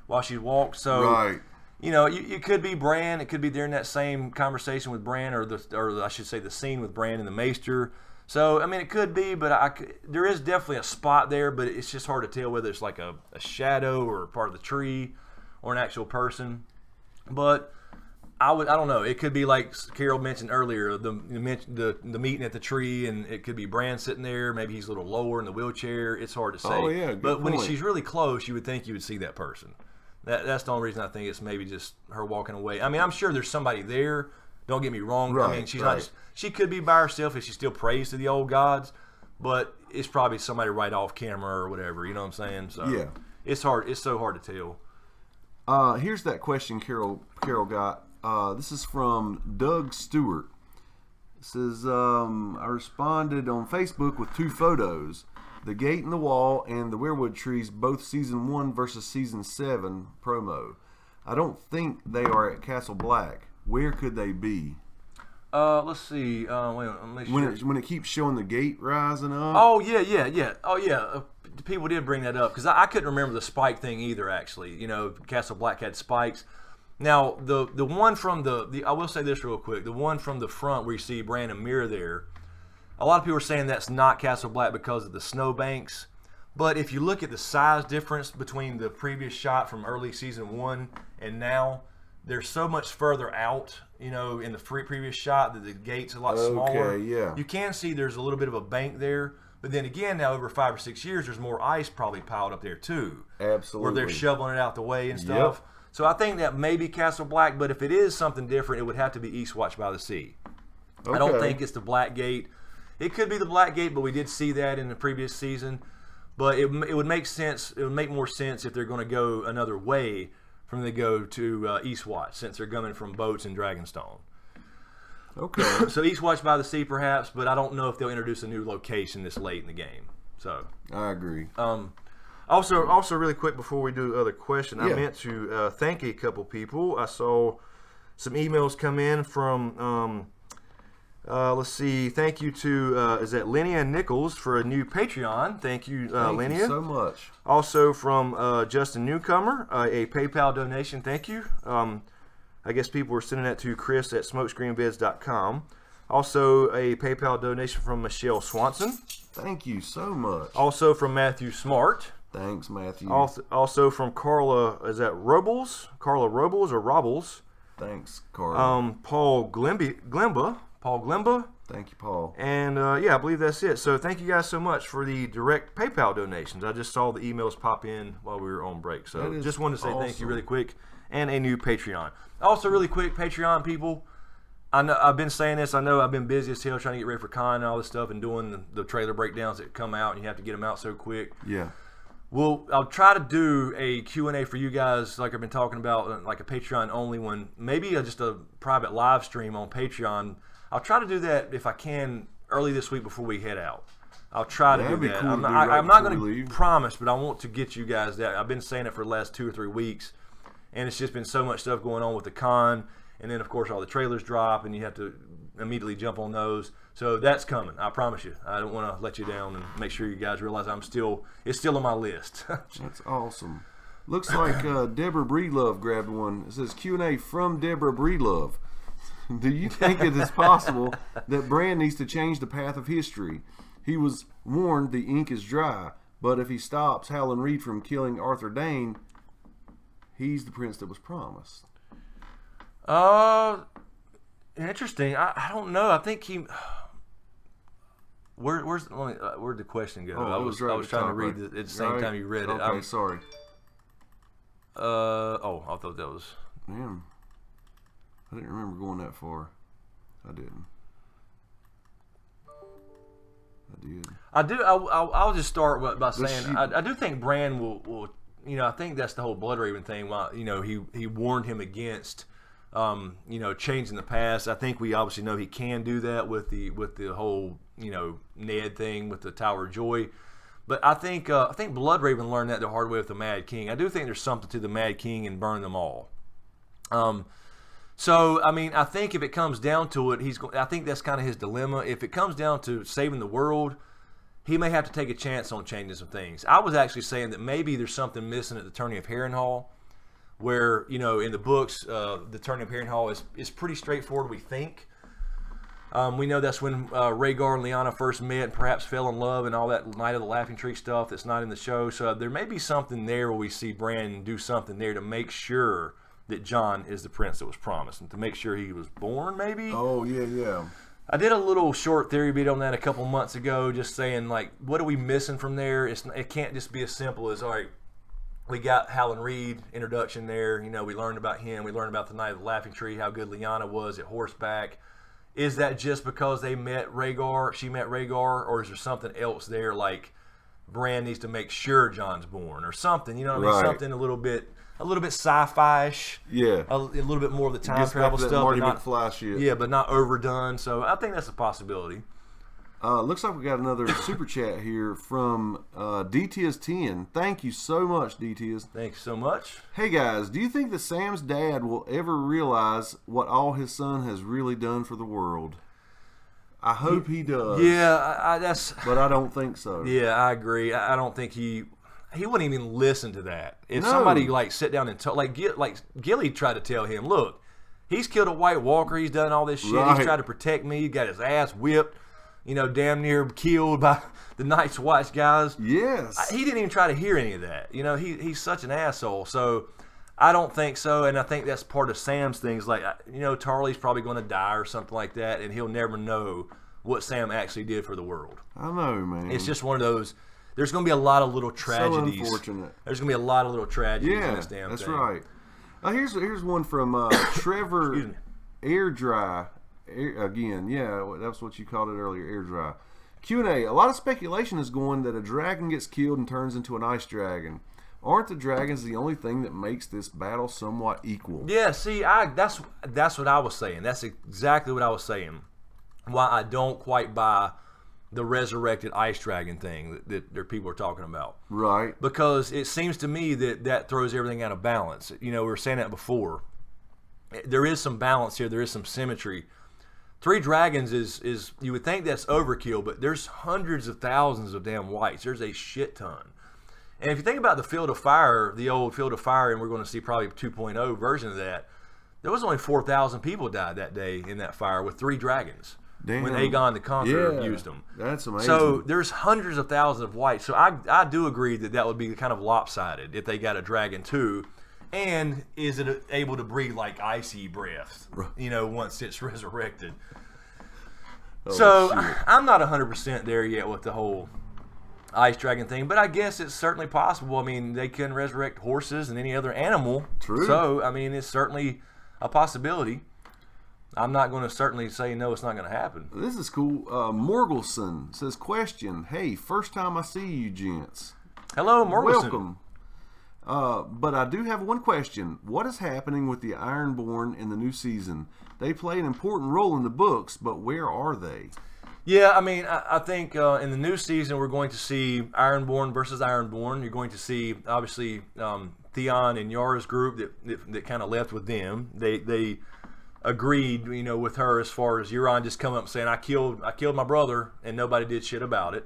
Speaker 1: while she walks. So
Speaker 2: right.
Speaker 1: You could be Bran. It could be during that same conversation with Bran, or I should say the scene with Bran and the Maester. So I mean, it could be, but there is definitely a spot there, but it's just hard to tell whether it's like a shadow or part of the tree or an actual person. But I don't know. It could be like Carol mentioned earlier, the meeting at the tree, and it could be Bran sitting there. Maybe he's a little lower in the wheelchair. It's hard to say.
Speaker 2: Oh yeah,
Speaker 1: but when she's really close, you would think you would see that person. That's the only reason I think it's maybe just her walking away. I mean, I'm sure there's somebody there. Don't get me wrong.
Speaker 2: Right,
Speaker 1: I mean, she's not. She could be by herself if she still prays to the old gods, but it's probably somebody right off camera or whatever. You know what I'm saying? So
Speaker 2: yeah,
Speaker 1: it's hard. It's so hard to tell.
Speaker 2: Here's that question Carol got. This is from Doug Stewart. It says, I responded on Facebook with 2 photos. The gate in the wall and the weirwood trees, both season 1 versus season 7 promo. I don't think they are at Castle Black. Where could they be?
Speaker 1: Let's see. Wait a minute,
Speaker 2: when it keeps showing the gate rising up.
Speaker 1: Oh yeah. Oh yeah. People did bring that up because I couldn't remember the spike thing either. Actually, Castle Black had spikes. Now the one from the I will say this real quick. The one from the front where you see Bran and Mira there. A lot of people are saying that's not Castle Black because of the snowbanks. But if you look at the size difference between the previous shot from early season 1 and now, they're so much further out, in the previous shot that the gate's a lot smaller.
Speaker 2: Okay, yeah.
Speaker 1: You can see there's a little bit of a bank there, But then again, now over 5 or 6 years, there's more ice probably piled up there too.
Speaker 2: Absolutely.
Speaker 1: Where they're shoveling it out the way and stuff. Yep. So I think that may be Castle Black, but if it is something different, it would have to be Eastwatch by the Sea. Okay. I don't think it's the Black Gate. It could be the Black Gate, but we did see that in the previous season. But it would make sense. It would make more sense if they're going to go another way from they go to Eastwatch, since they're coming from boats in Dragonstone.
Speaker 2: Okay.
Speaker 1: So Eastwatch by the Sea, perhaps, but I don't know if they'll introduce a new location this late in the game. So
Speaker 2: I agree.
Speaker 1: Also, really quick before we do other question, I meant to thank a couple people. I saw some emails come in from. Let's see. Thank you to is that Linnea Nichols for a new Patreon. Thank you, Linnea.
Speaker 2: Thank you so much.
Speaker 1: Also from Justin Newcomer, a PayPal donation. Thank you. I guess people were sending that to Chris at smokescreenbeds.com. Also, a PayPal donation from Michelle Swanson.
Speaker 2: Thank you so much.
Speaker 1: Also from Matthew Smart.
Speaker 2: Thanks, Matthew.
Speaker 1: Also from Carla, is that Robles? Carla Robles or Robles?
Speaker 2: Thanks, Carla.
Speaker 1: Paul Glimba.
Speaker 2: Thank you, Paul.
Speaker 1: And yeah, I believe that's it. So thank you guys so much for the direct PayPal donations. I just saw the emails pop in while we were on break. So just wanted to say thank you really quick. And a new Patreon. Also, really quick, Patreon people. I know I've been saying this. I know I've been busy as hell trying to get ready for con and all this stuff and doing the trailer breakdowns that come out, and you have to get them out so quick.
Speaker 2: Yeah.
Speaker 1: Well, I'll try to do a Q&A for you guys, like I've been talking about, like a Patreon only one. Maybe just a private live stream on Patreon. I'll try to do that if I can early this week before we head out. I'll try to do that.
Speaker 2: Cool
Speaker 1: I'm not going to promise, but I want to get you guys that. I've been saying it for the last 2 or 3 weeks. And it's just been so much stuff going on with the con, and then of course all the trailers drop, and you have to immediately jump on those. So that's coming. I promise you. I don't want to let you down, and make sure you guys realize it's still on my list.
Speaker 2: That's awesome. Looks like Deborah Breedlove grabbed one. It says Q&A from Deborah Breedlove. Do you think it is possible that Bran needs to change the path of history? He was warned the ink is dry, but if he stops Howland Reed from killing Arthur Dayne, he's the prince that was promised.
Speaker 1: Interesting. I don't know. I think he. Where'd the question go? I was trying to read it at the same time you read it.
Speaker 2: Okay, sorry.
Speaker 1: I thought that was.
Speaker 2: Man, I didn't remember going that far. I didn't. I did.
Speaker 1: I do. I'll just start by saying I do think Bran will. You know, I think that's the whole Blood Raven thing. You know, he warned him against, changing the past. I think we obviously know he can do that with the whole, Ned thing with the Tower of Joy. But I think Blood Raven learned that the hard way with the Mad King. I do think there's something to the Mad King and burn them all. So I mean, I think if it comes down to it, I think that's kind of his dilemma. If it comes down to saving the world, he may have to take a chance on changing some things. I was actually saying that maybe there's something missing at the Tourney of Harrenhal, where, in the books, the Tourney of Harrenhal is pretty straightforward, we think. We know that's when Rhaegar and Lyanna first met and perhaps fell in love and all that Night of the Laughing Tree stuff that's not in the show. So there may be something there where we see Bran do something there to make sure that Jon is the prince that was promised and to make sure he was born, maybe?
Speaker 2: Oh, yeah.
Speaker 1: I did a little short theory bit on that a couple months ago, just saying, like, what are we missing from there? It can't just be as simple as, all right, we got Howland Reed introduction there. We learned about him. We learned about the Night of the Laughing Tree, how good Lyanna was at horseback. Is that just because she met Rhaegar, or is there something else there, like Bran needs to make sure Jon's born or something? You know what I mean? Something a little bit sci-fi-ish.
Speaker 2: Yeah.
Speaker 1: A little bit more of the time travel stuff.
Speaker 2: Marty McFly shit.
Speaker 1: Yeah, but not overdone. So I think that's a possibility.
Speaker 2: Looks like we got another super chat here from DTS10. Thank you so much, DTS.
Speaker 1: Thanks so much.
Speaker 2: Hey guys, do you think that Sam's dad will ever realize what all his son has really done for the world? I hope he does.
Speaker 1: Yeah,
Speaker 2: but I don't think so.
Speaker 1: Yeah, I agree. I don't think he wouldn't even listen to that. If somebody sit down and talk, like Gilly tried to tell him, look, he's killed a White Walker. He's done all this shit. Right. He's tried to protect me. He got his ass whipped. Damn near killed by the Night's Watch guys.
Speaker 2: Yes.
Speaker 1: He didn't even try to hear any of that. He's such an asshole. So I don't think so. And I think that's part of Sam's things. Like, Tarly's probably going to die or something like that, and he'll never know what Sam actually did for the world.
Speaker 2: I know, man.
Speaker 1: It's just one of those. There's going to be a lot of little tragedies.
Speaker 2: So unfortunate.
Speaker 1: There's going to be a lot of little tragedies in this damn
Speaker 2: that's
Speaker 1: thing.
Speaker 2: right. Here's one from Trevor Air Dry. Again, yeah, that's what you called it earlier, Air Dry. Q&A. A lot of speculation is going that a dragon gets killed and turns into an ice dragon. Aren't the dragons the only thing that makes this battle somewhat equal?
Speaker 1: Yeah, see, that's what I was saying. That's exactly what I was saying. Why I don't quite buy the resurrected ice dragon thing that people are talking about.
Speaker 2: Right.
Speaker 1: Because it seems to me that throws everything out of balance. You know, we were saying that before. There is some balance here. There is some symmetry. 3 dragons is you would think that's overkill, but there's hundreds of thousands of damn whites. There's a shit ton. And if you think about the Field of Fire, the old Field of Fire, and we're going to see probably a 2.0 version of that, there was only 4,000 people died that day in that fire with 3 dragons. Damn. When Aegon the Conqueror used them.
Speaker 2: That's amazing.
Speaker 1: So there's hundreds of thousands of whites. So I do agree that would be kind of lopsided if they got a dragon too. And is it able to breathe like icy breath, you know, once it's resurrected? So I'm not 100% there yet with the whole ice dragon thing, but I guess it's certainly possible. I mean, they can resurrect horses and any other animal.
Speaker 2: True.
Speaker 1: So, I mean, it's certainly a possibility. I'm not going to certainly say no, it's not going to happen.
Speaker 2: This is cool. Morgelson says, question, hey, first time I see you gents.
Speaker 1: Hello, Morgelson.
Speaker 2: Welcome. But I do have one question. What is happening with the Ironborn in the new season? They play an important role in the books, but where are they?
Speaker 1: Yeah, I mean, I think in the new season we're going to see Ironborn versus Ironborn. You're going to see, obviously, Theon and Yara's group that kind of left with them. They agreed, you know, with her as far as Euron just coming up saying, I killed my brother, and nobody did shit about it.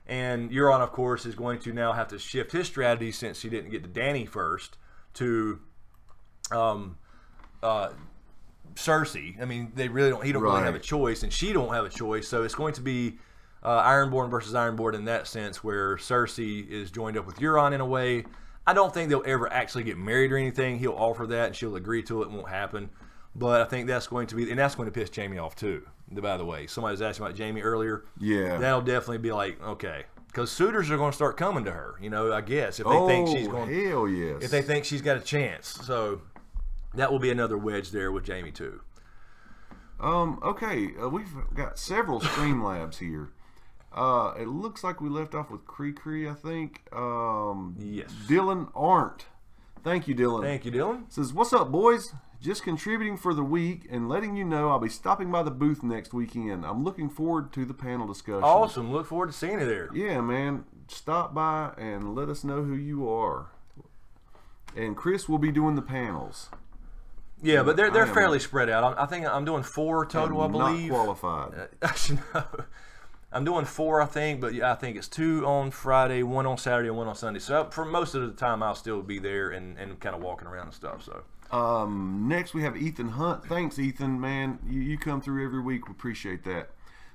Speaker 1: And Euron, of course, is going to now have to shift his strategy since he didn't get to Dany first to Cersei. I mean, they really don't. He don't really have a choice, and she don't have a choice. So it's going to be Ironborn versus Ironborn in that sense, where Cersei is joined up with Euron in a way. I don't think they'll ever actually get married or anything. He'll offer that, and she'll agree to it. It won't happen. But I think that's going to be, and that's going to piss Jaime off too. By the way, somebody was asking about Jaime earlier.
Speaker 2: Yeah,
Speaker 1: that'll definitely be like, okay, because suitors are going to start coming to her. You know, I guess if they think she's going,
Speaker 2: hell yes,
Speaker 1: if they think she's got a chance. So that will be another wedge there with Jaime too.
Speaker 2: Okay, we've got several Streamlabs here. It looks like we left off with Cree, I think.
Speaker 1: Yes.
Speaker 2: Dylan Arndt. Thank you, Dylan.
Speaker 1: Thank you, Dylan.
Speaker 2: Says, what's up, boys? Just contributing for the week and letting you know I'll be stopping by the booth next weekend. I'm looking forward to the panel discussion.
Speaker 1: Awesome. Look forward to seeing you there.
Speaker 2: Yeah, man. Stop by and let us know who you are. And Chris will be doing the panels.
Speaker 1: Yeah, but they're fairly spread out. I think I'm doing 4 total, I believe.
Speaker 2: Not qualified.
Speaker 1: No. I'm doing 4, I think, but I think it's 2 on Friday, 1 on Saturday, and 1 on Sunday. So for most of the time, I'll still be there and kind of walking around and stuff. So.
Speaker 2: Next we have Ethan Hunt. Thanks, Ethan, man. You come through every week. We appreciate that.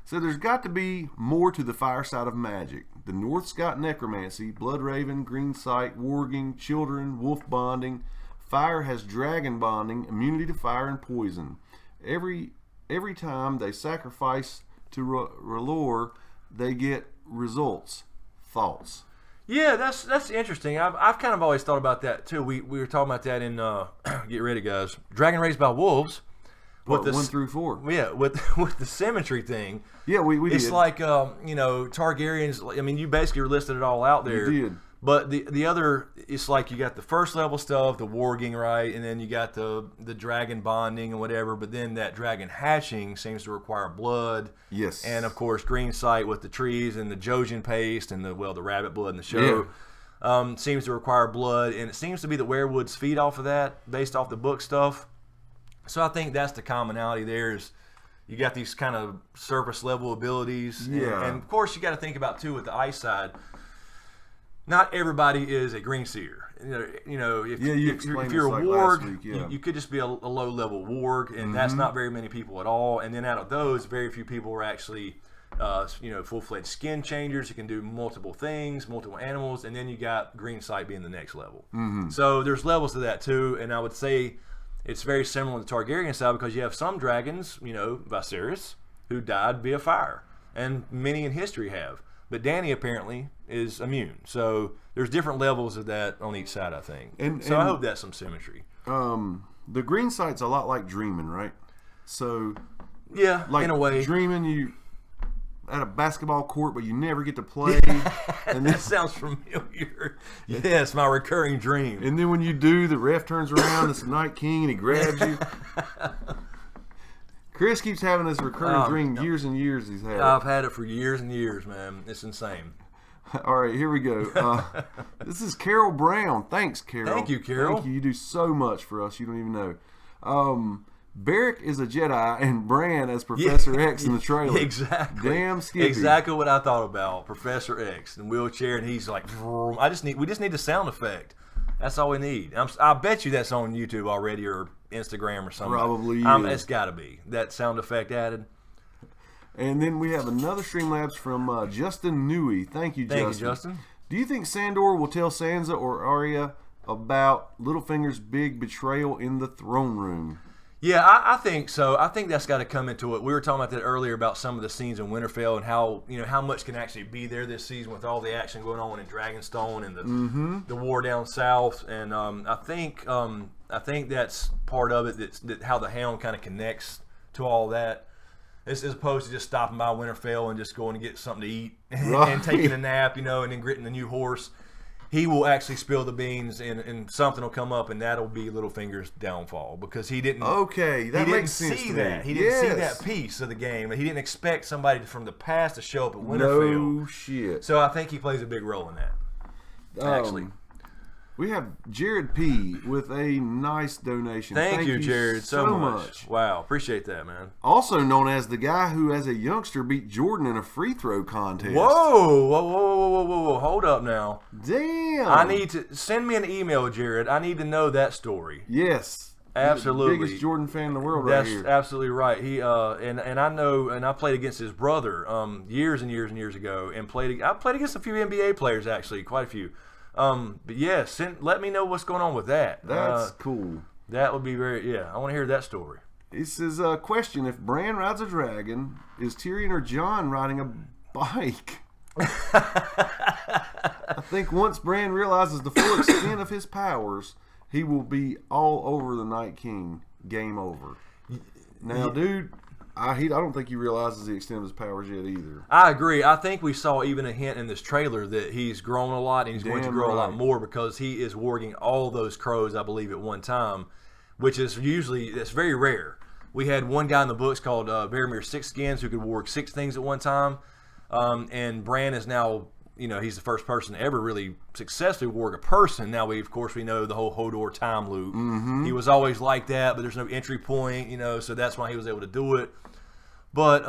Speaker 2: So there's got to be more to the fireside of magic. The North's got necromancy, blood raven, green sight, warging, children, wolf bonding. Fire has dragon bonding, immunity to fire and poison. Every time they sacrifice to R'hllor, they get results. Thoughts?
Speaker 1: Yeah, that's interesting. I've kind of always thought about that too. We were talking about that in get ready, guys. Dragon Raised by Wolves.
Speaker 2: What, 1 through 4?
Speaker 1: Yeah, with the symmetry thing.
Speaker 2: Yeah, we
Speaker 1: it's
Speaker 2: did.
Speaker 1: Like Targaryens. I mean, you basically listed it all out there.
Speaker 2: You did.
Speaker 1: But the other, it's like you got the first level stuff, the warging, right, and then you got the dragon bonding and whatever. But then that dragon hatching seems to require blood.
Speaker 2: Yes.
Speaker 1: And of course, green sight with the trees and the Jojen paste and the rabbit blood in the show. Yeah. Seems to require blood, and it seems to be that werewolves feed off of that based off the book stuff. So I think that's the commonality there is you got these kind of surface level abilities.
Speaker 2: Yeah.
Speaker 1: And of course, you got to think about too with the ice side. Not everybody is a green seer. You know, if you're a warg, you could just be a low level warg, and that's not very many people at all. And then out of those, very few people are actually, full-fledged skin changers who can do multiple things, multiple animals, and then you got green sight being the next level. So there's levels to that too, and I would say it's very similar to the Targaryen side because you have some dragons, Viserys, who died via fire, and many in history have. But Danny apparently is immune. So there's different levels of that on each side, I think. I hope that's some symmetry.
Speaker 2: The green sight's a lot like dreaming, right? So
Speaker 1: yeah,
Speaker 2: like
Speaker 1: in a way,
Speaker 2: dreaming you at a basketball court, but you never get to play.
Speaker 1: And that sounds familiar. Yes, my recurring dream.
Speaker 2: And then when you do, the ref turns around. It's the Night King, and he grabs you. Chris keeps having this recurring dream years and years. He's had.
Speaker 1: I've had it for years and years, man. It's insane.
Speaker 2: All right, here we go. This is Carol Brown. Thanks, Carol.
Speaker 1: Thank you, Carol.
Speaker 2: Thank you. You do so much for us. You don't even know. Barrick is a Jedi and Bran as Professor X in the trailer.
Speaker 1: Exactly.
Speaker 2: Damn Skippy.
Speaker 1: Exactly what I thought about. Professor X in the wheelchair, and he's like, vroom. We just need the sound effect. That's all we need. I bet you that's on YouTube already or Instagram or something.
Speaker 2: Probably
Speaker 1: It's got to be. That sound effect added.
Speaker 2: And then we have another Streamlabs from Justin Newey. Thank you, Justin.
Speaker 1: Thank you, Justin.
Speaker 2: Do you think Sandor will tell Sansa or Arya about Littlefinger's big betrayal in the throne room?
Speaker 1: Yeah, I think so. I think that's got to come into it. We were talking about that earlier about some of the scenes in Winterfell and how much can actually be there this season with all the action going on in Dragonstone and the war down south. And I think that's part of it. That how the Hound kind of connects to all that. As opposed to just stopping by Winterfell and just going to get something to eat and taking a nap, and then getting the new horse. He will actually spill the beans, and something will come up, and that'll be Littlefinger's downfall because he didn't.
Speaker 2: Okay, that makes sense
Speaker 1: see
Speaker 2: to
Speaker 1: that.
Speaker 2: me.
Speaker 1: He didn't see that piece of the game. He didn't expect somebody from the past to show up at Winterfell.
Speaker 2: No shit.
Speaker 1: So I think he plays a big role in that. Actually,
Speaker 2: we have Jared P with a nice donation.
Speaker 1: Thank you, Jared, so much. Wow, appreciate that, man.
Speaker 2: Also known as the guy who, as a youngster, beat Jordan in a free throw contest.
Speaker 1: Whoa! Hold up now.
Speaker 2: Damn.
Speaker 1: I need to send me an email, Jared. I need to know that story.
Speaker 2: Yes.
Speaker 1: Absolutely.
Speaker 2: The biggest Jordan fan in the world
Speaker 1: That's
Speaker 2: right here.
Speaker 1: absolutely right. He and I know, and I played against his brother years and years and years ago, and I played against a few NBA players, actually, quite a few. But yeah, let me know what's going on with that.
Speaker 2: That's cool.
Speaker 1: That would be I want to hear that story.
Speaker 2: This is a question. If Bran rides a dragon, is Tyrion or Jon riding a bike? I think once Bran realizes the full extent of his powers, he will be all over the Night King. Game over. Now, dude, I don't think he realizes the extent of his powers yet either.
Speaker 1: I agree. I think we saw even a hint in this trailer that he's grown a lot, and he's going to grow a lot more because he is warging all those crows, I believe, at one time, which is that's very rare. We had one guy in the books called Varamir Sixskins who could warg 6 things at one time, and Bran is now, he's the first person to ever really successfully warg a person. Now, of course, we know the whole Hodor time loop. He was always like that, but there's no entry point, so that's why he was able to do it. But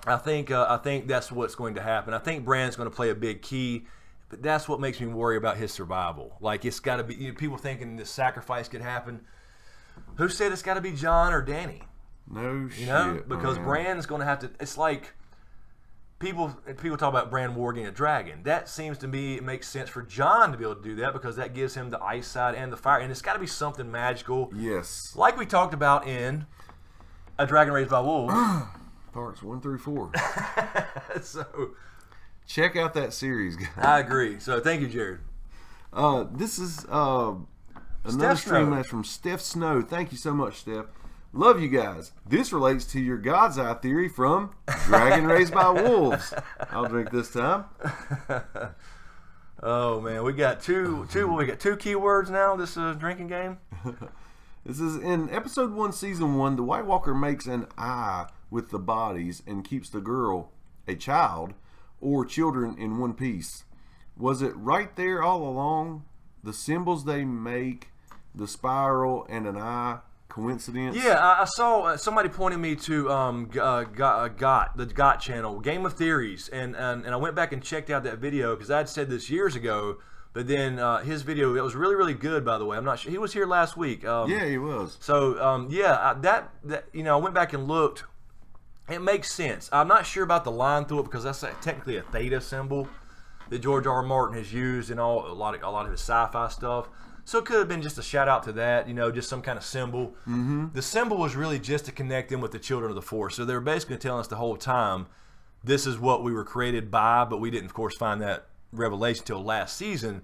Speaker 1: I think that's what's going to happen. I think Bran's going to play a big key, but that's what makes me worry about his survival. Like, it's got to be people thinking this sacrifice could happen. Who said it's got to be Jon or Danny?
Speaker 2: No shit.
Speaker 1: Because Bran's going to have to. It's like people talk about Bran warging a dragon. That seems to me it makes sense for Jon to be able to do that because that gives him the ice side and the fire, and it's got to be something magical.
Speaker 2: Yes.
Speaker 1: Like we talked about in A Dragon Raised by Wolves.
Speaker 2: Parts 1 through 4.
Speaker 1: So
Speaker 2: check out that series, guys.
Speaker 1: I agree. So thank you, Jared.
Speaker 2: This is another stream that's from Steph Snow. Thank you so much, Steph. Love you guys. This relates to your God's Eye theory from Dragon Raised by Wolves. I'll drink this time.
Speaker 1: Oh man, we got two keywords now. This drinking game.
Speaker 2: This is in episode 1, season 1. The White Walker makes an eye with the bodies and keeps the girl, a child, or children in one piece. Was it right there all along? The symbols they make, the spiral and an eye, coincidence?
Speaker 1: Yeah, I saw somebody pointed me to the GOT channel, Game of Theories, and I went back and checked out that video because I had said this years ago. But then his video, it was really, really good, by the way. I'm not sure. He was here last week.
Speaker 2: Yeah, he was.
Speaker 1: So, I went back and looked. It makes sense. I'm not sure about the line through it because that's technically a theta symbol that George R. R. Martin has used in a lot of his sci-fi stuff. So it could have been just a shout out to that, just some kind of symbol.
Speaker 2: Mm-hmm.
Speaker 1: The symbol was really just to connect them with the children of the Force. So they were basically telling us the whole time, this is what we were created by, but we didn't, of course, find that revelation until last season.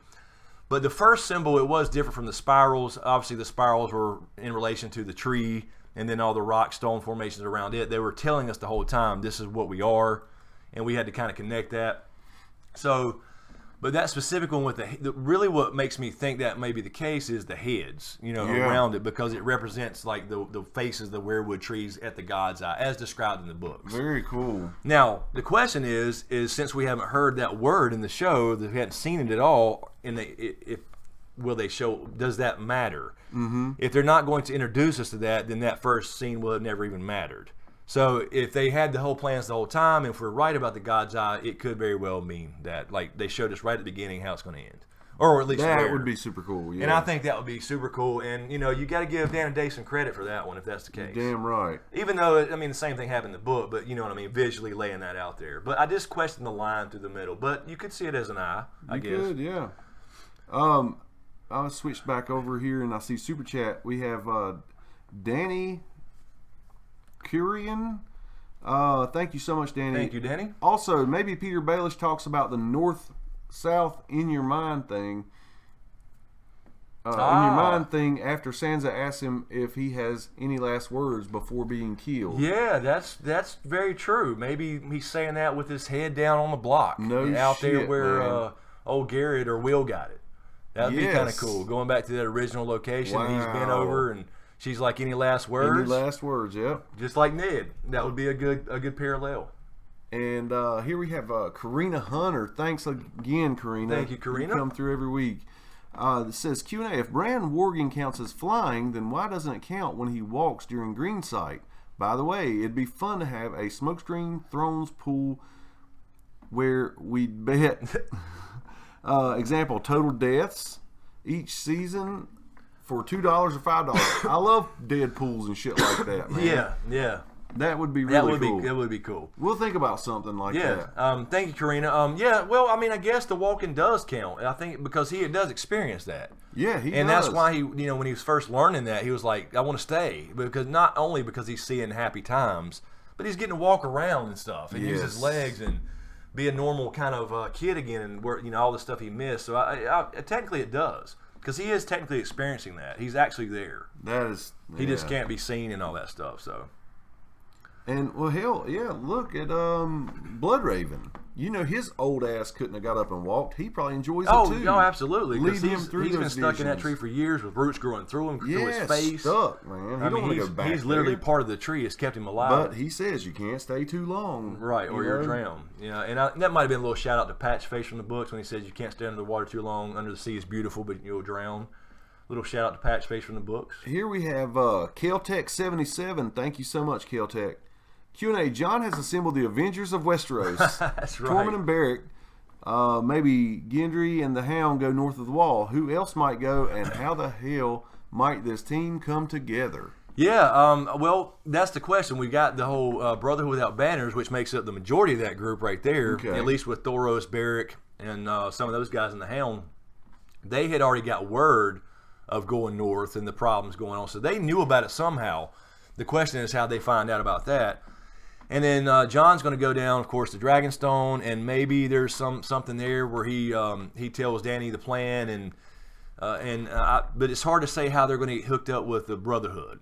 Speaker 1: But the first symbol, it was different from the spirals. Obviously, the spirals were in relation to the tree and then all the rock stone formations around it. They were telling us the whole time, this is what we are, and we had to kind of connect that. So, but that specific one with really what makes me think that may be the case is the heads, around it, because it represents like the faces of the weirwood trees at the God's Eye, as described in the books.
Speaker 2: Very cool.
Speaker 1: Now, the question is since we haven't heard that word in the show, that we hadn't seen it at all, will they show? Does that matter?
Speaker 2: Mm-hmm.
Speaker 1: If they're not going to introduce us to that, then that first scene will have never even mattered. So if they had the whole plans the whole time, if we're right about the God's Eye, it could very well mean that, like, they showed us right at the beginning how it's going to end, or at least
Speaker 2: that
Speaker 1: where.
Speaker 2: would be super cool. Yeah.
Speaker 1: And I think that would be super cool. And you got to give Dan and Dave some credit for that one if that's the case.
Speaker 2: Damn right.
Speaker 1: Even though the same thing happened in the book, but you know what I mean, visually laying that out there. But I just question the line through the middle. But you could see it as an eye, I guess.
Speaker 2: Could, yeah. I'll switch back over here and I see Super Chat. We have Danny Curian. Thank you so much, Danny.
Speaker 1: Thank you, Danny.
Speaker 2: Also, maybe Peter Baelish talks about the north-south in your mind thing. In your mind thing after Sansa asks him if he has any last words before being killed.
Speaker 1: Yeah, that's very true. Maybe he's saying that with his head down on the block. Out there where old Garrett or Will got it. That would be kind of cool. Going back to that original location, he's been over, and she's like, "Any last words?"
Speaker 2: Any last words? Yep.
Speaker 1: Just like Ned. That would be a good parallel.
Speaker 2: And here we have Karina Hunter. Thanks again, Karina.
Speaker 1: Thank you, Karina.
Speaker 2: You come through every week. It says Q&A. If Bran Worgen counts as flying, then why doesn't it count when he walks during Green Sight? By the way, it'd be fun to have a Smokescreen Thrones pool where we'd bet. Example, total deaths each season for $2 or $5. I love dead pools and shit like that, man.
Speaker 1: Yeah.
Speaker 2: That would be really cool.
Speaker 1: That would be cool.
Speaker 2: We'll think about something like that.
Speaker 1: Thank you, Karina. Well, I guess the walking does count. I think because he does experience that.
Speaker 2: Yeah, he
Speaker 1: and
Speaker 2: does.
Speaker 1: That's why he, when he was first learning that, he was like, I want to stay. Because not only because he's seeing happy times, but he's getting to walk around and stuff and use his legs and be a normal kind of kid again and work, all the stuff he missed. So technically it does. Because he is technically experiencing that. He's actually there.
Speaker 2: That is.
Speaker 1: He just can't be seen and all that stuff, so.
Speaker 2: And, well, hell, yeah, look at Bloodraven. His old ass couldn't have got up and walked. He probably enjoys it, too.
Speaker 1: No, absolutely.
Speaker 2: Lead him through
Speaker 1: he's been
Speaker 2: those
Speaker 1: stuck in that
Speaker 2: visions.
Speaker 1: tree for years with roots growing through him, through his face.
Speaker 2: Stuck, man. He don't want to go back
Speaker 1: he's literally
Speaker 2: there.
Speaker 1: part of the tree. It's kept him alive.
Speaker 2: But he says you can't stay too long.
Speaker 1: Right, or you're drowned. Yeah, and that might have been a little shout out to Patchface from the books when he says you can't stay under the water too long. Under the sea is beautiful, but you'll drown. Little shout out to Patchface from the books.
Speaker 2: Here we have Keltec77. Thank you so much, Keltec. Q&A. John has assembled the Avengers of Westeros.
Speaker 1: That's right.
Speaker 2: Tormund and Beric. Maybe Gendry and the Hound go north of the Wall. Who else might go, and how the hell might this team come together?
Speaker 1: Yeah, well, that's the question. We got the whole Brotherhood Without Banners, which makes up the majority of that group right there, at least with Thoros, Beric, and some of those guys in the Hound. They had already got word of going north and the problems going on, so they knew about it somehow. The question is how they find out about that. And then John's going to go down, of course, to Dragonstone, and maybe there's something there where he tells Dany the plan, but it's hard to say how they're going to get hooked up with the Brotherhood.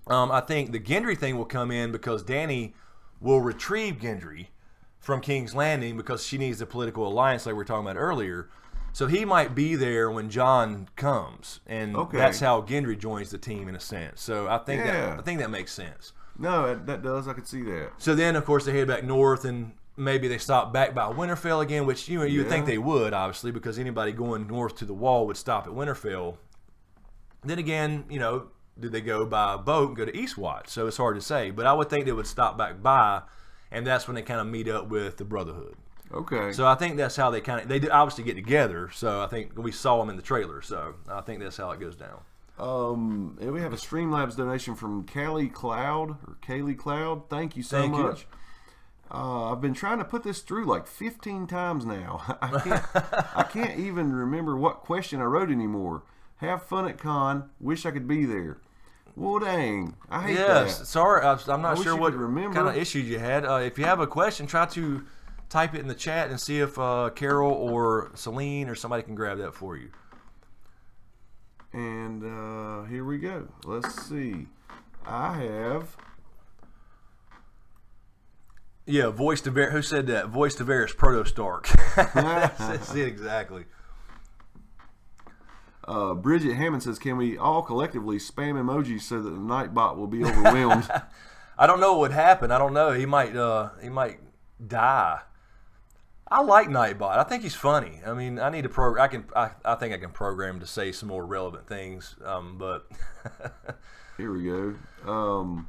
Speaker 1: I think the Gendry thing will come in because Dany will retrieve Gendry from King's Landing because she needs a political alliance like we were talking about earlier. So he might be there when John comes, and that's how Gendry joins the team in a sense. So I think that makes sense.
Speaker 2: No, that does. I could see that.
Speaker 1: So then, of course, they head back north, and maybe they stop back by Winterfell again, which you would think they would, obviously, because anybody going north to the Wall would stop at Winterfell. Then again, do they go by boat and go to Eastwatch? So it's hard to say, but I would think they would stop back by, and that's when they kind of meet up with the Brotherhood.
Speaker 2: Okay.
Speaker 1: So I think that's how they obviously get together. So I think we saw them in the trailer. So I think that's how it goes down.
Speaker 2: And we have a Streamlabs donation from Kaylee Cloud. Thank you so much. I've been trying to put this through like 15 times now. I can't even remember what question I wrote anymore. Have fun at con. Wish I could be there. Well, dang. I hate that.
Speaker 1: Yes, sorry. I'm not sure what
Speaker 2: kind
Speaker 1: of issues you had. If you have a question, try to type it in the chat and see if Carol or Celine or somebody can grab that for you.
Speaker 2: And here we go. Let's see. I have...
Speaker 1: Yeah, Voice to Varys. Who said that? Voice to Varys, Proto Stark. That's it exactly.
Speaker 2: Bridget Hammond says, "Can we all collectively spam emojis so that the Nightbot will be overwhelmed?"
Speaker 1: I don't know what would happen. I don't know. He might die. I like Nightbot. I think he's funny. I mean, I need to I think I can program to say some more relevant things. But
Speaker 2: here we go.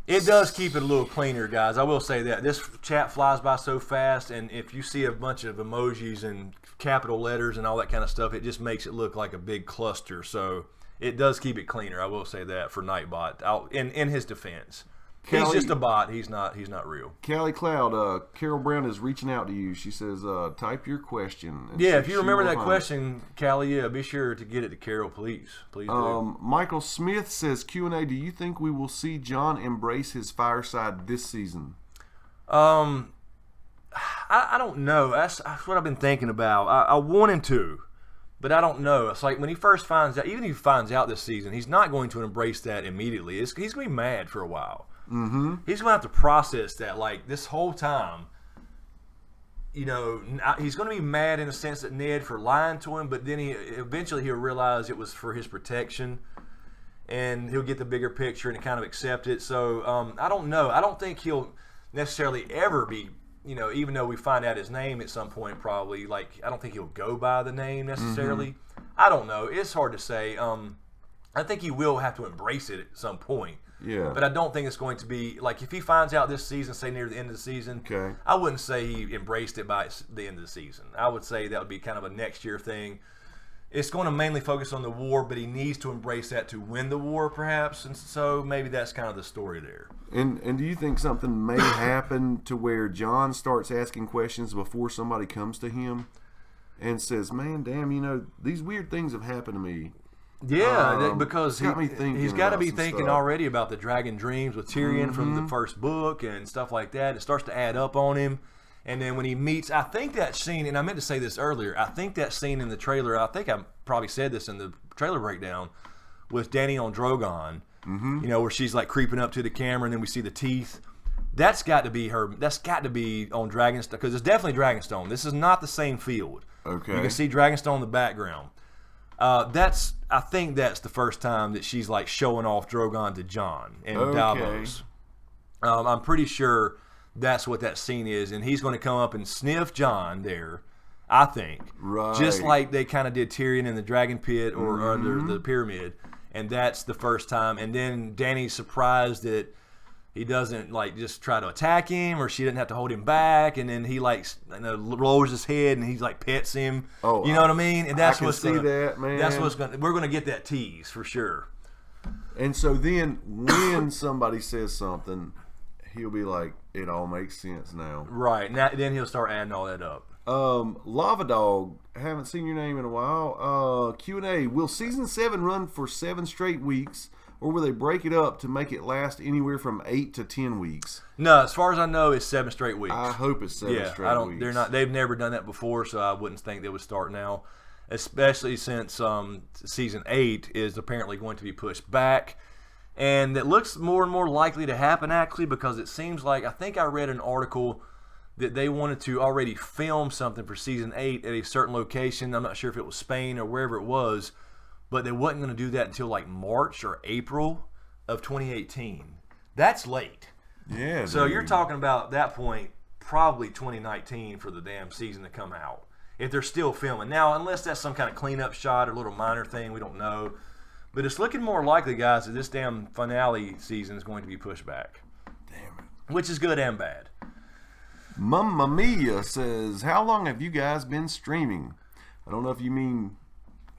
Speaker 1: It does keep it a little cleaner, guys. I will say that. This chat flies by so fast, and if you see a bunch of emojis and capital letters and all that kind of stuff, it just makes it look like a big cluster. So it does keep it cleaner. I will say that for Nightbot. In his defense. He's just a bot. He's not real.
Speaker 2: Callie Cloud, Carol Brown is reaching out to you. She says, type your question.
Speaker 1: Yeah, if you remember that question, Callie, be sure to get it to Carol, please. Please do.
Speaker 2: Michael Smith says, Q&A, do you think we will see John embrace his fireside this season?
Speaker 1: I don't know. That's what I've been thinking about. I want him to, but I don't know. It's like when he first finds out, even if he finds out this season, he's not going to embrace that immediately. He's going to be mad for a while.
Speaker 2: Mm-hmm.
Speaker 1: He's going to have to process that, like, this whole time. You know, he's going to be mad in the sense that Ned for lying to him, but then eventually he'll realize it was for his protection, and he'll get the bigger picture and kind of accept it. So I don't know. I don't think he'll necessarily ever be, you know, even though we find out his name at some point probably, like, I don't think he'll go by the name necessarily. Mm-hmm. I don't know. It's hard to say. I think he will have to embrace it at some point.
Speaker 2: Yeah.
Speaker 1: But I don't think it's going to be, like, if he finds out this season, say near the end of the season,
Speaker 2: okay,
Speaker 1: I wouldn't say he embraced it by the end of the season. I would say that would be kind of a next year thing. It's going to mainly focus on the war, but he needs to embrace that to win the war, perhaps. And so maybe that's kind of the story there.
Speaker 2: And do you think something may happen to where John starts asking questions before somebody comes to him and says, man, damn, you know, these weird things have happened to me?
Speaker 1: Yeah, because
Speaker 2: he's
Speaker 1: got to be thinking already about the dragon dreams with Tyrion from the first book and stuff like that. It starts to add up on him. And then when he meets, I think that scene, and I meant to say this earlier, I think that scene in the trailer, I think I probably said this in the trailer breakdown, with Dany on Drogon, you know, where she's like creeping up to the camera and then we see the teeth. That's got to be her. That's got to be on Dragonstone, because it's definitely Dragonstone. This is not the same field.
Speaker 2: Okay.
Speaker 1: You can see Dragonstone in the background. I think that's the first time that she's like showing off Drogon to Jon and Davos. I'm pretty sure that's what that scene is, and he's going to come up and sniff Jon there, I think.
Speaker 2: Right.
Speaker 1: Just like they kind of did Tyrion in the Dragon Pit or under the pyramid, and that's the first time. And then Dany's surprised that he doesn't like just try to attack him, or she didn't have to hold him back, and then he like lowers his head and he's like pets him.
Speaker 2: Oh,
Speaker 1: you know what I mean? And that's what's
Speaker 2: see that, man.
Speaker 1: That's what's going. We're going to get that tease for sure.
Speaker 2: And so then when somebody says something, he'll be like, "It all makes sense now."
Speaker 1: Right. Now, then he'll start adding all that up.
Speaker 2: Lava Dog, haven't seen your name in a while. Q&A: will season 7 run for 7 straight weeks? Or will they break it up to make it last anywhere from 8 to 10 weeks?
Speaker 1: No, as far as I know, it's 7 straight weeks.
Speaker 2: I hope it's 7 straight weeks.
Speaker 1: They're not. They've never done that before, so I wouldn't think they would start now. Especially since season 8 is apparently going to be pushed back, and it looks more and more likely to happen actually, because it seems like, I think I read an article that they wanted to already film something for season 8 at a certain location. I'm not sure if it was Spain or wherever it was. But they wasn't going to do that until like March or April of 2018. That's late.
Speaker 2: Yeah.
Speaker 1: So you're talking about that point, probably 2019 for the damn season to come out. If they're still filming. Now, unless that's some kind of cleanup shot or little minor thing, we don't know. But it's looking more likely, guys, that this damn finale season is going to be pushed back.
Speaker 2: Damn it.
Speaker 1: Which is good and bad.
Speaker 2: Mamma Mia says, how long have you guys been streaming? I don't know if you mean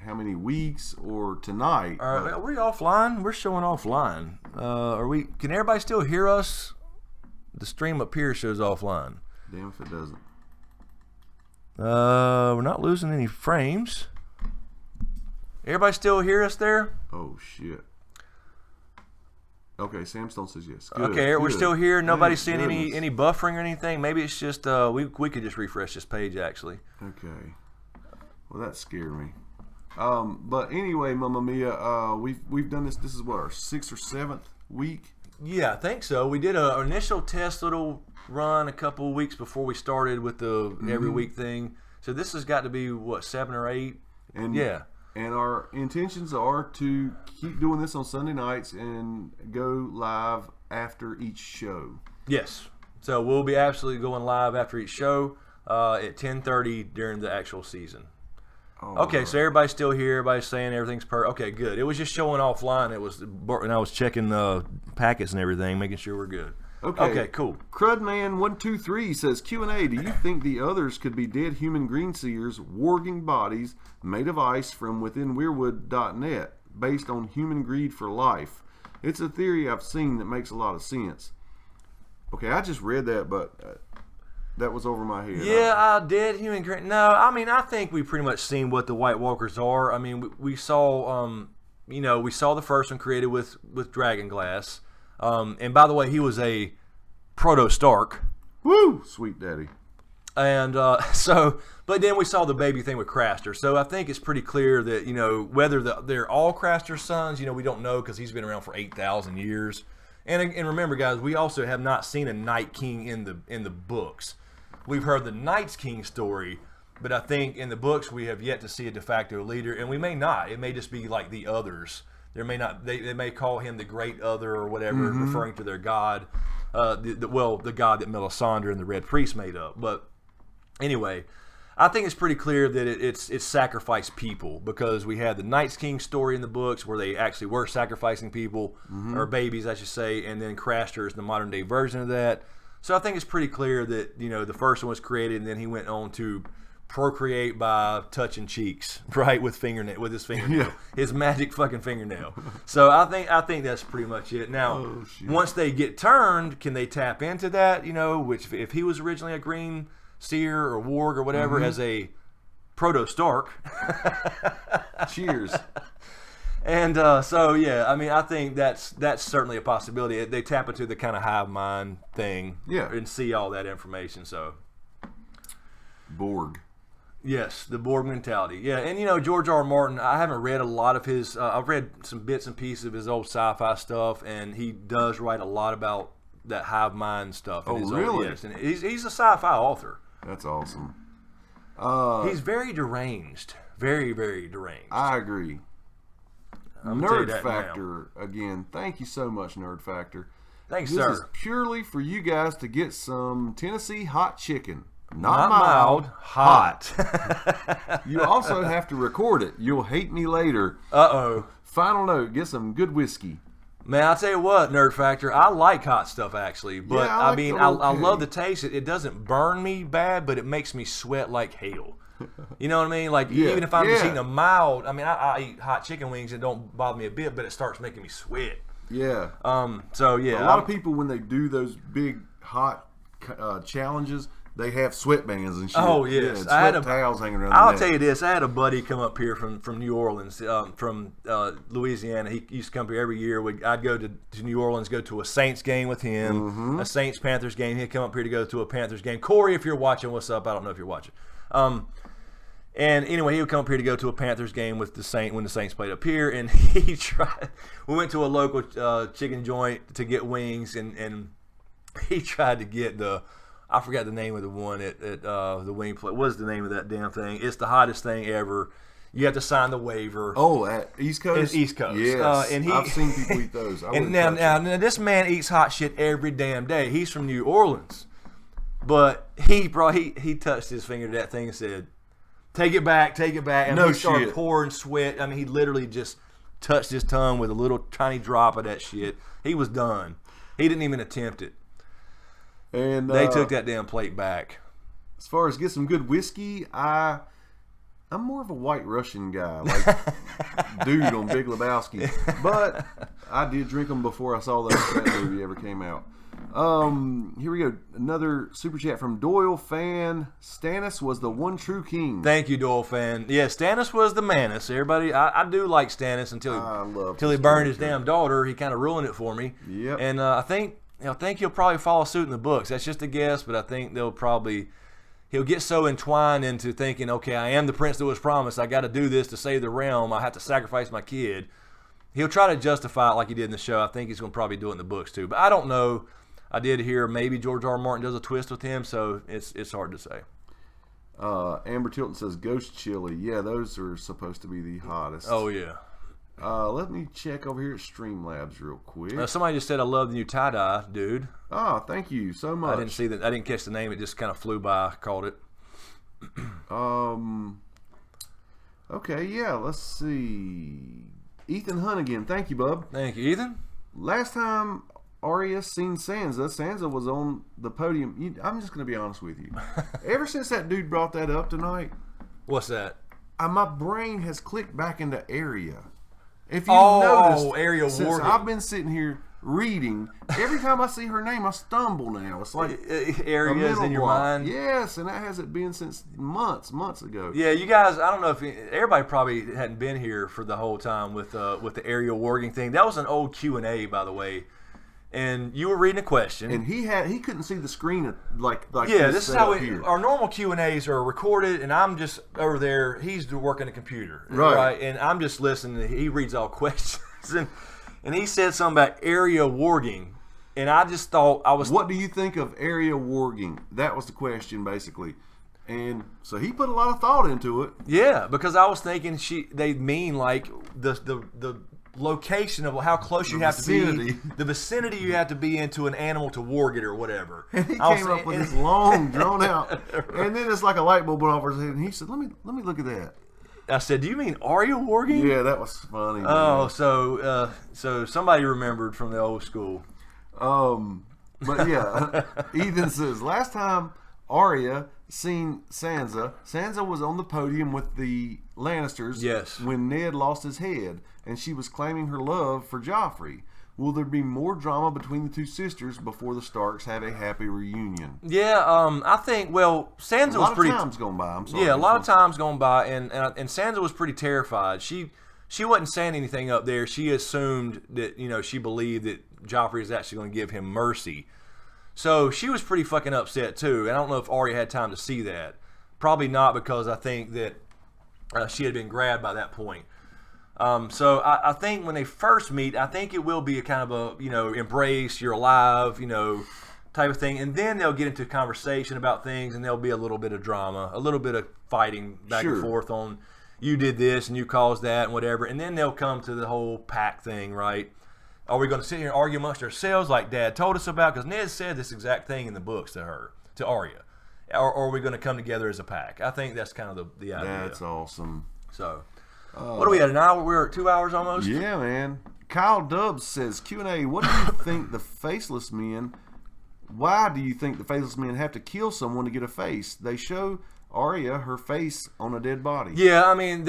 Speaker 2: how many weeks or tonight.
Speaker 1: Are we offline? We're showing offline. Are we? Can everybody still hear us? The stream up here shows offline.
Speaker 2: Damn if it doesn't.
Speaker 1: We're not losing any frames. Everybody still hear us there?
Speaker 2: Oh shit. Okay, Sam Stone says yes. Good,
Speaker 1: okay, we're
Speaker 2: good.
Speaker 1: still here. Nobody's
Speaker 2: Thank
Speaker 1: seeing
Speaker 2: goodness.
Speaker 1: any buffering or anything. Maybe it's just we could just refresh this page actually.
Speaker 2: Okay. Well, that scared me. But anyway, Mamma Mia, we've done this. This is what, our 6th or 7th week.
Speaker 1: Yeah, I think so. We did an initial test little run a couple of weeks before we started with the every week thing. So this has got to be what, 7 or 8.
Speaker 2: And
Speaker 1: yeah.
Speaker 2: And our intentions are to keep doing this on Sunday nights and go live after each show.
Speaker 1: Yes. So we'll be absolutely going live after each show at 10:30 during the actual season. Okay, so everybody's still here. Everybody's saying everything's Okay, good. It was just showing offline. And I was checking the packets and everything, making sure we're good. Okay, cool.
Speaker 2: Crudman123 says, Q&A, do you think the others could be dead human green seers warging bodies made of ice from within weirwood.net based on human greed for life? It's a theory I've seen that makes a lot of sense. Okay, I just read that, but that was over my head.
Speaker 1: Yeah, dead human green. No, I mean, I think we've pretty much seen what the White Walkers are. I mean, we saw, we saw the first one created with Dragon Glass. And by the way, he was a proto-Stark.
Speaker 2: Woo! Sweet daddy.
Speaker 1: And but then we saw the baby thing with Craster. So I think it's pretty clear that, whether they're all Craster's sons, we don't know because he's been around for 8,000 years. And remember, guys, we also have not seen a Night King in the books. We've heard the Night's King story, but I think in the books we have yet to see a de facto leader, and we may not. It may just be like the others. There may not. They may call him the Great Other or whatever, referring to their god. The god that Melisandre and the Red Priest made up. But anyway, I think it's pretty clear that it's sacrificed people, because we had the Night's King story in the books where they actually were sacrificing people, or babies, I should say, and then Craster is the modern day version of that. So I think it's pretty clear that the first one was created, and then he went on to procreate by touching cheeks, right, with his fingernail, his magic fucking fingernail. So I think that's pretty much it. Now, once they get turned, can they tap into that? Which if he was originally a green seer or warg or whatever, as a proto-Stark.
Speaker 2: Cheers.
Speaker 1: And so yeah, I mean, I think that's certainly a possibility. They tap into the kind of hive mind thing, and see all that information. So
Speaker 2: Borg.
Speaker 1: Yes, the Borg mentality. Yeah, and George R. R. Martin, I haven't read a lot of his. I've read some bits and pieces of his old sci-fi stuff, and he does write a lot about that hive mind stuff.
Speaker 2: Oh, really?
Speaker 1: Yes, and he's a sci-fi author.
Speaker 2: That's awesome.
Speaker 1: He's very deranged. Very, very deranged.
Speaker 2: I agree. Nerd Factor, again, thank you so much, Nerd Factor.
Speaker 1: Thanks,
Speaker 2: sir. This is purely for you guys to get some Tennessee hot chicken. Not mild, hot. You also have to record it. You'll hate me later.
Speaker 1: Uh-oh.
Speaker 2: Final note, get some good whiskey.
Speaker 1: Man, I'll tell you what, Nerd Factor, I like hot stuff, actually. But,
Speaker 2: yeah,
Speaker 1: I love the taste. It doesn't burn me bad, but it makes me sweat like hell. You know what I mean? Like, even if I'm just eating a mild, I eat hot chicken wings, it don't bother me a bit, but it starts making me sweat.
Speaker 2: Yeah.
Speaker 1: So, yeah.
Speaker 2: A lot of people, when they do those big hot challenges, they have sweatbands and shit.
Speaker 1: Oh, yes.
Speaker 2: I had towels hanging around
Speaker 1: I'll tell you this. I had a buddy come up here from New Orleans, from Louisiana. He used to come here every year. I'd go to New Orleans, go to a Saints game with him, a Saints-Panthers game. He'd come up here to go to a Panthers game. Corey, if you're watching, what's up? I don't know if you're watching. And anyway, he would come up here to go to a Panthers game with when the Saints played up here, and we went to a local chicken joint to get wings, and he tried to get I forgot the name of the one at the wing plate. What's the name of that damn thing? It's the hottest thing ever. You have to sign the waiver.
Speaker 2: Oh, at East Coast?
Speaker 1: It's East Coast.
Speaker 2: Yes, and I've seen people eat those.
Speaker 1: And now this man eats hot shit every damn day. He's from New Orleans. But he touched his finger to that thing and said, take it back. And he started pouring sweat. I mean, he literally just touched his tongue with a little tiny drop of that shit. He was done. He didn't even attempt it.
Speaker 2: And
Speaker 1: they took that damn plate back.
Speaker 2: As far as get some good whiskey, I'm more of a White Russian guy, like dude on Big Lebowski. But I did drink them before I saw that movie ever came out. Here we go. Another super chat from Doyle fan. Stannis was the one true king.
Speaker 1: Thank you, Doyle fan. Yeah, Stannis was the manus. Everybody, I do like Stannis until he burned his damn daughter. He kind of ruined it for me.
Speaker 2: Yep.
Speaker 1: And I think he'll probably follow suit in the books. That's just a guess, but I think he'll get so entwined into thinking, okay, I am the prince that was promised. I got to do this to save the realm. I have to sacrifice my kid. He'll try to justify it like he did in the show. I think he's going to probably do it in the books too. But I don't know. I did hear maybe George R. R. Martin does a twist with him, so it's hard to say.
Speaker 2: Amber Tilton says Ghost Chili. Yeah, those are supposed to be the hottest.
Speaker 1: Oh, yeah.
Speaker 2: Let me check over here at Streamlabs real quick.
Speaker 1: Somebody just said, I love the new tie-dye, dude.
Speaker 2: Oh, thank you so much.
Speaker 1: I didn't see that. I didn't catch the name. It just kind of flew by. I called it.
Speaker 2: Okay, yeah, let's see. Ethan Hunt again. Thank you, bub.
Speaker 1: Thank you, Ethan.
Speaker 2: Last time Arya seen Sansa was on the podium. I'm just going to be honest with you. Ever since that dude brought that up tonight.
Speaker 1: What's that?
Speaker 2: My brain has clicked back into Arya. If you noticed,
Speaker 1: Arya
Speaker 2: since
Speaker 1: Wargate.
Speaker 2: I've been sitting here reading, every time I see her name, I stumble now. It's like
Speaker 1: Arya's in your mind.
Speaker 2: Yes, and that hasn't been since months ago.
Speaker 1: Yeah, you guys. I don't know if everybody probably hadn't been here for the whole time with the Arya Wargate thing. That was an old Q&A, by the way. And you were reading a question,
Speaker 2: and he couldn't see the screen like
Speaker 1: yeah. This is how our normal Q&As are recorded, and I'm just over there. He's working the computer, right? And I'm just listening. He reads all questions, and he said something about Arya warging, and I just thought I was.
Speaker 2: What do you think of Arya warging? That was the question, basically. And so he put a lot of thought into it.
Speaker 1: Yeah, because I was thinking they mean like the location of how close you have to be, the vicinity you have to be into an animal to warg it or whatever.
Speaker 2: And he came up with this long, drawn out, and then it's like a light bulb went off his head, and he said, "Let me look at that."
Speaker 1: I said, "Do you mean Arya warging?"
Speaker 2: Yeah, that was funny.
Speaker 1: Oh, so somebody remembered from the old school.
Speaker 2: But yeah, Ethan says last time Arya seen Sansa was on the podium with the Lannisters.
Speaker 1: Yes.
Speaker 2: When Ned lost his head, and she was claiming her love for Joffrey. Will there be more drama between the two sisters before the Starks have a happy reunion?
Speaker 1: Yeah, I think. Well, Sansa was pretty.
Speaker 2: A lot of time's gone by. I'm sorry.
Speaker 1: Yeah, a lot of time's gone by, and Sansa was pretty terrified. She wasn't saying anything up there. She assumed that she believed that Joffrey is actually going to give him mercy. So she was pretty fucking upset too. And I don't know if Arya had time to see that. Probably not, because I think that she had been grabbed by that point. So I think when they first meet, I think it will be a kind of a embrace, you're alive, type of thing, and then they'll get into conversation about things, and there'll be a little bit of drama, a little bit of fighting back and forth on you did this and you caused that and whatever, and then they'll come to the whole pack thing, right? Are we going to sit here and argue amongst ourselves like Dad told us about? Because Ned said this exact thing in the books to Arya. Or are we going to come together as a pack? I think that's kind of the idea.
Speaker 2: That's awesome.
Speaker 1: So, what are we at, an hour? We're at 2 hours almost?
Speaker 2: Yeah, man. Kyle Dubs says, Q&A, what do you think the Faceless Men, why do you think the Faceless Men have to kill someone to get a face? They show Arya her face on a dead body.
Speaker 1: Yeah, I mean,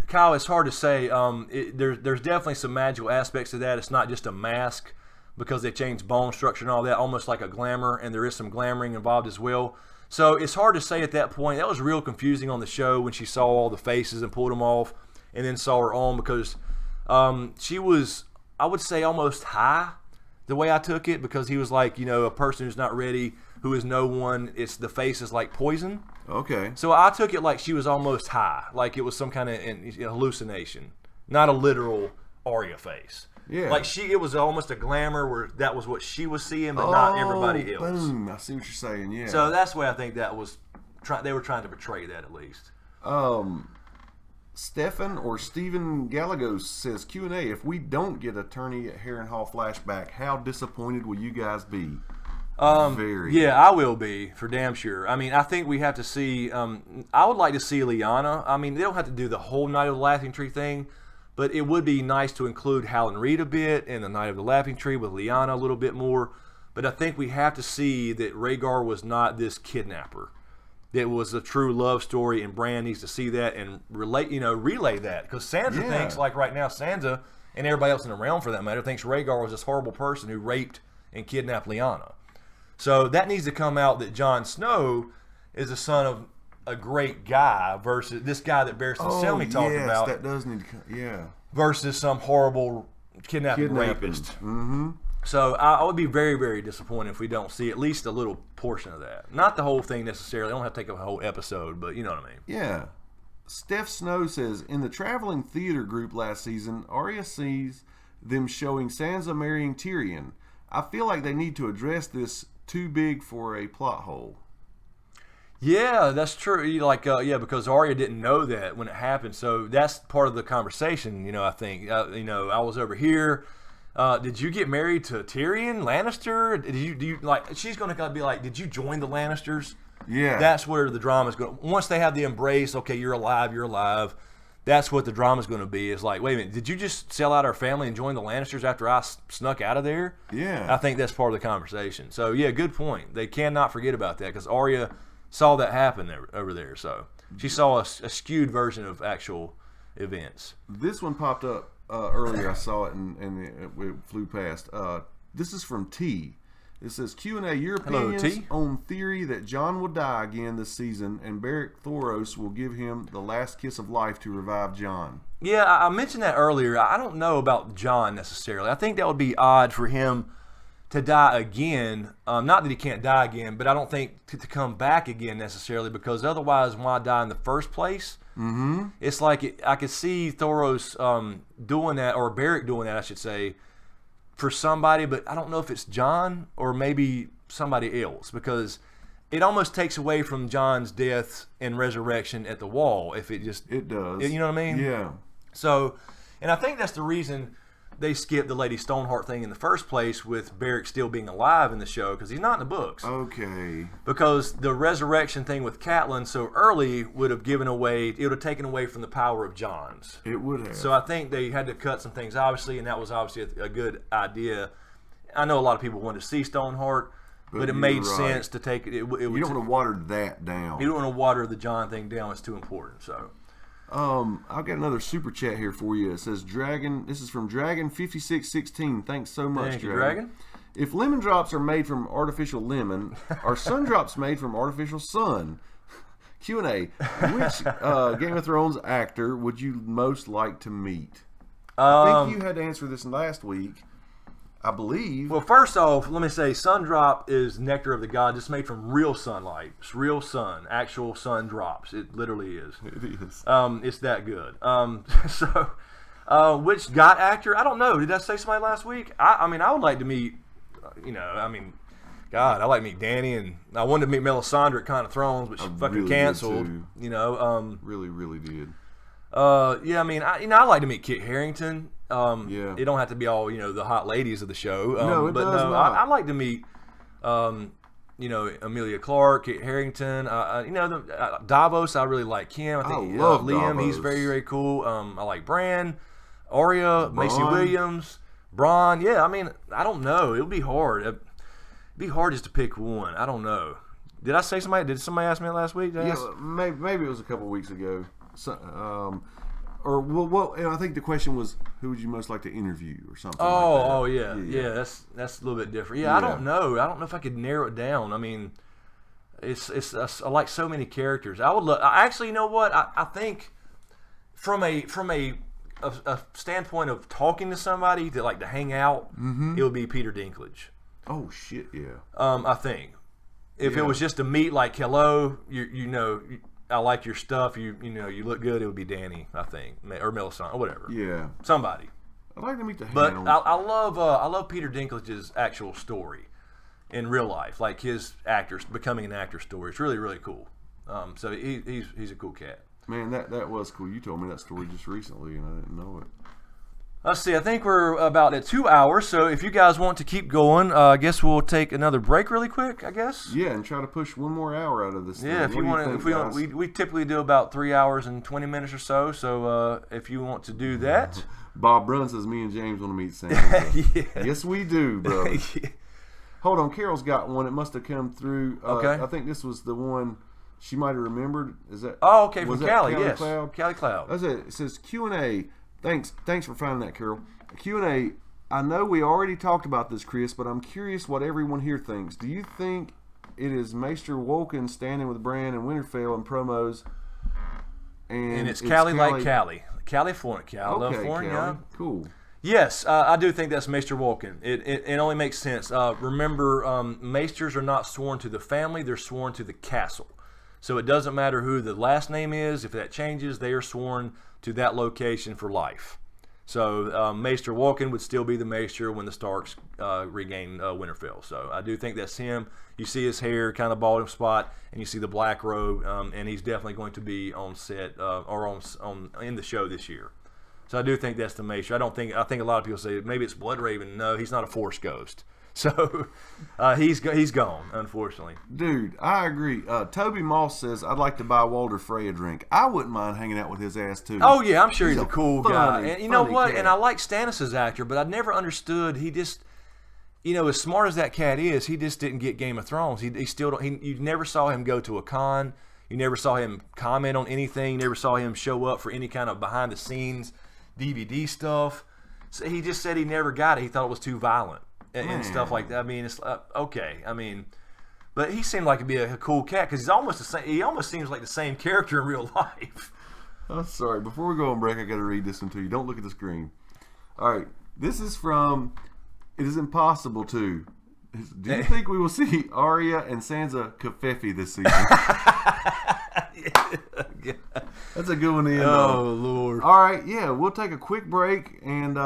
Speaker 1: Kyle, it's hard to say. There's definitely some magical aspects to that. It's not just a mask, because they changed bone structure and all that, almost like a glamour, and there is some glamoring involved as well. So it's hard to say at that point. That was real confusing on the show when she saw all the faces and pulled them off, and then saw her own, because she was, I would say, almost high, the way I took it, because he was like, a person who's not ready, who is no one. It's the face is like poison.
Speaker 2: Okay.
Speaker 1: So I took it like she was almost high, like it was some kind of hallucination, not a literal Arya face.
Speaker 2: Yeah.
Speaker 1: Like it was almost a glamour where that was what she was seeing, but not everybody else.
Speaker 2: Boom! I see what you're saying. Yeah.
Speaker 1: So that's why I think that was they were trying to portray that at least.
Speaker 2: Stefan or Stephen Gallegos says Q&A. If we don't get attorney at Harrenhal flashback, how disappointed will you guys be? Very.
Speaker 1: Yeah, I will be, for damn sure. I mean, I think we have to see. I would like to see Lyanna. I mean, they don't have to do the whole Night of the Laughing Tree thing, but it would be nice to include Howland Reed a bit in the Night of the Laughing Tree with Lyanna a little bit more. But I think we have to see that Rhaegar was not this kidnapper. That was a true love story, and Bran needs to see that and relay that. Because Sansa thinks, like right now, Sansa and everybody else in the realm for that matter, thinks Rhaegar was this horrible person who raped and kidnap Lyanna. So that needs to come out that Jon Snow is the son of a great guy versus this guy that Barristan Selmy talked about.
Speaker 2: That does need to come. Yeah.
Speaker 1: Versus some horrible kidnapping rapist.
Speaker 2: Mm-hmm.
Speaker 1: So I would be very, very disappointed if we don't see at least a little portion of that. Not the whole thing necessarily. I don't have to take a whole episode, but you know what I mean.
Speaker 2: Yeah. Steph Snow says, in the traveling theater group last season, Arya sees them showing Sansa marrying Tyrion. I feel like they need to address this too big for a plot hole.
Speaker 1: Yeah, that's true. Because Arya didn't know that when it happened, so that's part of the conversation. I think. I was over here. Did you get married to Tyrion Lannister? Do you like? She's going to be like, did you join the Lannisters?
Speaker 2: Yeah.
Speaker 1: That's where the drama's going. Once they have the embrace, okay, you're alive, you're alive. That's what the drama's going to be. It's like, wait a minute, did you just sell out our family and join the Lannisters after I snuck out of there?
Speaker 2: Yeah.
Speaker 1: I think that's part of the conversation. So yeah, good point. They cannot forget about that because Arya saw that happen over there. So she saw a skewed version of actual events.
Speaker 2: This one popped up earlier. I saw it and it flew past. This is from T. It says Q&A. Your opinions on theory that Jon will die again this season and Beric Thoros will give him the last kiss of life to revive Jon.
Speaker 1: Yeah, I mentioned that earlier. I don't know about Jon necessarily. I think that would be odd for him to die again. Not that he can't die again, but I don't think to come back again necessarily because otherwise why die in the first place?
Speaker 2: Mm-hmm.
Speaker 1: It's like I could see Thoros doing that, or Beric doing that, I should say, for somebody, but I don't know if it's Jon or maybe somebody else because it almost takes away from Jon's death and resurrection at the Wall if it does. You know what I mean?
Speaker 2: Yeah.
Speaker 1: So, and I think that's the reason they skipped the Lady Stoneheart thing in the first place with Beric still being alive in the show because he's not in the books.
Speaker 2: Okay.
Speaker 1: Because the resurrection thing with Catelyn so early would have taken away from the power of Jon's.
Speaker 2: It would have.
Speaker 1: So I think they had to cut some things, obviously, and that was obviously a good idea. I know a lot of people wanted to see Stoneheart, but it made sense to take it. You
Speaker 2: don't want to water that down.
Speaker 1: You don't want to water the Jon thing down. It's too important. So.
Speaker 2: I've got another super chat here for you. It says Dragon. This is from Dragon5616. Thanks so much,
Speaker 1: Thank you, Dragon.
Speaker 2: If lemon drops are made from artificial lemon, are sun drops made from artificial sun? Q&A. Which Game of Thrones actor would you most like to meet? I think you had to answer this last week. I believe.
Speaker 1: Well, first off, let me say Sundrop is nectar of the gods. It's made from real sunlight. It's real sun. Actual sun drops. It literally is.
Speaker 2: It is.
Speaker 1: It's that good. Which God actor? I don't know. Did I say somebody last week? I mean, I would like to meet, God, I like to meet Dany, and I wanted to meet Melisandre at Con of Thrones, but she fucking canceled.
Speaker 2: Really, really did.
Speaker 1: I like to meet Kit Harington.
Speaker 2: Yeah.
Speaker 1: It don't have to be all the hot ladies of the show. I'd like to meet Emilia Clarke, Kit Harington. Davos. I really like him. I think
Speaker 2: love
Speaker 1: Liam.
Speaker 2: Davos.
Speaker 1: He's very, very cool. I like Bran, Arya, Macy Williams, Bronn. Yeah, I mean, I don't know. It'll be hard. It'd be hard just to pick one. I don't know. Did I say somebody? Did somebody ask me that last week?
Speaker 2: Maybe it was a couple weeks ago. I think the question was, who would you most like to interview or something like that.
Speaker 1: Yeah. That's a little bit different. Yeah, I don't know. I don't know if I could narrow it down. I mean, I like so many characters. I would actually, you know what? I think from a standpoint of talking to somebody to hang out, it would be Peter Dinklage.
Speaker 2: Oh shit, yeah.
Speaker 1: I think if it was just to meet, like, hello, I like your stuff. You look good. It would be Dany, I think, or Melisandre, or whatever.
Speaker 2: Yeah,
Speaker 1: somebody.
Speaker 2: I'd like to meet the Hound.
Speaker 1: But I love Peter Dinklage's actual story in real life, like his becoming an actor story. It's really, really cool. So he's a cool cat.
Speaker 2: Man, that was cool. You told me that story just recently, and I didn't know it.
Speaker 1: Let's see. I think we're about at 2 hours. So if you guys want to keep going, I guess we'll take another break really quick. I guess.
Speaker 2: Yeah, and try to push one more hour out of this.
Speaker 1: Yeah,
Speaker 2: thing.
Speaker 1: we typically do about 3 hours and 20 minutes or so. So if you want to do that,
Speaker 2: Bob Brunn says me and James want to meet Sansa.
Speaker 1: Yeah.
Speaker 2: Yes, we do, brother. Yeah. Hold on, Carol's got one. It must have come through.
Speaker 1: Okay.
Speaker 2: I think this was the one she might have remembered. Is that?
Speaker 1: Oh, okay, from Callie.
Speaker 2: Callie
Speaker 1: Yes,
Speaker 2: Cloud?
Speaker 1: Callie Cloud.
Speaker 2: That's it. It says Q&A. Thanks for finding that, Carol. Q&A. I know we already talked about this, Chris, but I'm curious what everyone here thinks. Do you think it is Maester Wolken standing with Brand and Winterfell in promos?
Speaker 1: And it's Cali like Cali. California.
Speaker 2: Okay, Cali. Cool.
Speaker 1: Yes, I do think that's Maester Wolken. It only makes sense. Remember, Maesters are not sworn to the family, they're sworn to the castle. So it doesn't matter who the last name is. If that changes, they are sworn to that location for life. So Maester Wolken would still be the Maester when the Starks regain Winterfell. So I do think that's him. You see his hair kind of bald spot, and you see the black robe, and he's definitely going to be on set or in the show this year. So I do think that's the Maester. I think a lot of people say maybe it's Bloodraven. No, he's not a Force ghost. So he's gone, unfortunately.
Speaker 2: Dude, I agree. Toby Moss says, I'd like to buy Walder Frey a drink. I wouldn't mind hanging out with his ass, too.
Speaker 1: Oh, yeah, I'm sure he's a cool guy. And you know what?
Speaker 2: Cat.
Speaker 1: And I like Stannis' actor, but I never understood. He just, as smart as that cat is, he just didn't get Game of Thrones. He still don't. You never saw him go to a con. You never saw him comment on anything. You never saw him show up for any kind of behind-the-scenes DVD stuff. So he just said he never got it. He thought it was too violent. And stuff like that. I mean, it's okay. I mean, but he seemed like he'd be a cool cat because he's almost the same. He almost seems like the same character in real life.
Speaker 2: I'm sorry. Before we go on break, I got to read this one to you. Don't look at the screen. All right. This is from It Is Impossible to. Do you think we will see Arya and Sansa Kafefi this season? That's a good one to end on.
Speaker 1: Oh, Lord.
Speaker 2: All right. Yeah, we'll take a quick break and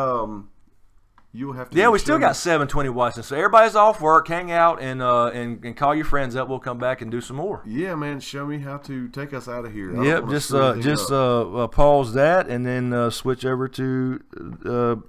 Speaker 2: you'll have to.
Speaker 1: Yeah, we still got 720 watching. So everybody's off work. Hang out and call your friends up. We'll come back and do some more.
Speaker 2: Yeah, man. Show me how to take us out of here.
Speaker 1: Yep. Just pause that and then switch over to.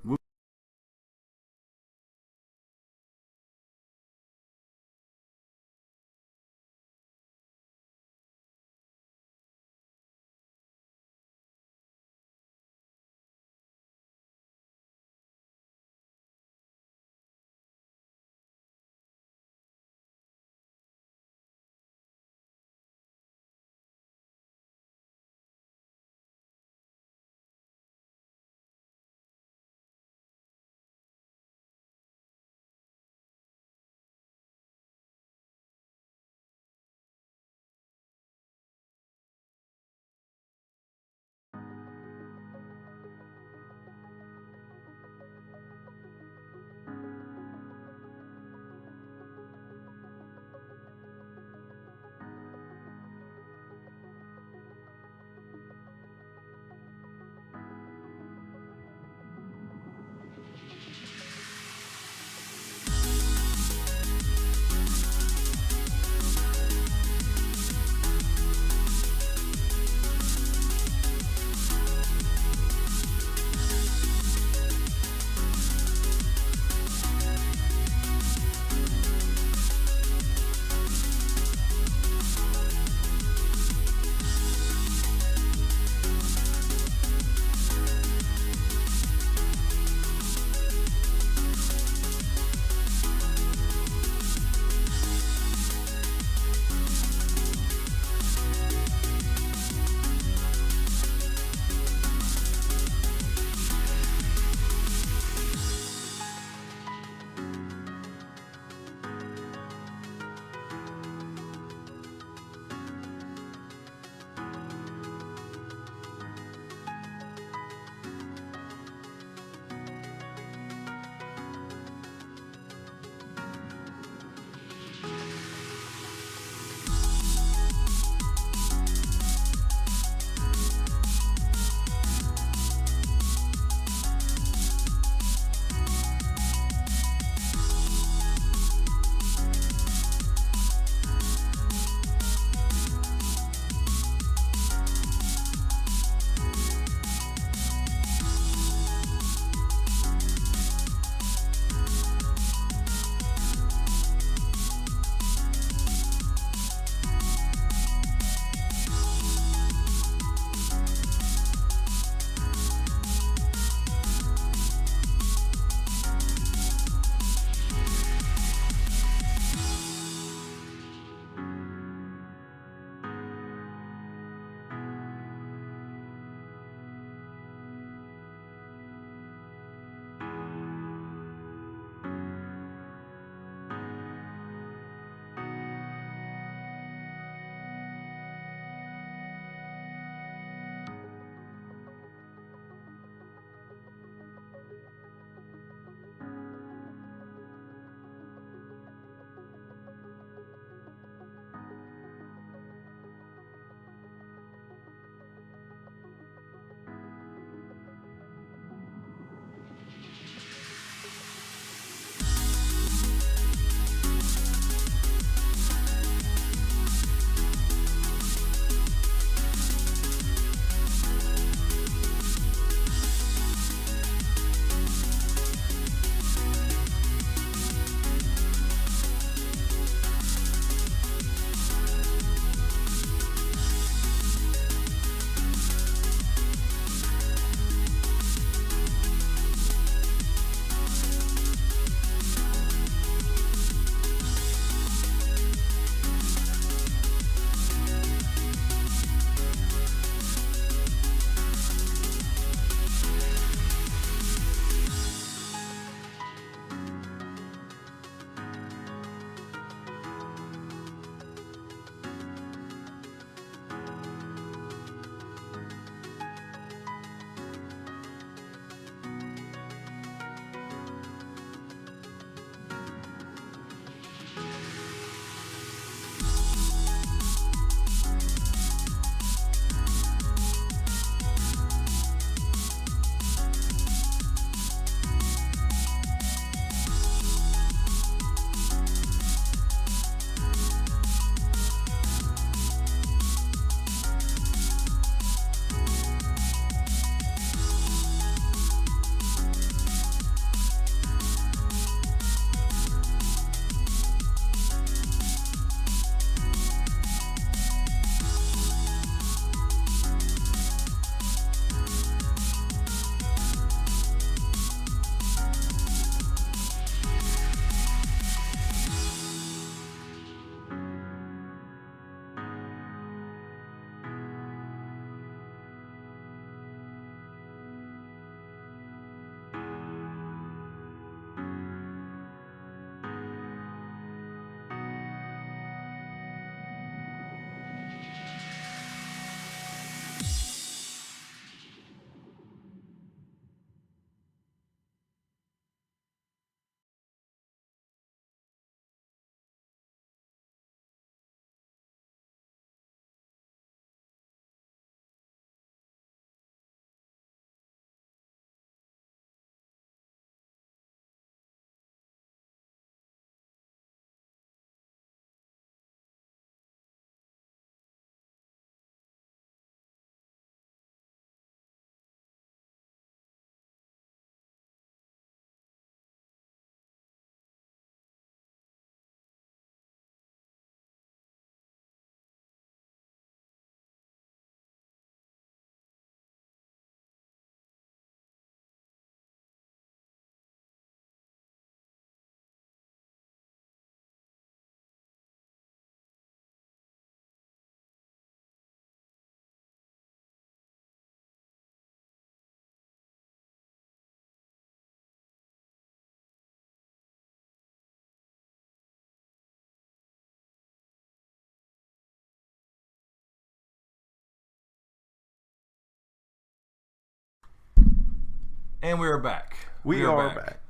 Speaker 1: And we are back.
Speaker 2: We are back.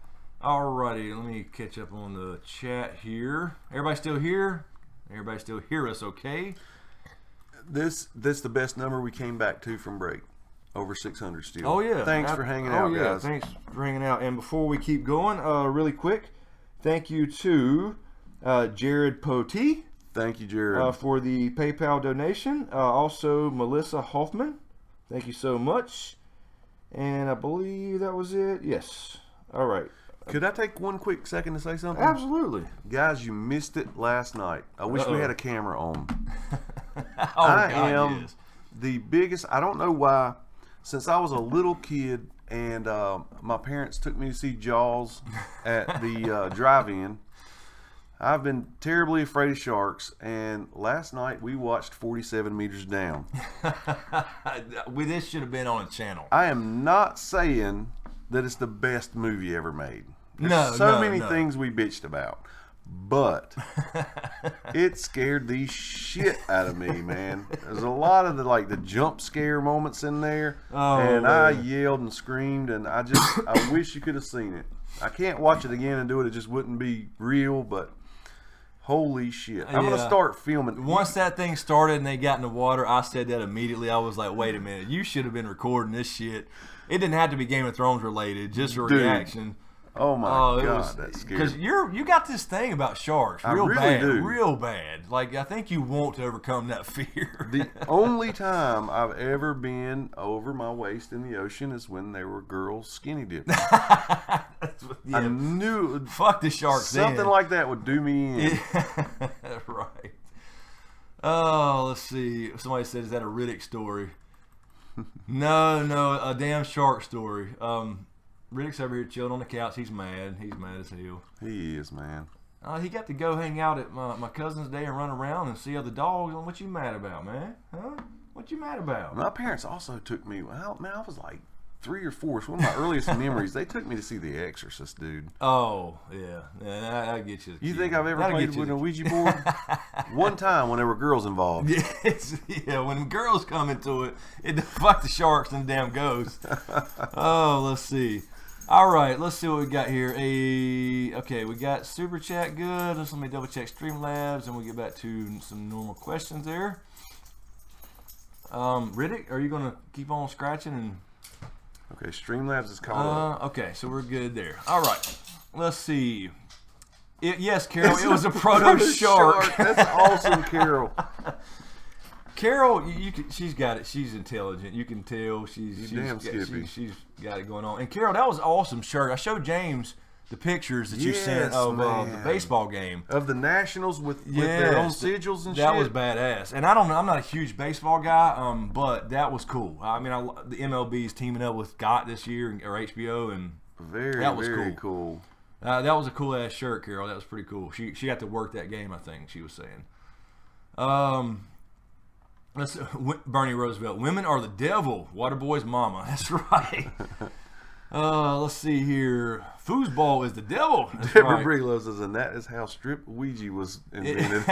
Speaker 1: Alrighty, let me catch up on the chat here. Everybody still here? Everybody still hear us okay?
Speaker 2: This the best number we came back to from break. Over 600 still.
Speaker 1: Oh, yeah.
Speaker 2: Thanks for hanging out, guys.
Speaker 1: Thanks for hanging out. And before we keep going, really quick, thank you to Jared Potee.
Speaker 2: Thank you, Jared.
Speaker 1: For the PayPal donation. Also, Melissa Hoffman. Thank you so much. And I believe that was it. Yes. All right.
Speaker 2: Could I take one quick second to say something?
Speaker 1: Absolutely.
Speaker 2: Guys, you missed it last night. I wish we had a camera on.
Speaker 1: I am
Speaker 2: the biggest, I don't know why, since I was a little kid and my parents took me to see Jaws at the drive-in, I've been terribly afraid of sharks, and last night we watched 47 Meters Down.
Speaker 1: This should have been on a channel.
Speaker 2: I am not saying that it's the best movie ever made. There's many things we bitched about, but it scared the shit out of me, man. There's a lot of the jump scare moments in there, and I yelled and screamed, and I wish you could have seen it. I can't watch it again and do it. It just wouldn't be real, but holy shit. I'm going to start filming.
Speaker 1: Once that thing started and they got in the water, I said that immediately. I was like, wait a minute. You should have been recording this shit. It didn't have to be Game of Thrones related, just a reaction.
Speaker 2: Oh my God, that's scary.
Speaker 1: Because you got this thing about sharks, real bad. Like, I think you want to overcome that fear.
Speaker 2: The only time I've ever been over my waist in the ocean is when there were girls skinny dipping. I knew
Speaker 1: fuck the sharks.
Speaker 2: Something like that would do me in.
Speaker 1: Right. Oh, let's see. Somebody said, "Is that a Riddick story?" No, a damn shark story. Riddick's over here chilling on the couch. He's mad. He's mad as hell.
Speaker 2: He is, man.
Speaker 1: He got to go hang out at my cousin's day and run around and see other dogs. What you mad about, man? Huh? What you mad about?
Speaker 2: My parents also took me. Well, man, I was like 3 or 4. It's one of my earliest memories. They took me to see The Exorcist, dude.
Speaker 1: Oh, yeah. I get you.
Speaker 2: You think I've ever played with a Ouija board? One time when there were girls involved.
Speaker 1: Yeah, when girls come into it, fuck the sharks and the damn ghosts. Oh, let's see. All right, let's see what we got here. Okay, we got Super Chat good. Let me double check Streamlabs and we'll get back to some normal questions there. Riddick, are you going to keep on scratching? And
Speaker 2: okay, Streamlabs is caught up.
Speaker 1: Okay, so we're good there. All right, let's see. Yes, Carol, it was a proto shark.
Speaker 2: That's awesome, Carol.
Speaker 1: Carol, she's got it. She's intelligent. You can tell she's got it going on. And Carol, that was an awesome shirt. I showed James the pictures that you sent of the baseball game
Speaker 2: of the Nationals with their own sigils and shit.
Speaker 1: That was badass. And I'm not a huge baseball guy, but that was cool. I mean, the MLB's teaming up with GOT this year or HBO, and that was
Speaker 2: very cool.
Speaker 1: That was a cool ass shirt, Carol. That was pretty cool. She got to work that game, I think she was saying. Bernie Roosevelt. Women are the devil. Waterboy's mama. That's right. Let's see here. Foosball is the devil. That's
Speaker 2: Deborah
Speaker 1: right.
Speaker 2: Brelos says, and that is how strip Ouija was invented.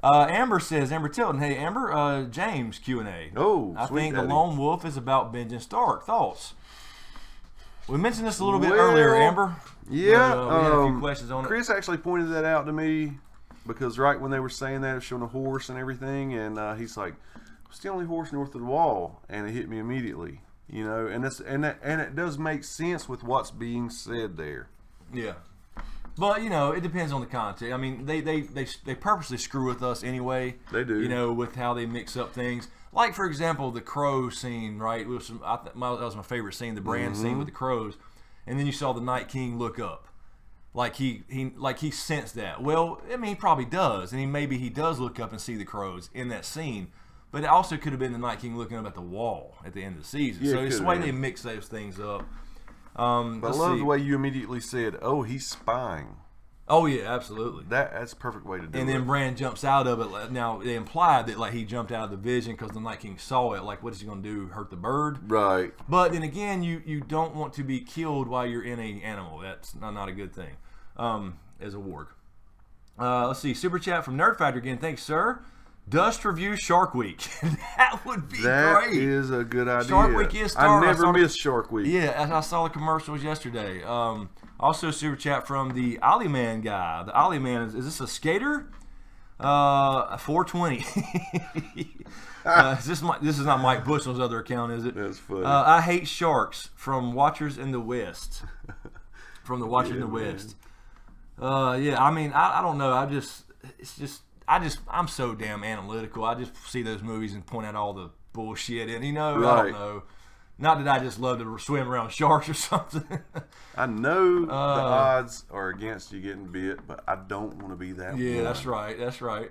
Speaker 1: Amber says, Amber Tilton. Hey, Amber, James Q&A.
Speaker 2: Oh,
Speaker 1: I think
Speaker 2: daddy.
Speaker 1: The Lone Wolf is about Benjamin Stark. Thoughts? We mentioned this a little bit earlier, Amber.
Speaker 2: Yeah.
Speaker 1: We had a few questions on
Speaker 2: Chris actually pointed that out to me. Because right when they were saying that, it was showing a horse and everything, and he's like, "It's the only horse north of the wall," and it hit me immediately, you know. And it does make sense with what's being said there.
Speaker 1: Yeah, but you know, it depends on the content. I mean, they purposely screw with us anyway.
Speaker 2: They do,
Speaker 1: you know, with how they mix up things. Like for example, the crow scene, right? That was my favorite scene, the brand scene with the crows, and then you saw the Night King look up. Like he sensed that. Well, I mean, he probably does, and maybe he does look up and see the crows in that scene. But it also could have been the Night King looking up at the wall at the end of the season.
Speaker 2: Yeah,
Speaker 1: so it's the way they mix those things up.
Speaker 2: But I love the way you immediately said, "Oh, he's spying."
Speaker 1: Oh yeah, absolutely.
Speaker 2: That's a perfect way to do it.
Speaker 1: And then Bran jumps out of it. Now they implied that like he jumped out of the vision because the Night King saw it. Like, what is he going to do? Hurt the bird?
Speaker 2: Right.
Speaker 1: But then again, you don't want to be killed while you're in an animal. That's not a good thing. As a warg. Let's see. Super chat from Nerd Factor again. Thanks, sir. Dust review Shark Week. That would be great.
Speaker 2: That is a good idea.
Speaker 1: Shark Week is starting.
Speaker 2: I never miss Shark Week.
Speaker 1: Yeah, I saw the commercials yesterday. Also, super chat from the Ollie Man guy. The Ollie Man, is this a skater? 420. This is not Mike Bushnell's other account, is it?
Speaker 2: That's funny.
Speaker 1: I hate sharks from Watchers in the West. From the Watchers in the West. Yeah, I mean, I don't know. I'm so damn analytical. I just see those movies and point out all the bullshit, and I don't know. Not that I just love to swim around sharks or something.
Speaker 2: I know the odds are against you getting bit, but I don't want to be that one.
Speaker 1: Yeah, that's right. That's right.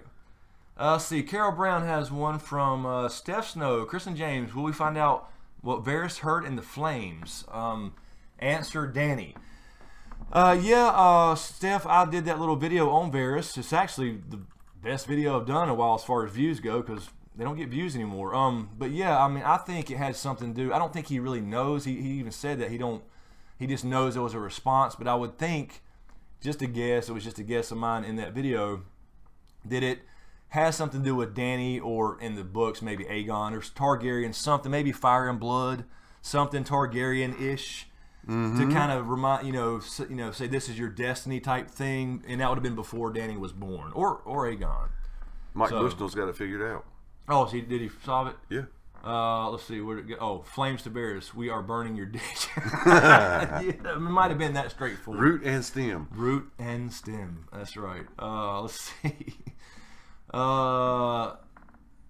Speaker 1: Let's see. Carol Brown has one from Steph Snow. Chris and James, will we find out what Varys heard in the flames? Answer, Danny. Steph, I did that little video on Varys. It's actually the best video I've done in a while as far as views go, because they don't get views anymore. But yeah, I mean, I think it had something to do. I don't think he really knows. He even said that he just knows there was a response. But I would think, just a guess, it was just a guess of mine in that video, that it has something to do with Dany, or in the books maybe Aegon or Targaryen, something, maybe Fire and Blood, something Targaryen-ish. To kind of remind, say this is your destiny type thing, and that would have been before Dany was born, or Aegon.
Speaker 2: Mike Bushnell's got it figured out.
Speaker 1: Oh, did he solve it?
Speaker 2: Yeah.
Speaker 1: Let's see, where did it go? Oh, Flames to Varys, we are burning your dick. Yeah, it might have been that straightforward.
Speaker 2: Root and stem.
Speaker 1: Root and stem. That's right. Let's see. Haha,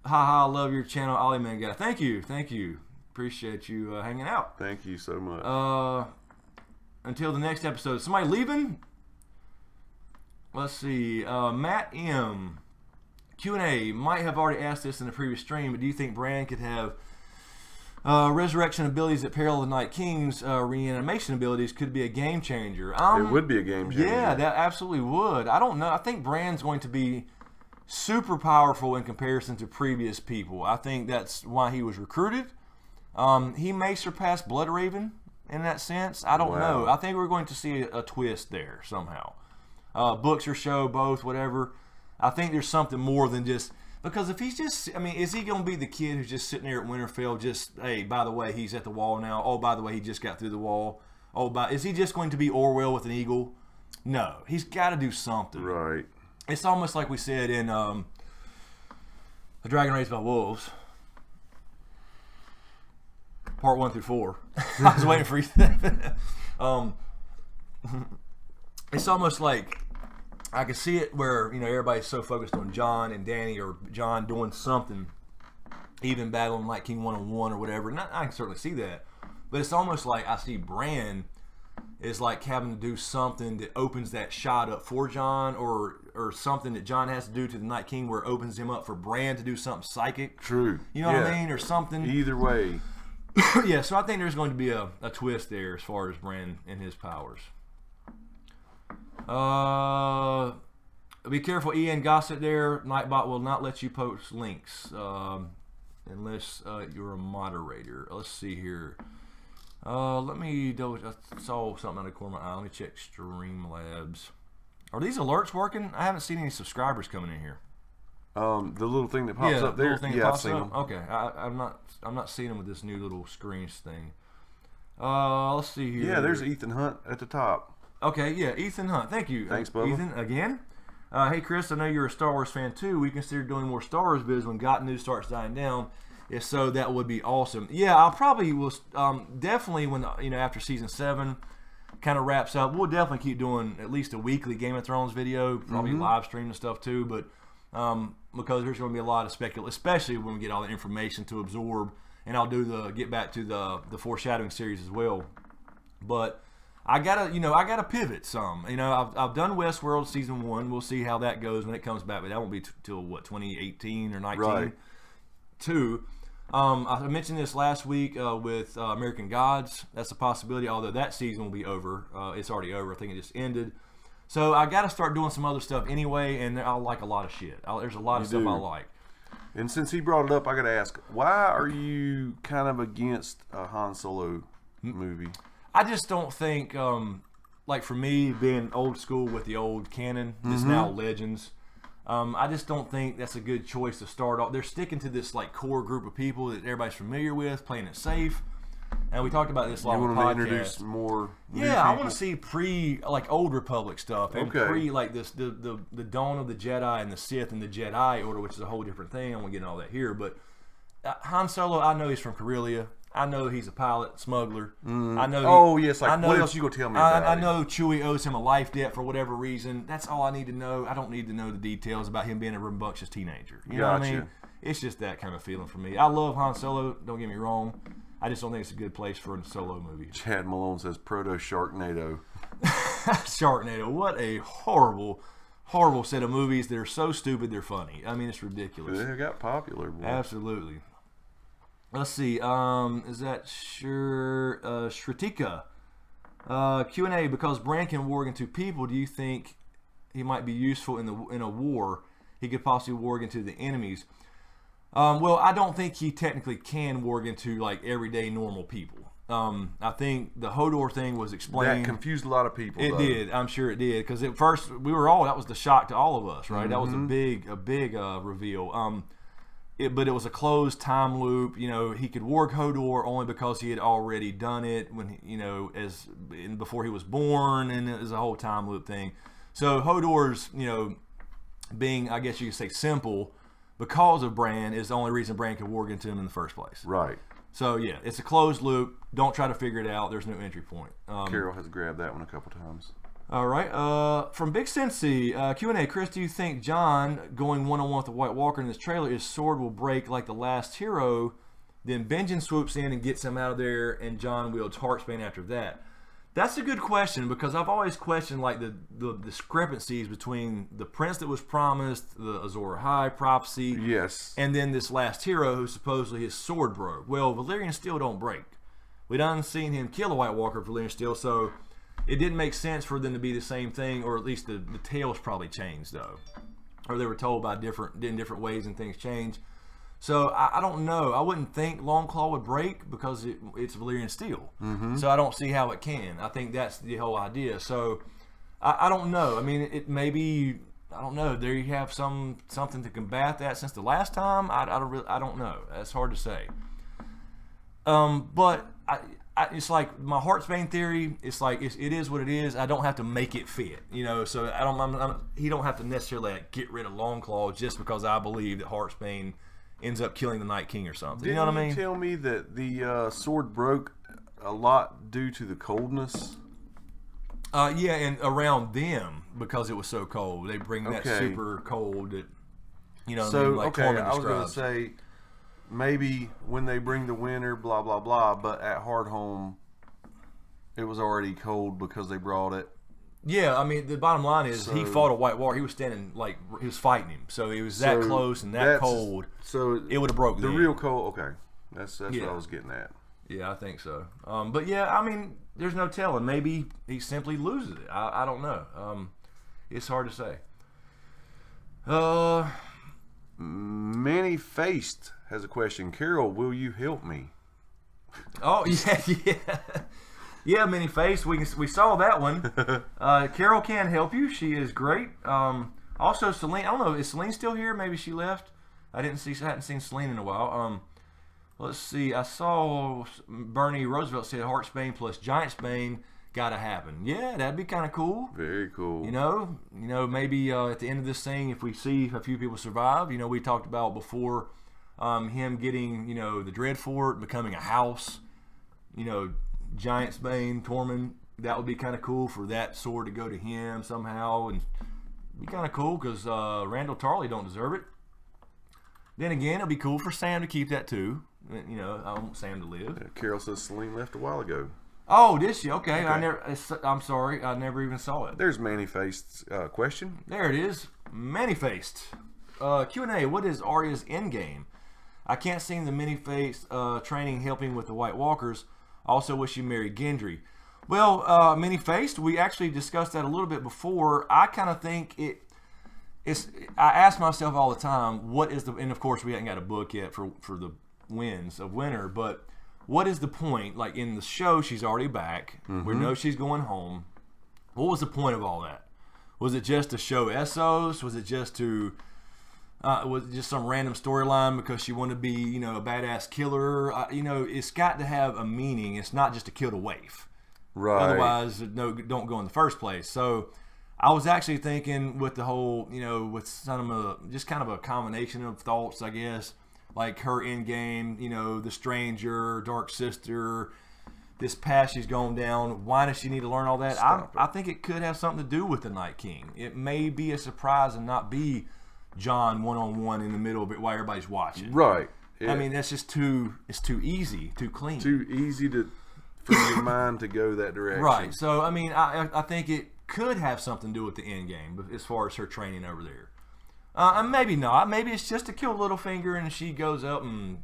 Speaker 1: I love your channel, Ollie Man guy. Thank you. Appreciate you hanging out.
Speaker 2: Thank you so much.
Speaker 1: Until the next episode. Somebody leaving? Let's see. Matt M. Q&A. Might have already asked this in the previous stream, but do you think Bran could have resurrection abilities at Peril of the Night King's reanimation abilities could be a game changer?
Speaker 2: It would be a game changer.
Speaker 1: Yeah, that absolutely would. I don't know. I think Bran's going to be super powerful in comparison to previous people. I think that's why he was recruited. He may surpass Bloodraven in that sense. I don't know. I think we're going to see a twist there somehow. Books or show, both, whatever. I think there's something more than just... Because if he's just... I mean, is he going to be the kid who's just sitting there at Winterfell just, hey, by the way, he's at the wall now. Oh, by the way, he just got through the wall. Oh, is he just going to be Orwell with an eagle? No. He's got to do something.
Speaker 2: Right.
Speaker 1: It's almost like we said in The Dragon Raised by Wolves. Part 1 through 4. I was waiting for you. It's almost like I can see it where everybody's so focused on Jon and Dany, or Jon doing something, even battling like King 1-on-1 or whatever. And I can certainly see that, but it's almost like I see Bran is like having to do something that opens that shot up for Jon, or something that Jon has to do to the Night King where it opens him up for Bran to do something psychic.
Speaker 2: True.
Speaker 1: You know what I mean, or something.
Speaker 2: Either way.
Speaker 1: Yeah, so I think there's going to be a twist there as far as Bran and his powers. Be careful, Ian Gossett there. Nightbot will not let you post links unless you're a moderator. Let's see here. Let me I saw something on the corner of my eye. Let me check Streamlabs. Are these alerts working? I haven't seen any subscribers coming in here.
Speaker 2: The little thing that pops up there. Yeah, I've seen them.
Speaker 1: Okay, I'm not seeing them with this new little screens thing. Let's see here.
Speaker 2: Yeah, there's Ethan Hunt at the top.
Speaker 1: Okay, yeah, Ethan Hunt. Thank you.
Speaker 2: Thanks, Bubba.
Speaker 1: Ethan, again. Hey, Chris, I know you're a Star Wars fan too. We consider doing more Star Wars vids when Got News starts dying down. If so, that would be awesome. Yeah, I'll probably will definitely when after season 7 kind of wraps up, we'll definitely keep doing at least a weekly Game of Thrones video, probably live stream and stuff too. But because there's going to be a lot of speculation, especially when we get all the information to absorb. And I'll get back to the foreshadowing series as well. But I gotta pivot some. I've done Westworld season 1. We'll see how that goes when it comes back, but that won't be till what, 2018 or 19.
Speaker 2: Right.
Speaker 1: 2. I mentioned this last week with American Gods. That's a possibility, although that season will be over. It's already over. I think it just ended. So I got to start doing some other stuff anyway, and I like a lot of shit. There's a lot of stuff I like.
Speaker 2: And since he brought it up, I got to ask, why are you kind of against a Han Solo movie?
Speaker 1: I just don't think, like for me, being old school with the old canon, it's now Legends. I just don't think that's a good choice to start off. They're sticking to this like core group of people that everybody's familiar with, playing it safe. And we talked about this a lot on the podcast.
Speaker 2: Introduce more.
Speaker 1: Yeah, I want to see like Old Republic stuff, and
Speaker 2: okay.
Speaker 1: like this the dawn of the Jedi and the Sith and the Jedi Order, which is a whole different thing. I won't get into all that here, but Han Solo, I know he's from Corellia. I know he's a pilot, smuggler. I know.
Speaker 2: Oh yes, like what else you gonna tell me about?
Speaker 1: I know Chewie owes him a life debt for whatever reason. That's all I need to know. I don't need to know the details about him being a rambunctious teenager. You know what I mean? It's just that kind of feeling for me. I love Han Solo. Don't get me wrong. I just don't think it's a good place for a solo movie.
Speaker 2: Chad Malone says Proto Sharknado.
Speaker 1: Sharknado. What a horrible, horrible set of movies that are so stupid they're funny. I mean, it's ridiculous.
Speaker 2: They got popular. Boy.
Speaker 1: Absolutely. Let's see. Is that Shritika? Q&A. Because Bran can warg into people, do you think he might be useful in a war? He could possibly warg into the enemies. Well, I don't think he technically can warg into like everyday normal people. I think the Hodor thing was explained.
Speaker 2: That confused a lot of people.
Speaker 1: It did. I'm sure it did, because at first that was the shock to all of us, right? That was a big reveal. But it was a closed time loop. You know, he could warg Hodor only because he had already done it when before he was born, and it was a whole time loop thing. So Hodor's, being, I guess you could say, simple because of Bran is the only reason Bran could warg into him in the first place.
Speaker 2: Right.
Speaker 1: So yeah, it's a closed loop. Don't try to figure it out. There's no entry point.
Speaker 2: Carol has grabbed that one a couple times.
Speaker 1: All right. From Big Cincy, Q&A. Chris, do you think John going one-on-one with the White Walker in this trailer, his sword will break like the last hero, then Benjen swoops in and gets him out of there, and John wields Heartsbane after that? That's a good question, because I've always questioned like the discrepancies between the prince that was promised, the Azor Ahai prophecy,
Speaker 2: yes,
Speaker 1: and then this last hero who supposedly his sword broke. Well, Valyrian steel don't break. We done seen him kill a White Walker with Valyrian steel, so it didn't make sense for them to be the same thing, or at least the tales probably changed though, or they were told by different ways and things change. So I don't know. I wouldn't think Longclaw would break because it's Valyrian steel. So I don't see how it can. I think that's the whole idea. So I don't know. I mean, it maybe, I don't know. There you have something to combat that since the last time. I don't know. That's hard to say. But it's like my Heartsbane theory. It's like it is what it is. I don't have to make it fit, So he don't have to necessarily get rid of Longclaw just because I believe that Heartsbane ends up killing the Night King or something. You know what I mean?
Speaker 2: Didn't you tell me that the sword broke a lot due to the coldness?
Speaker 1: Yeah, and around them because it was so cold. They bring that super cold that
Speaker 2: So
Speaker 1: like
Speaker 2: I was going to say maybe when they bring the winter, blah blah blah. But at Hardhome, it was already cold because they brought it.
Speaker 1: Yeah, I mean the bottom line is he fought a White Walker. He was standing like he was fighting him, so he was that close and that cold.
Speaker 2: So
Speaker 1: it would have broke
Speaker 2: the real cold. Okay, that's what I was getting at.
Speaker 1: Yeah, I think so. But yeah, I mean, there's no telling. Maybe he simply loses it. I don't know. It's hard to say.
Speaker 2: Manny Faced has a question. Carol, will you help me?
Speaker 1: Oh yeah. Yeah, Mini Face. We saw that one. Carol can help you. She is great. Also, Celine. I don't know. Is Celine still here? Maybe she left. I hadn't seen Celine in a while. Let's see. I saw Bernie Roosevelt said Heartsbane plus Giantsbane gotta happen. Yeah, that'd be kind of cool.
Speaker 2: Very cool.
Speaker 1: Maybe at the end of this thing, if we see a few people survive, we talked about before him getting the Dreadfort becoming a house. Giantsbane, Tormund, that would be kind of cool for that sword to go to him somehow, and be kind of cool because Randall Tarley don't deserve it. Then again, it'll be cool for Sam to keep that too. I want Sam to live.
Speaker 2: Yeah, Carol says Celine left a while ago.
Speaker 1: Oh, did she? Okay. I'm sorry. I never even saw it.
Speaker 2: There's Manny-Faced question.
Speaker 1: There it is. Manny-Faced. Q&A. What is Arya's endgame? I can't see the Manny-Faced training helping with the White Walkers. Also wish you married Gendry. Well, Many-Faced, we actually discussed that a little bit before. I kind of think I ask myself all the time, and of course we haven't got a book yet for the Winds of Winter, but what is the point? Like in the show, she's already back. We know she's going home. What was the point of all that? Was it just to show Essos? Was it just to was it just some random storyline because she wanted to be, you know, a badass killer? You know, it's got to have a meaning. It's not just to kill the waif.
Speaker 2: Right.
Speaker 1: Otherwise, no, don't go in the first place. So I was actually thinking with the whole, you know, with some of just kind of a combination of thoughts, I guess, like her end game, you know, the stranger, dark sister, this path she's going down. Why does she need to learn all that? I think it could have something to do with the Night King. It may be a surprise and not be John one-on-one in the middle of it while everybody's watching.
Speaker 2: Right.
Speaker 1: I mean, that's just it's too easy, too clean.
Speaker 2: Too easy for your mind to go that direction.
Speaker 1: Right. So, I mean, I think it could have something to do with the end game as far as her training over there. And maybe not. Maybe it's just to kill Littlefinger and she goes up and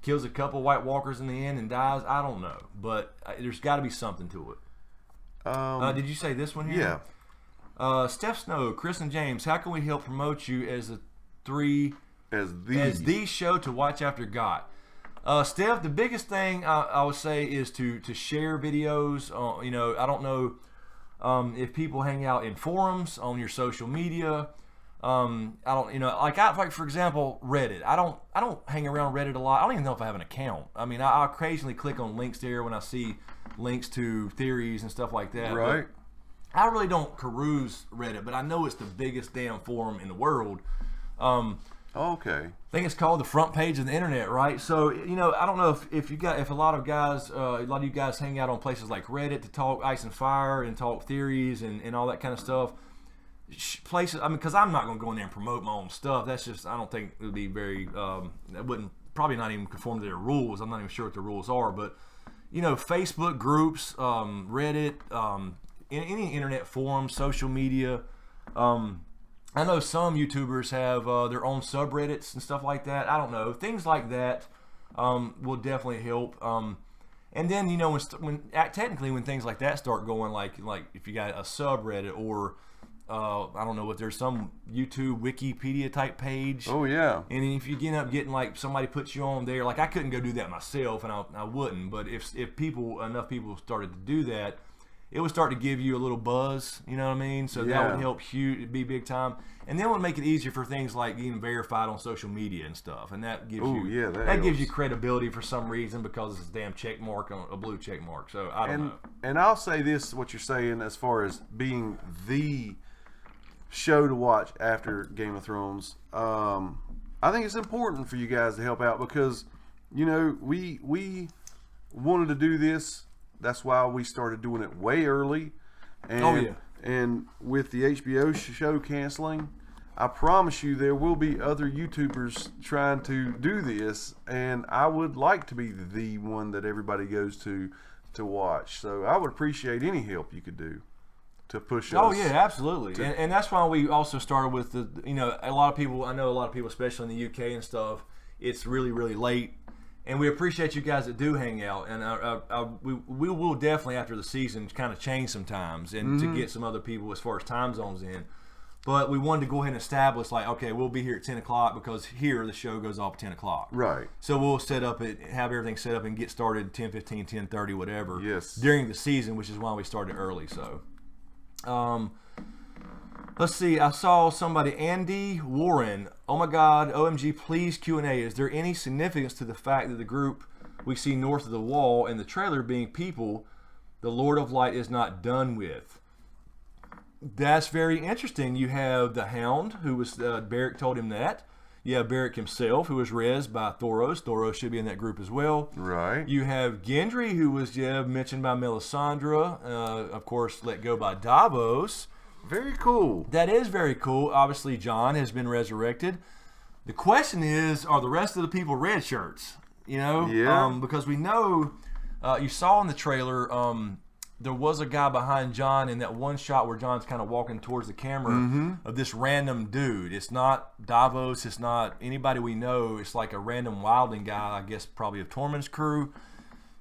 Speaker 1: kills a couple White Walkers in the end and dies. I don't know. But there's got to be something to it. Did you say this one here?
Speaker 2: Yeah.
Speaker 1: Steph Snow, Chris and James, how can we help promote you as the show to watch after God? Steph, the biggest thing I would say is to share videos. You know, I don't know if people hang out in forums on your social media. I don't, you know, like for example, Reddit. I don't hang around Reddit a lot. I don't even know if I have an account. I mean, I occasionally click on links there when I see links to theories and stuff like that.
Speaker 2: Right.
Speaker 1: But I really don't peruse Reddit, but I know it's the biggest damn forum in the world.
Speaker 2: Okay.
Speaker 1: I think it's called the front page of the internet, right? So, you know, I don't know if a lot of you guys hang out on places like Reddit to talk Ice and Fire and talk theories and all that kind of stuff. Places, I mean, because I'm not going to go in there and promote my own stuff. That's just, I don't think it would be very, that wouldn't, probably not even conform to their rules. I'm not even sure what the rules are, but, you know, Facebook groups, Reddit, any internet forums, social media, I know some YouTubers have their own subreddits and stuff like that. I don't know. Things like that will definitely help. And then, you know, when things like that start going, like if you got a subreddit or I don't know what, there's some YouTube Wikipedia type page.
Speaker 2: Oh yeah.
Speaker 1: And if you end up getting like somebody puts you on there, like I couldn't go do that myself, and I wouldn't. But if enough people started to do that, it would start to give you a little buzz, you know what I mean? So that would help be big time. And then it would make it easier for things like getting verified on social media and stuff. And that gives gives you credibility for some reason because it's a damn check mark, a blue check mark. So I don't know.
Speaker 2: And I'll say this, what you're saying as far as being the show to watch after Game of Thrones. I think it's important for you guys to help out because, you know, we wanted to do this. That's why we started doing it way early. And, and with the HBO show canceling, I promise you there will be other YouTubers trying to do this, and I would like to be the one that everybody goes to watch. So I would appreciate any help you could do to push us.
Speaker 1: Oh yeah, absolutely. And that's why we also started with the, you know, I know a lot of people, especially in the UK and stuff, it's really, really late. And we appreciate you guys that do hang out, and we will definitely after the season kind of change sometimes and to get some other people as far as time zones in. But we wanted to go ahead and establish like, okay, we'll be here at 10 o'clock because here the show goes off at 10 o'clock. Right. So we'll have everything set up and get started 10:15, 10:30, whatever. Yes. During the season, which is why we started early. So, let's see. I saw somebody, Andy Warren. Oh my God, OMG, please Q&A. Is there any significance to the fact that the group we see north of the wall in the trailer being people the Lord of Light is not done with? That's very interesting. You have the Hound, who was, Beric told him that. You have Beric himself, who was rezzed by Thoros. Thoros should be in that group as well. Right. You have Gendry, who was mentioned by Melisandre. Of course, let go by Davos. Very cool. That is very cool. Obviously, Jon has been resurrected. The question is, are the rest of the people red shirts? You know? Yeah. Because we know, you saw in the trailer, there was a guy behind Jon in that one shot where Jon's kind of walking towards the camera of this random dude. It's not Davos. It's not anybody we know. It's like a random wildling guy, I guess probably of Tormund's crew.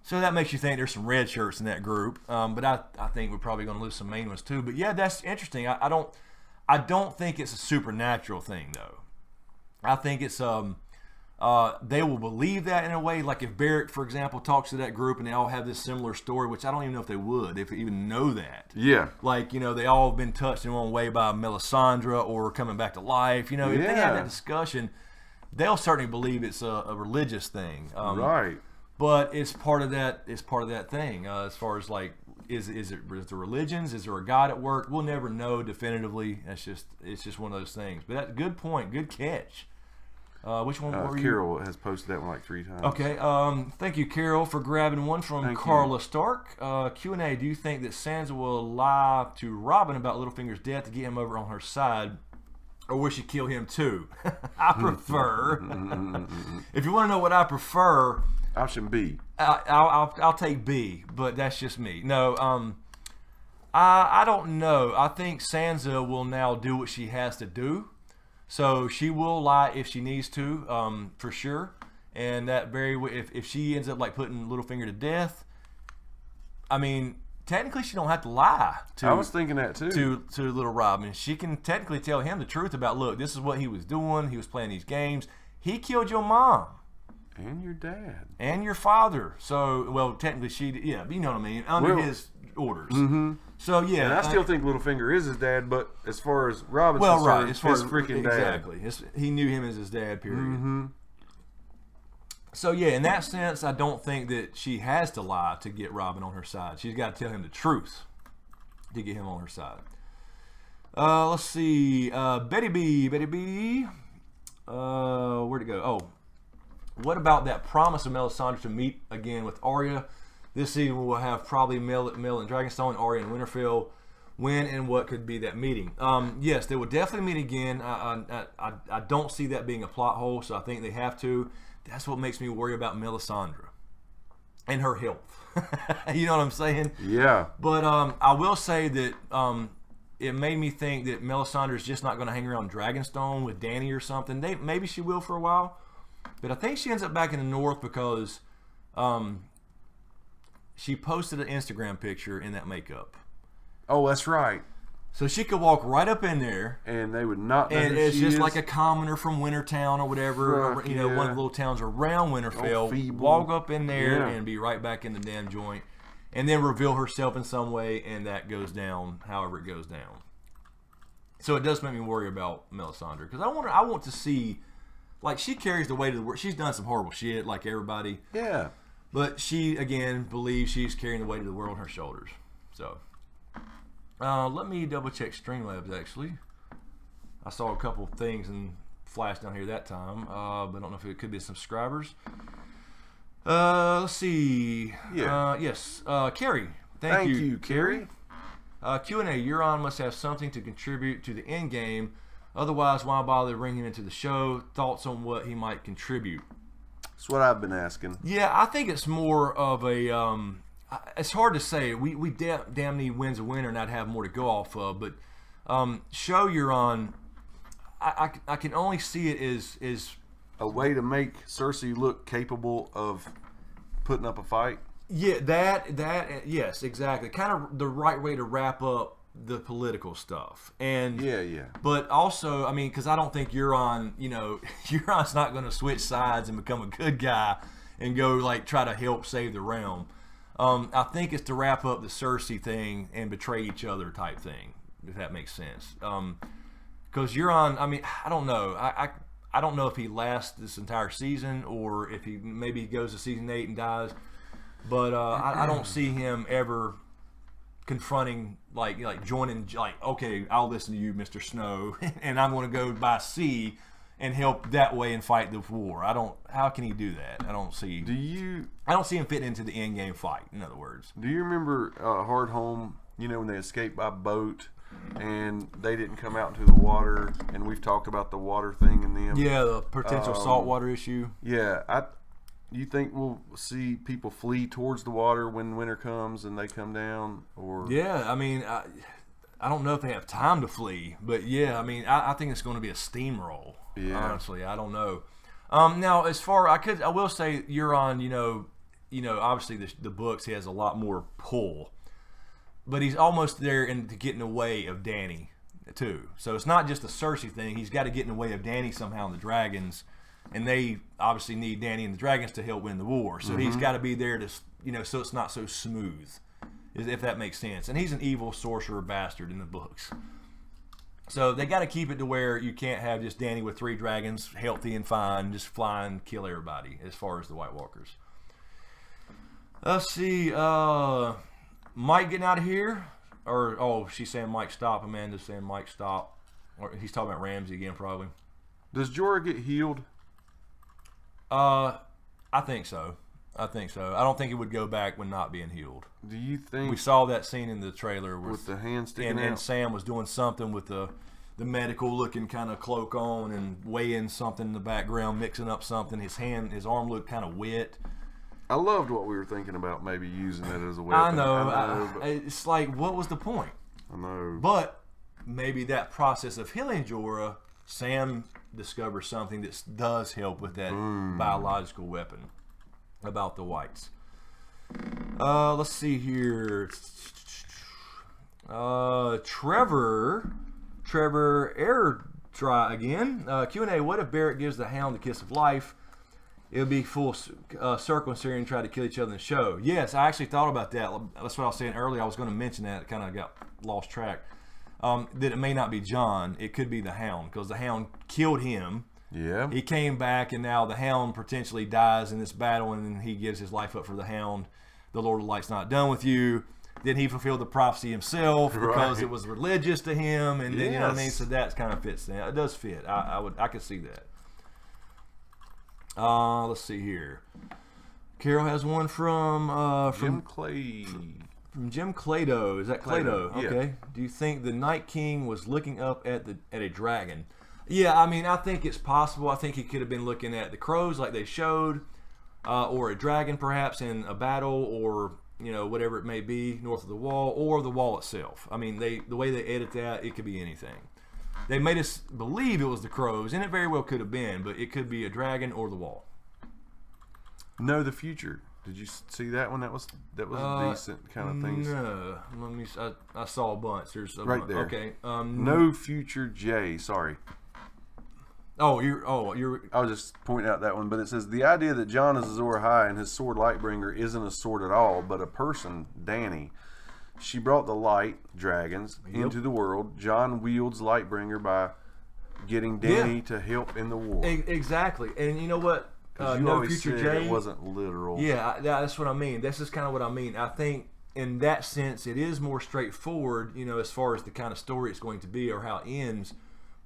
Speaker 1: So that makes you think there's some red shirts in that group. But I think we're probably going to lose some main ones too. But yeah, that's interesting. I don't think it's a supernatural thing though. I think it's they will believe that in a way. Like if Barrett, for example, talks to that group and they all have this similar story, which I don't even know if they would, if they even know that.
Speaker 2: Yeah.
Speaker 1: Like, they all have been touched in one way by Melisandre or coming back to life. If they have that discussion, they'll certainly believe it's a religious thing.
Speaker 2: Right.
Speaker 1: But it's part of that. It's part of that thing. As far as like, is the religions? Is there a God at work? We'll never know definitively. It's just one of those things. But that's a good point. Good catch. Which one were you?
Speaker 2: Carol has posted that one like 3 times.
Speaker 1: Okay. Thank you, Carol, for grabbing one from Carla Stark. Q&A, do you think that Sansa will lie to Robin about Littlefinger's death to get him over on her side, or will she kill him too? I prefer. If you want to know what I prefer,
Speaker 2: option B.
Speaker 1: I'll take B, but that's just me. No, I don't know. I think Sansa will now do what she has to do. So she will lie if she needs to, for sure. And that if she ends up like putting Littlefinger to death, I mean, technically she don't have to lie.
Speaker 2: I was thinking that too.
Speaker 1: To little Robin, she can technically tell him the truth about, look, this is what he was doing. He was playing these games. He killed your mom.
Speaker 2: And your dad.
Speaker 1: And your father. So, well, technically you know what I mean, under his orders. Mm-hmm. So, yeah.
Speaker 2: And I still think Littlefinger is his dad, but as far as Robin's concerned,
Speaker 1: as far as
Speaker 2: freaking dad.
Speaker 1: Exactly. He knew him as his dad, period.
Speaker 2: Mm-hmm.
Speaker 1: So, yeah, in that sense, I don't think that she has to lie to get Robin on her side. She's got to tell him the truth to get him on her side. Let's see. Betty B. Where'd it go? Oh. What about that promise of Melisandre to meet again with Arya? This season we'll have probably Mel and Dragonstone, Arya and Winterfell. When and what could be that meeting? Yes, they will definitely meet again. I don't see that being a plot hole, so I think they have to. That's what makes me worry about Melisandre and her health. You know what I'm saying?
Speaker 2: Yeah.
Speaker 1: But I will say that it made me think that Melisandre is just not going to hang around Dragonstone with Dany or something. Maybe she will for a while. But I think she ends up back in the north because she posted an Instagram picture in that makeup.
Speaker 2: Oh, that's right.
Speaker 1: So she could walk right up in there.
Speaker 2: And they would not know
Speaker 1: and
Speaker 2: who
Speaker 1: it's
Speaker 2: she
Speaker 1: just
Speaker 2: is.
Speaker 1: like a commoner from Wintertown or whatever.
Speaker 2: Fuck,
Speaker 1: one of the little towns around Winterfell. Walk up in there and be right back in the damn joint. And then reveal herself in some way, and that goes down however it goes down. So it does make me worry about Melisandre. Because I want to see... Like, she carries the weight of the world. She's done some horrible shit, like everybody.
Speaker 2: Yeah.
Speaker 1: But she, again, believes she's carrying the weight of the world on her shoulders. So, let me double-check Streamlabs, actually. I saw a couple things and flashed down here that time, but I don't know if it could be subscribers. Let's see.
Speaker 2: Yeah.
Speaker 1: Yes. Carrie. Thank you, Carrie. Q&A. Euron must have something to contribute to the end game. Otherwise, why bother bringing him into the show? Thoughts on what he might contribute?
Speaker 2: That's what I've been asking.
Speaker 1: Yeah, I think it's more of a... it's hard to say. We damn need wins a winner and I'd have more to go off of. But show Euron, I can only see it as...
Speaker 2: A way to make Cersei look capable of putting up a fight?
Speaker 1: Yeah, yes, exactly. Kind of the right way to wrap up the political stuff. And
Speaker 2: yeah.
Speaker 1: But also, I mean, because I don't think Euron, Euron's not going to switch sides and become a good guy and go like try to help save the realm. I think it's to wrap up the Cersei thing and betray each other type thing, if that makes sense. Because Euron, I mean, I don't know. I don't know if he lasts this entire season or if he maybe goes to season 8 and dies. But I don't see him ever confronting, like joining, like, okay, I'll listen to you, Mr. Snow, and I'm going to go by sea and help that way and fight the war. How can he do that? I don't see him fitting into the end game fight, in other words.
Speaker 2: Do you remember Hard Home, when they escaped by boat and they didn't come out into the water, and we've talked about the water thing in them?
Speaker 1: Yeah, the potential saltwater issue.
Speaker 2: Yeah, you think we'll see people flee towards the water when winter comes and they come down? Or
Speaker 1: yeah, I mean, I don't know if they have time to flee, but yeah, I mean, I think it's going to be a steamroll. Yeah. Honestly, I don't know. Now, as far I will say Euron, obviously the books, he has a lot more pull, but he's almost there to get in the way of Dany too. So it's not just a Cersei thing. He's got to get in the way of Dany somehow and the dragons. and they obviously need Danny and the dragons to help win the war. So he's got to be there to, so it's not so smooth, if that makes sense. And he's an evil sorcerer bastard in the books. So they got to keep it to where you can't have just Danny with 3 dragons, healthy and fine, just fly and kill everybody as far as the White Walkers. Let's see. Mike getting out of here? She's saying Mike stop. Amanda's saying Mike stop. Or he's talking about Ramsey again, probably.
Speaker 2: Does Jorah get healed?
Speaker 1: I think so. I don't think it would go back when not being healed.
Speaker 2: Do you think...
Speaker 1: We saw that scene in the trailer
Speaker 2: with the hand sticking out?
Speaker 1: And Sam was doing something with the medical-looking kind of cloak on and weighing something in the background, mixing up something. His arm looked kind of wet.
Speaker 2: I loved what we were thinking about maybe using that as a weapon.
Speaker 1: I know. It's like, what was the point?
Speaker 2: I know.
Speaker 1: But maybe that process of healing Jorah, Sam discovers something that does help with that biological weapon about the whites. Let's see here. Trevor Air Dry again. Q&A, what if Barrett gives the Hound the kiss of life? It would be full circle and Syrian tried to kill each other in the show. Yes, I actually thought about that. That's what I was saying earlier. I was going to mention that. It kind of got lost track. That it may not be Jon. It could be the Hound, because the Hound killed him.
Speaker 2: Yeah.
Speaker 1: He came back, and now the Hound potentially dies in this battle, and then he gives his life up for the Hound. The Lord of Light's not done with you. Then he fulfilled the prophecy himself because it was religious to him, and then, you know what I mean. So that kind of fits. It does fit. I could see that. Let's see here. Carol has one from
Speaker 2: Jim Clay.
Speaker 1: From Jim Clado. Is that Clado?
Speaker 2: Yeah.
Speaker 1: Okay. Do you think the Night King was looking up at a dragon? Yeah, I mean, I think it's possible. I think he could have been looking at the crows like they showed, or a dragon perhaps in a battle, or whatever it may be north of the wall, or the wall itself. I mean, the way they edit that, it could be anything. They made us believe it was the crows, and it very well could have been, but it could be a dragon or the wall.
Speaker 2: Know the Future. Did you see that one? That was a decent kind of thing.
Speaker 1: No, let me. I saw a bunch. There's a
Speaker 2: right
Speaker 1: bunch.
Speaker 2: there.
Speaker 1: Okay.
Speaker 2: No Future J. Sorry.
Speaker 1: You're.
Speaker 2: I was just pointing out that one, but it says the idea that Jon is Azor Ahai and his sword Lightbringer isn't a sword at all, but a person, Dany. She brought the light dragons into the world. Jon wields Lightbringer by getting Dany to help in the war.
Speaker 1: Exactly, and you know what?
Speaker 2: No Future J. It wasn't literal.
Speaker 1: Yeah, that's what I mean. This is kind of what I mean. I think in that sense, it is more straightforward, as far as the kind of story it's going to be or how it ends.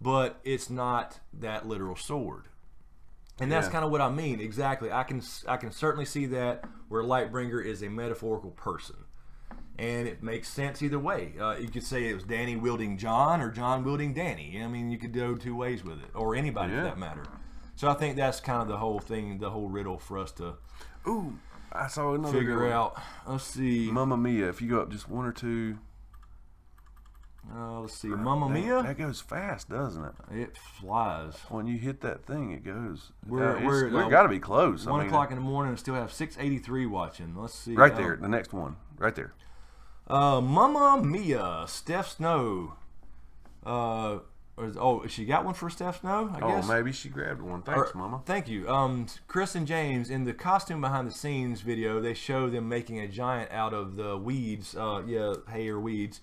Speaker 1: But it's not that literal sword, and that's kind of what I mean. Exactly. I can certainly see that where Lightbringer is a metaphorical person. And it makes sense either way. You could say it was Dany wielding Jon or Jon wielding Dany. I mean, you could go two ways with it, or anybody for that matter. So I think that's kind of the whole thing, the whole riddle for us to
Speaker 2: I saw another
Speaker 1: figure out. Let's see.
Speaker 2: Mamma Mia. If you go up just one or two.
Speaker 1: Let's see. Mamma Mia?
Speaker 2: That goes fast, doesn't it?
Speaker 1: It flies.
Speaker 2: When you hit that thing, it goes.
Speaker 1: We're
Speaker 2: got to be close.
Speaker 1: 1 o'clock in the morning and still have 683 watching. Let's see.
Speaker 2: Right there. The next one. Right there.
Speaker 1: Mamma Mia, Steph Snow. She got one for Steph Snow, I guess?
Speaker 2: Oh, maybe she grabbed one. Thanks, Mama.
Speaker 1: Thank you. Chris and James, in the costume behind the scenes video, they show them making a giant out of the weeds, hay or weeds.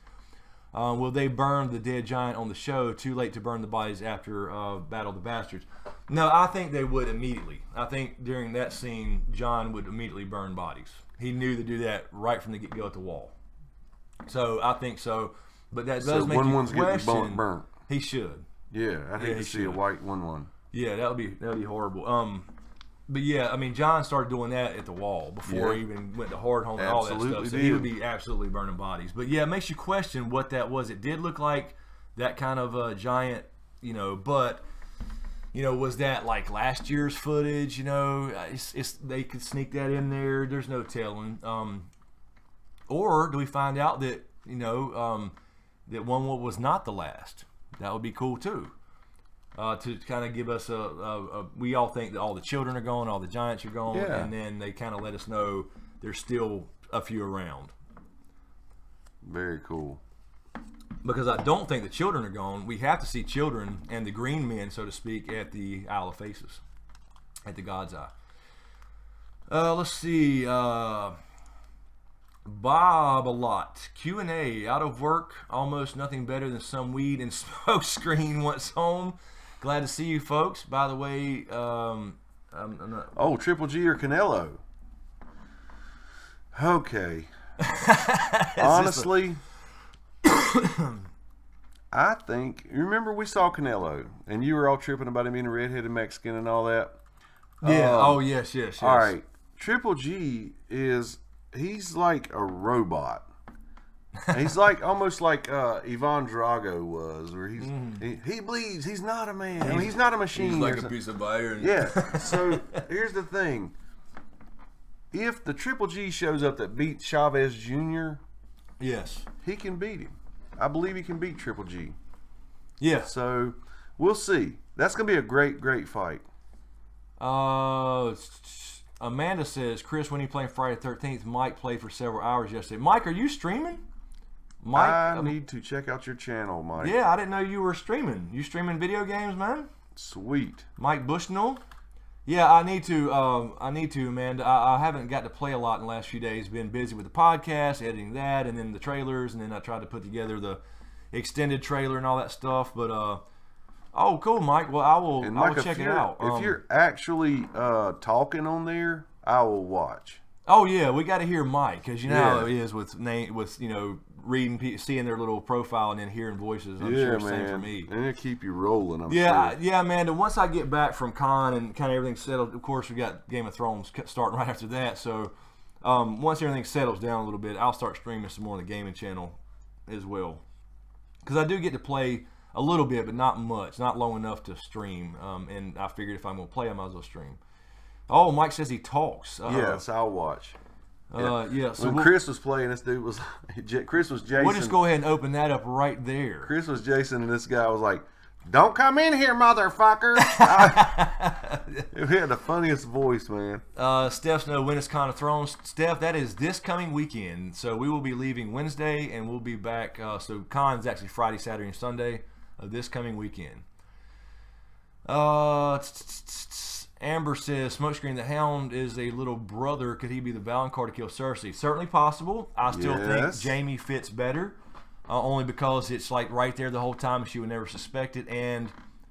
Speaker 1: Will they burn the dead giant on the show? Too late to burn the bodies after Battle of the Bastards. No, I think they would immediately. I think during that scene, Jon would immediately burn bodies. He knew to do that right from the get-go at the wall. So I think so, but that does make you question.
Speaker 2: Burnt.
Speaker 1: He should.
Speaker 2: Yeah, I'd hate to see a white one.
Speaker 1: Yeah, that would be horrible. But yeah, I mean, Jon started doing that at the wall before he even went to Hardhome and all that stuff. So he would be absolutely burning bodies. But yeah, it makes you question what that was. It did look like that kind of giant, but. Was that like last year's footage? They could sneak that in there. There's no telling. Or do we find out that that one was not the last? That would be cool too. To kind of give us we all think that all the children are gone, all the giants are gone, and then they kind of let us know there's still a few around.
Speaker 2: Very cool.
Speaker 1: Because I don't think the children are gone. We have to see children and the green men, so to speak, at the Isle of Faces. at the God's Eye. Let's see. Bob a lot. Q&A. Out of work. Almost nothing better than some weed and Smokescreen once home. Glad to see you folks. By the way, I'm not...
Speaker 2: Oh, Triple G or Canelo? Okay. Honestly, I think, remember we saw Canelo and you were all tripping about him being a redheaded Mexican and all that?
Speaker 1: Yeah. Yes.
Speaker 2: All right. Triple G he's like a robot. He's like almost like Ivan Drago was, where he bleeds. He's not a man. I mean, he's not a machine.
Speaker 1: He's like a piece of iron.
Speaker 2: Yeah. So here's the thing: if the Triple G shows up that beats Chavez Jr.,
Speaker 1: yes,
Speaker 2: he can beat him. I believe he can beat Triple G.
Speaker 1: Yeah.
Speaker 2: So we'll see. That's gonna be a great fight.
Speaker 1: Amanda says, Chris, when you playing Friday the 13th, Mike played for several hours yesterday. Mike, are you streaming? Mike,
Speaker 2: I need to check out your channel, Mike.
Speaker 1: Yeah, I didn't know you were streaming. You streaming video games, man?
Speaker 2: Sweet.
Speaker 1: Mike Bushnell? Yeah, I need to, Amanda. I haven't got to play a lot in the last few days. Been busy with the podcast, editing that, and then the trailers, and then I tried to put together the extended trailer and all that stuff. But, oh, cool, Mike. Well, I will check it out.
Speaker 2: If you're actually talking on there, I will watch.
Speaker 1: Oh, yeah, we got to hear Mike, because you know how it is with reading, seeing their little profile and then hearing voices. I'm sure it's the same for me.
Speaker 2: And it'll keep you rolling, I'm sure.
Speaker 1: Yeah, Amanda, once I get back from con and kind of everything's settled, of course, we got Game of Thrones starting right after that, so once everything settles down a little bit, I'll start streaming some more on the gaming channel as well. Because I do get to play a little bit, but not much, not long enough to stream, and I figured if I'm going to play, I might as well stream. Oh, Mike says he talks.
Speaker 2: Yes, I'll watch.
Speaker 1: Yeah. So
Speaker 2: when Chris was playing, this dude was Chris was Jason.
Speaker 1: We'll just go ahead and open that up right there.
Speaker 2: Chris was Jason, and this guy was like, "Don't come in here, motherfucker!" He had the funniest voice, man.
Speaker 1: Steph's no when is Con of Thrones. Steph, that is this coming weekend. So we will be leaving Wednesday, and we'll be back. So Con's actually Friday, Saturday, and Sunday of this coming weekend. Amber says, Smokescreen, the Hound is a little brother. Could he be the Valonqar to kill Cersei? Certainly possible. I still think Jaime fits better, only because it's like right there the whole time. She would never suspect it, and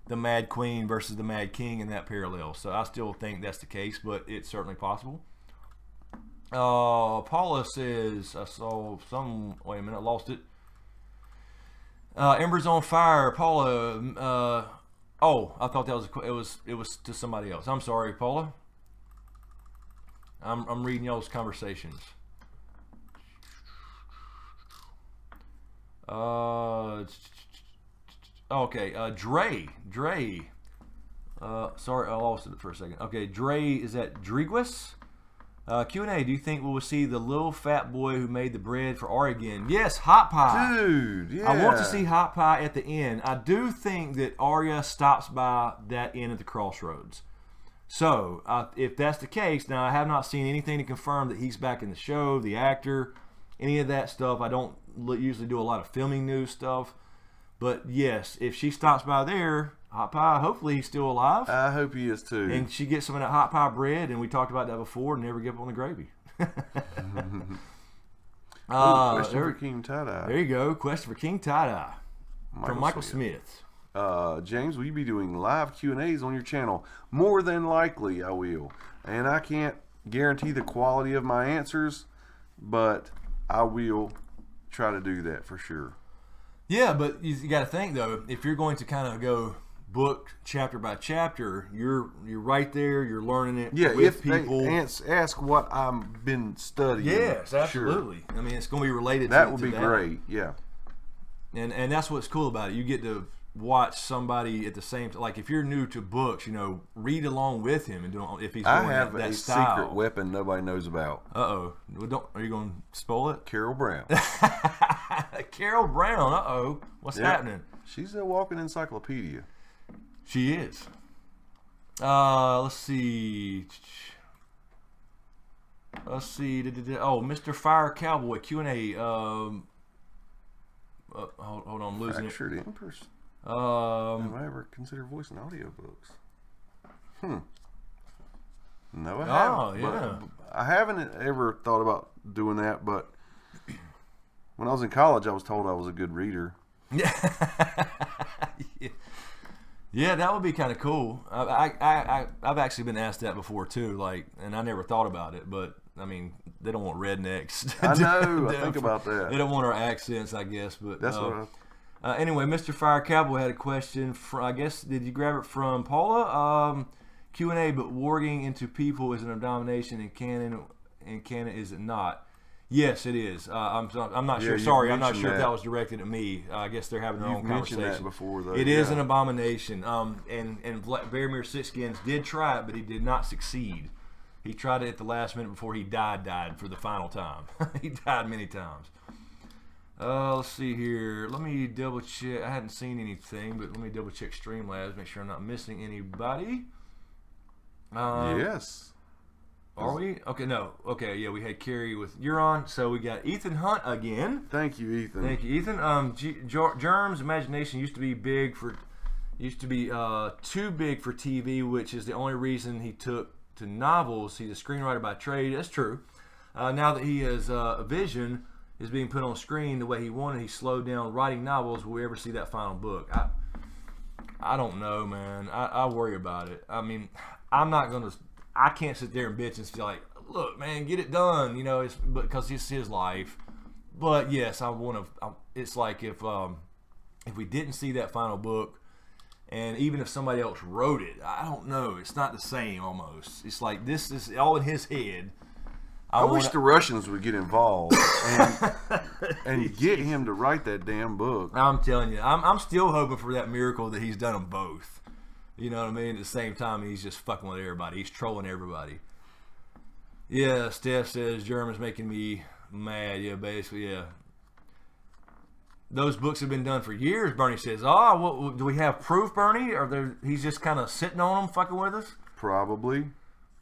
Speaker 1: the Mad Queen versus the Mad King in that parallel. So I still think that's the case, but it's certainly possible. Paula says, I saw some. Wait a minute, I lost it. Ember's on fire. Paula. Oh, I thought that was it was to somebody else. I'm sorry, Paula. I'm reading y'all's conversations. Okay, Dre. Sorry, I lost it for a second. Okay, Dre, is that Driguis? Q&A, do you think we will see the little fat boy who made the bread for Arya again? Yes, Hot Pie.
Speaker 2: Dude, yeah.
Speaker 1: I want to see Hot Pie at the end. I do think that Arya stops by that inn at the crossroads. So, if that's the case, now I have not seen anything to confirm that he's back in the show, the actor, any of that stuff. I don't usually do a lot of filming news stuff. But yes, if she stops by there, Hot Pie, hopefully he's still alive.
Speaker 2: I hope he is too.
Speaker 1: And she gets some of that Hot Pie bread, and we talked about that before, never give up on the gravy.
Speaker 2: Question for King Tie-Dye.
Speaker 1: There you go. Question for King Tie-Dye from Michael Smith.
Speaker 2: James, will you be doing live Q&As on your channel? More than likely I will. And I can't guarantee the quality of my answers, but I will try to do that for sure. Yeah, but you got to think, though, if you're going to kind of go book chapter by chapter, you're right there, you're learning it with people. They ask what I've been studying. Yes, absolutely. Sure. I mean, it's going to be related to that. Would be great, yeah. And that's what's cool about it. You get to watch somebody at the same time. Like, if you're new to books, read along with him and if he's going that style. I have a secret weapon nobody knows about. Uh-oh. Are you going to spoil it? Carol Brown. Carol Brown, uh-oh. What's happening? She's a walking encyclopedia. She is. Let's see. Oh, Mr. Fire Cowboy, Q&A. Hold on, I'm losing it. Fractured Empress. Have I ever considered voicing audiobooks? No, I
Speaker 1: Oh,
Speaker 2: haven't.
Speaker 1: yeah.
Speaker 2: But I haven't ever thought about doing that, but when I was in college, I was told I was a good reader.
Speaker 1: Yeah. Yeah, that would be kind of cool. I've actually been asked that before too, like, and I never thought about it. But I mean, they don't want rednecks.
Speaker 2: I know. I think about that.
Speaker 1: They don't want our accents, I guess. But
Speaker 2: That's what
Speaker 1: anyway, Mr. Fire Cowboy had a question. I guess, did you grab it from Paula? Q&A, but warging into people is an abomination in canon. In canon, is it not? Yes, it is. I'm not sure. Sorry, I'm not sure if that was directed at me. I guess they're having their own conversation.
Speaker 2: Mentioned that before, though.
Speaker 1: It is an abomination. And Varamir Sixskins did try it, but he did not succeed. He tried it at the last minute before he died for the final time. He died many times. Let's see here. Let me double check. I hadn't seen anything, but let me double check Streamlabs, make sure I'm not missing anybody.
Speaker 2: Yes.
Speaker 1: Are we? Okay, no. Okay, yeah, we had Carrie with Euron. So we got Ethan Hunt again.
Speaker 2: Thank you, Ethan.
Speaker 1: Thank you, Ethan. Germ's imagination used to be too big for TV, which is the only reason he took to novels. He's a screenwriter by trade. That's true. Now that he has a vision is being put on screen the way he wanted, he slowed down writing novels. Will we ever see that final book? I don't know, man. I worry about it. I mean, I can't sit there and bitch and be like, look, man, get it done, you know, because it's his life. But yes, it's like if we didn't see that final book, and even if somebody else wrote it, I don't know, it's not the same almost. It's like this is all in his head.
Speaker 2: I wish the Russians would get involved and get him to write that damn book.
Speaker 1: I'm telling you, I'm still hoping for that miracle that he's done them both. You know what I mean? At the same time, he's just fucking with everybody. He's trolling everybody. Yeah, Steph says German's making me mad. Yeah, basically, yeah. Those books have been done for years, Bernie says. Oh, do we have proof, Bernie? Or he's just kind of sitting on them, fucking with us?
Speaker 2: Probably.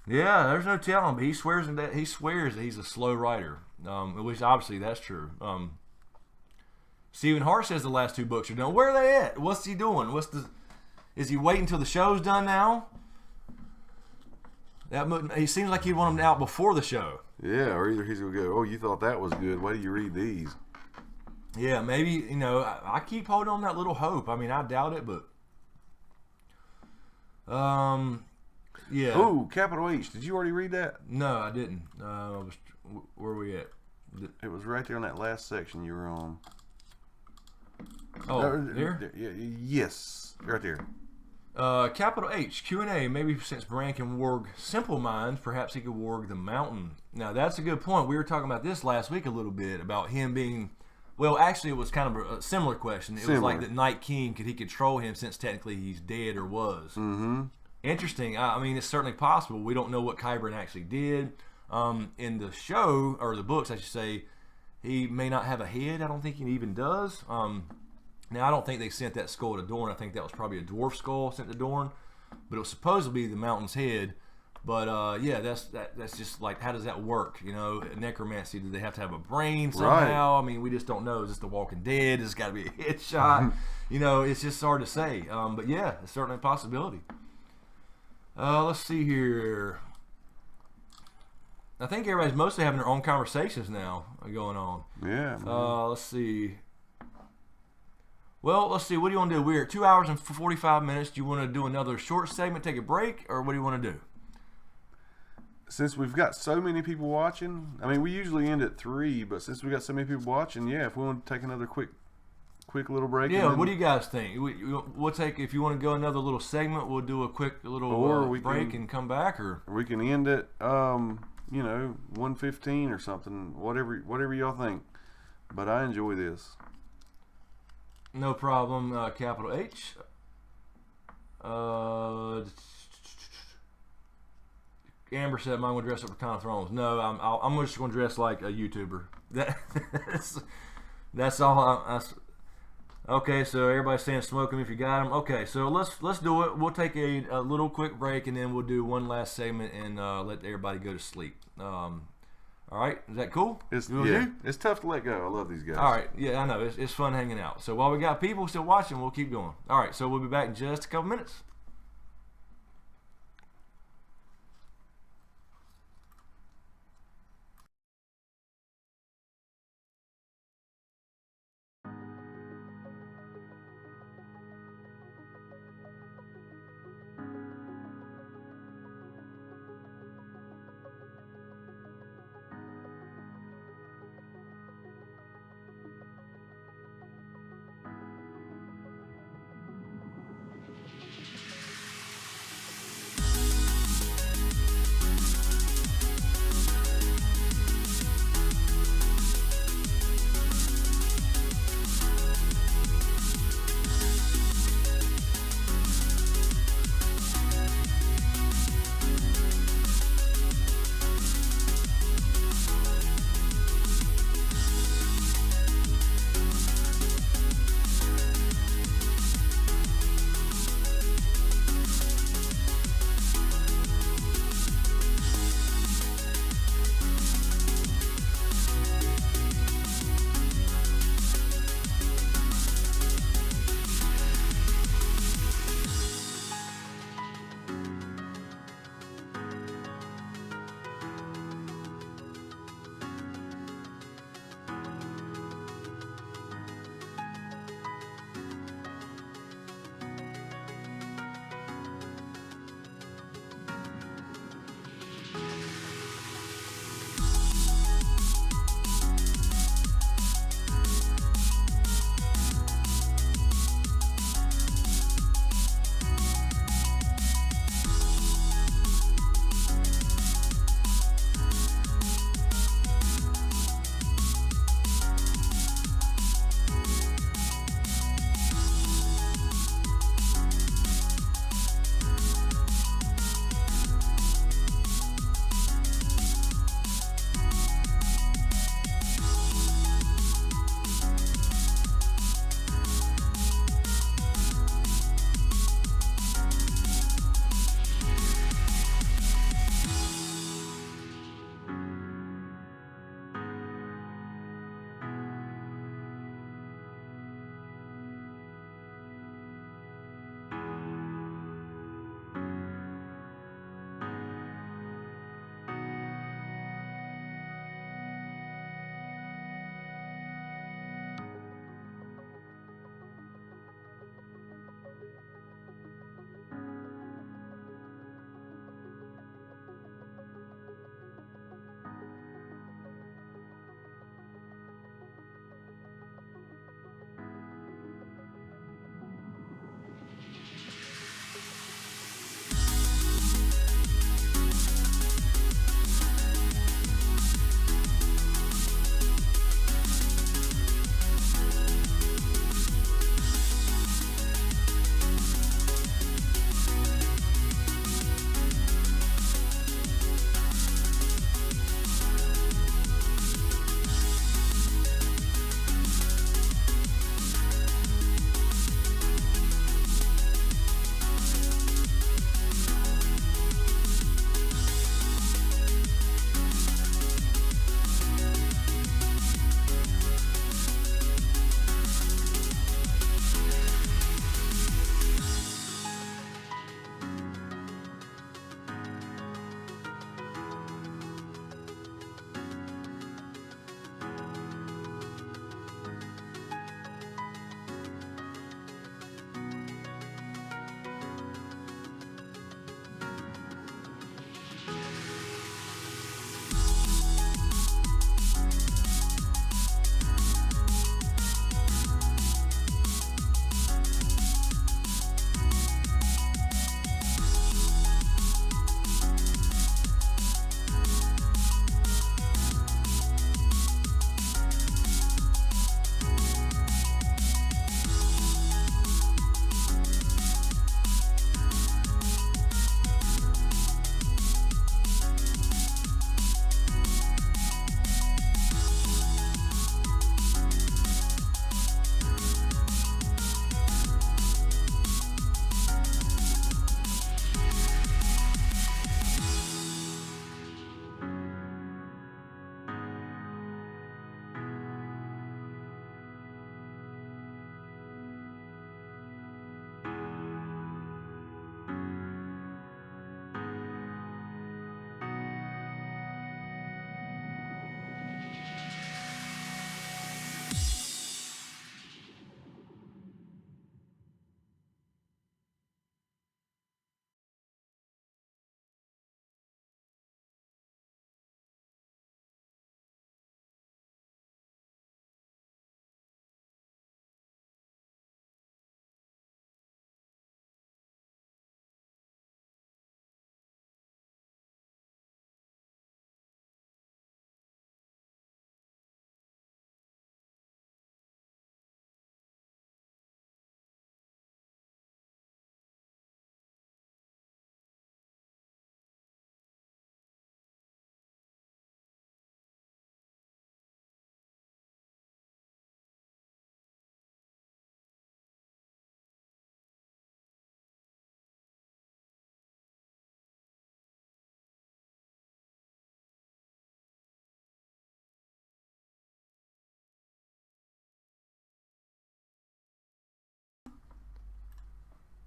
Speaker 1: Yeah, there's no telling. But he swears that he's a slow writer, which obviously that's true. Stephen Hart says the last two books are done. Where are they at? What's he doing? Is he waiting until the show's done now? He seems like he'd want them out before the show.
Speaker 2: Yeah, or either he's going to go, oh, you thought that was good. Why do you read these?
Speaker 1: Yeah, maybe, you know, I keep holding on that little hope. I mean, I doubt it, but... yeah.
Speaker 2: Oh, Capital H. Did you already read that?
Speaker 1: No, I didn't. Where are we at?
Speaker 2: It was right there on that last section you were on.
Speaker 1: Oh, there?
Speaker 2: Yes, right there.
Speaker 1: Capital H, Q&A. Maybe since Bran can warg simple minds, perhaps he could warg the mountain. Now, that's a good point. We were talking about this last week a little bit, about him being... Well, actually, it was kind of a similar question. It was like the Night King, could he control him since technically he's dead or was?
Speaker 2: Mm-hmm.
Speaker 1: Interesting. I mean, it's certainly possible. We don't know what Qyburn actually did. In the show, or the books, I should say, he may not have a head. I don't think he even does. Now, I don't think they sent that skull to Dorne. I think that was probably a dwarf skull sent to Dorne. But it was supposed to be the mountain's head. But, yeah, that's just like, how does that work? You know, necromancy, do they have to have a brain somehow? Right. I mean, we just don't know. Is this The Walking Dead? Is it got to be a headshot? You know, it's just hard to say. But, yeah, it's certainly a possibility. Let's see here. I think everybody's mostly having their own conversations now going on.
Speaker 2: Yeah.
Speaker 1: Let's see. Well, let's see. What do you want to do? We're at 2 hours and 45 minutes. Do you want to do another short segment, take a break, or what do you want to do?
Speaker 2: Since we've got so many people watching, I mean, we usually end at 3, but since we got so many people watching, yeah, if we want to take another quick little break.
Speaker 1: Yeah, what do you guys think? We'll take, if you want to go another little segment, we'll do a quick little break and come back, or
Speaker 2: we can end at 1:15 or something, whatever y'all think. But I enjoy this.
Speaker 1: No problem. Capital H. Amber said, "I'm going to dress up for Con of Thrones." No, I'm just going to dress like a YouTuber. That's all. Okay, so everybody's saying smoke them if you got them. Okay, so let's do it. We'll take a little quick break, and then we'll do one last segment and let everybody go to sleep. All right, is that cool?
Speaker 2: It's tough to let go. I love these guys.
Speaker 1: All right, yeah, I know. It's fun hanging out. So while we got people still watching, we'll keep going. All right, so we'll be back in just a couple minutes.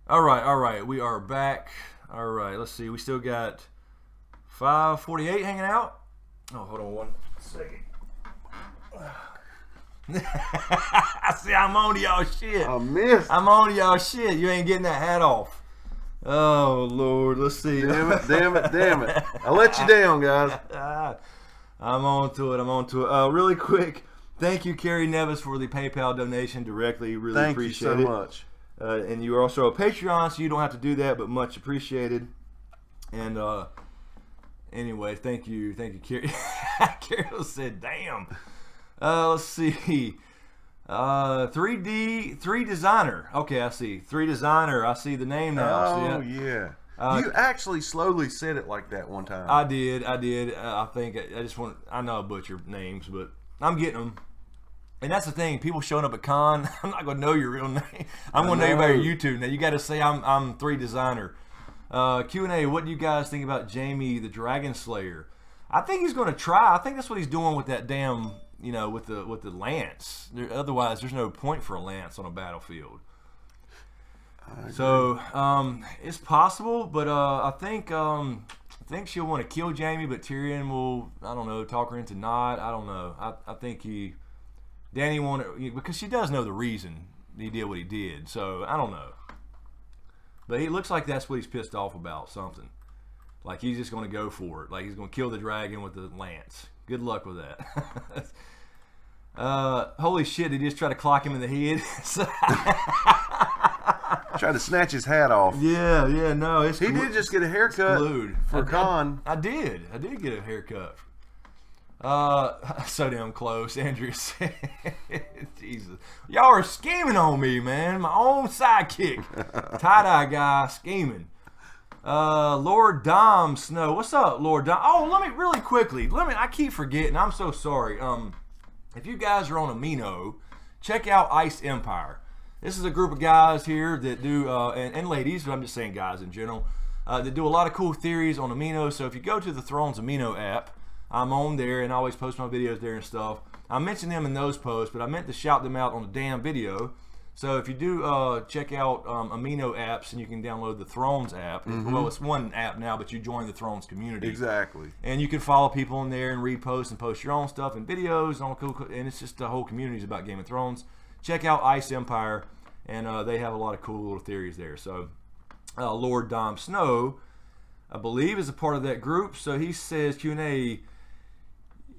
Speaker 1: All right. We are back. All right, let's see. We still got 548 hanging out. Oh, hold on 1 second. See, I'm on to y'all shit. I'm on to y'all shit. You ain't getting that hat off. Oh, Lord. Let's see.
Speaker 2: Damn it. I let you down, guys.
Speaker 1: I'm on to it. Really quick, thank you, Carrie Nevis, for the PayPal donation directly. Really appreciate it.
Speaker 2: Thank you so much.
Speaker 1: And you are also a Patreon, so you don't have to do that, but much appreciated. And anyway, thank you, Carrie. Carol said, "Damn." Let's see. 3 designer. Okay, I see. 3 designer. I see the name now.
Speaker 2: Oh yeah. You actually slowly said it like that one time.
Speaker 1: I did. I think I know I butcher names, but I'm getting them. And that's the thing. People showing up at con, I'm not gonna know your real name. I'm gonna know you by your YouTube. Now you got to say I'm 3 designer. Q&A. What do you guys think about Jamie the Dragon Slayer? I think he's gonna try. I think that's what he's doing with that damn, with the lance. Otherwise, there's no point for a lance on a battlefield. So it's possible, but I think she'll want to kill Jamie, but Tyrion will, I don't know, talk her into not. I don't know. I think Danny wanted, because she does know the reason he did what he did. So I don't know, but it looks like that's what he's pissed off about. Something like he's just going to go for it. Like he's going to kill the dragon with the lance. Good luck with that. Holy shit! They just try to clock him in the head.
Speaker 2: Tried to snatch his hat off.
Speaker 1: Yeah, no.
Speaker 2: He did just get a haircut for con.
Speaker 1: I did get a haircut. So damn close. Andrew said, Jesus. Y'all are scheming on me, man. My own sidekick. Tie-dye guy scheming. Lord Dom Snow. What's up, Lord Dom? Oh, let me really quickly. I keep forgetting. I'm so sorry. If you guys are on Amino, check out Ice Empire. This is a group of guys here that do, and ladies, but I'm just saying guys in general, that do a lot of cool theories on Amino. So if you go to the Thrones Amino app, I'm on there and I always post my videos there and stuff. I mention them in those posts, but I meant to shout them out on the damn video. So if you do check out Amino apps, and you can download the Thrones app. Mm-hmm. Well, it's one app now, but you join the Thrones community.
Speaker 2: Exactly.
Speaker 1: And you can follow people in there and repost and post your own stuff and videos and all cool. And it's just the whole community is about Game of Thrones. Check out Ice Empire, and they have a lot of cool little theories there. So Lord Dom Snow, I believe, is a part of that group. So he says, Q&A,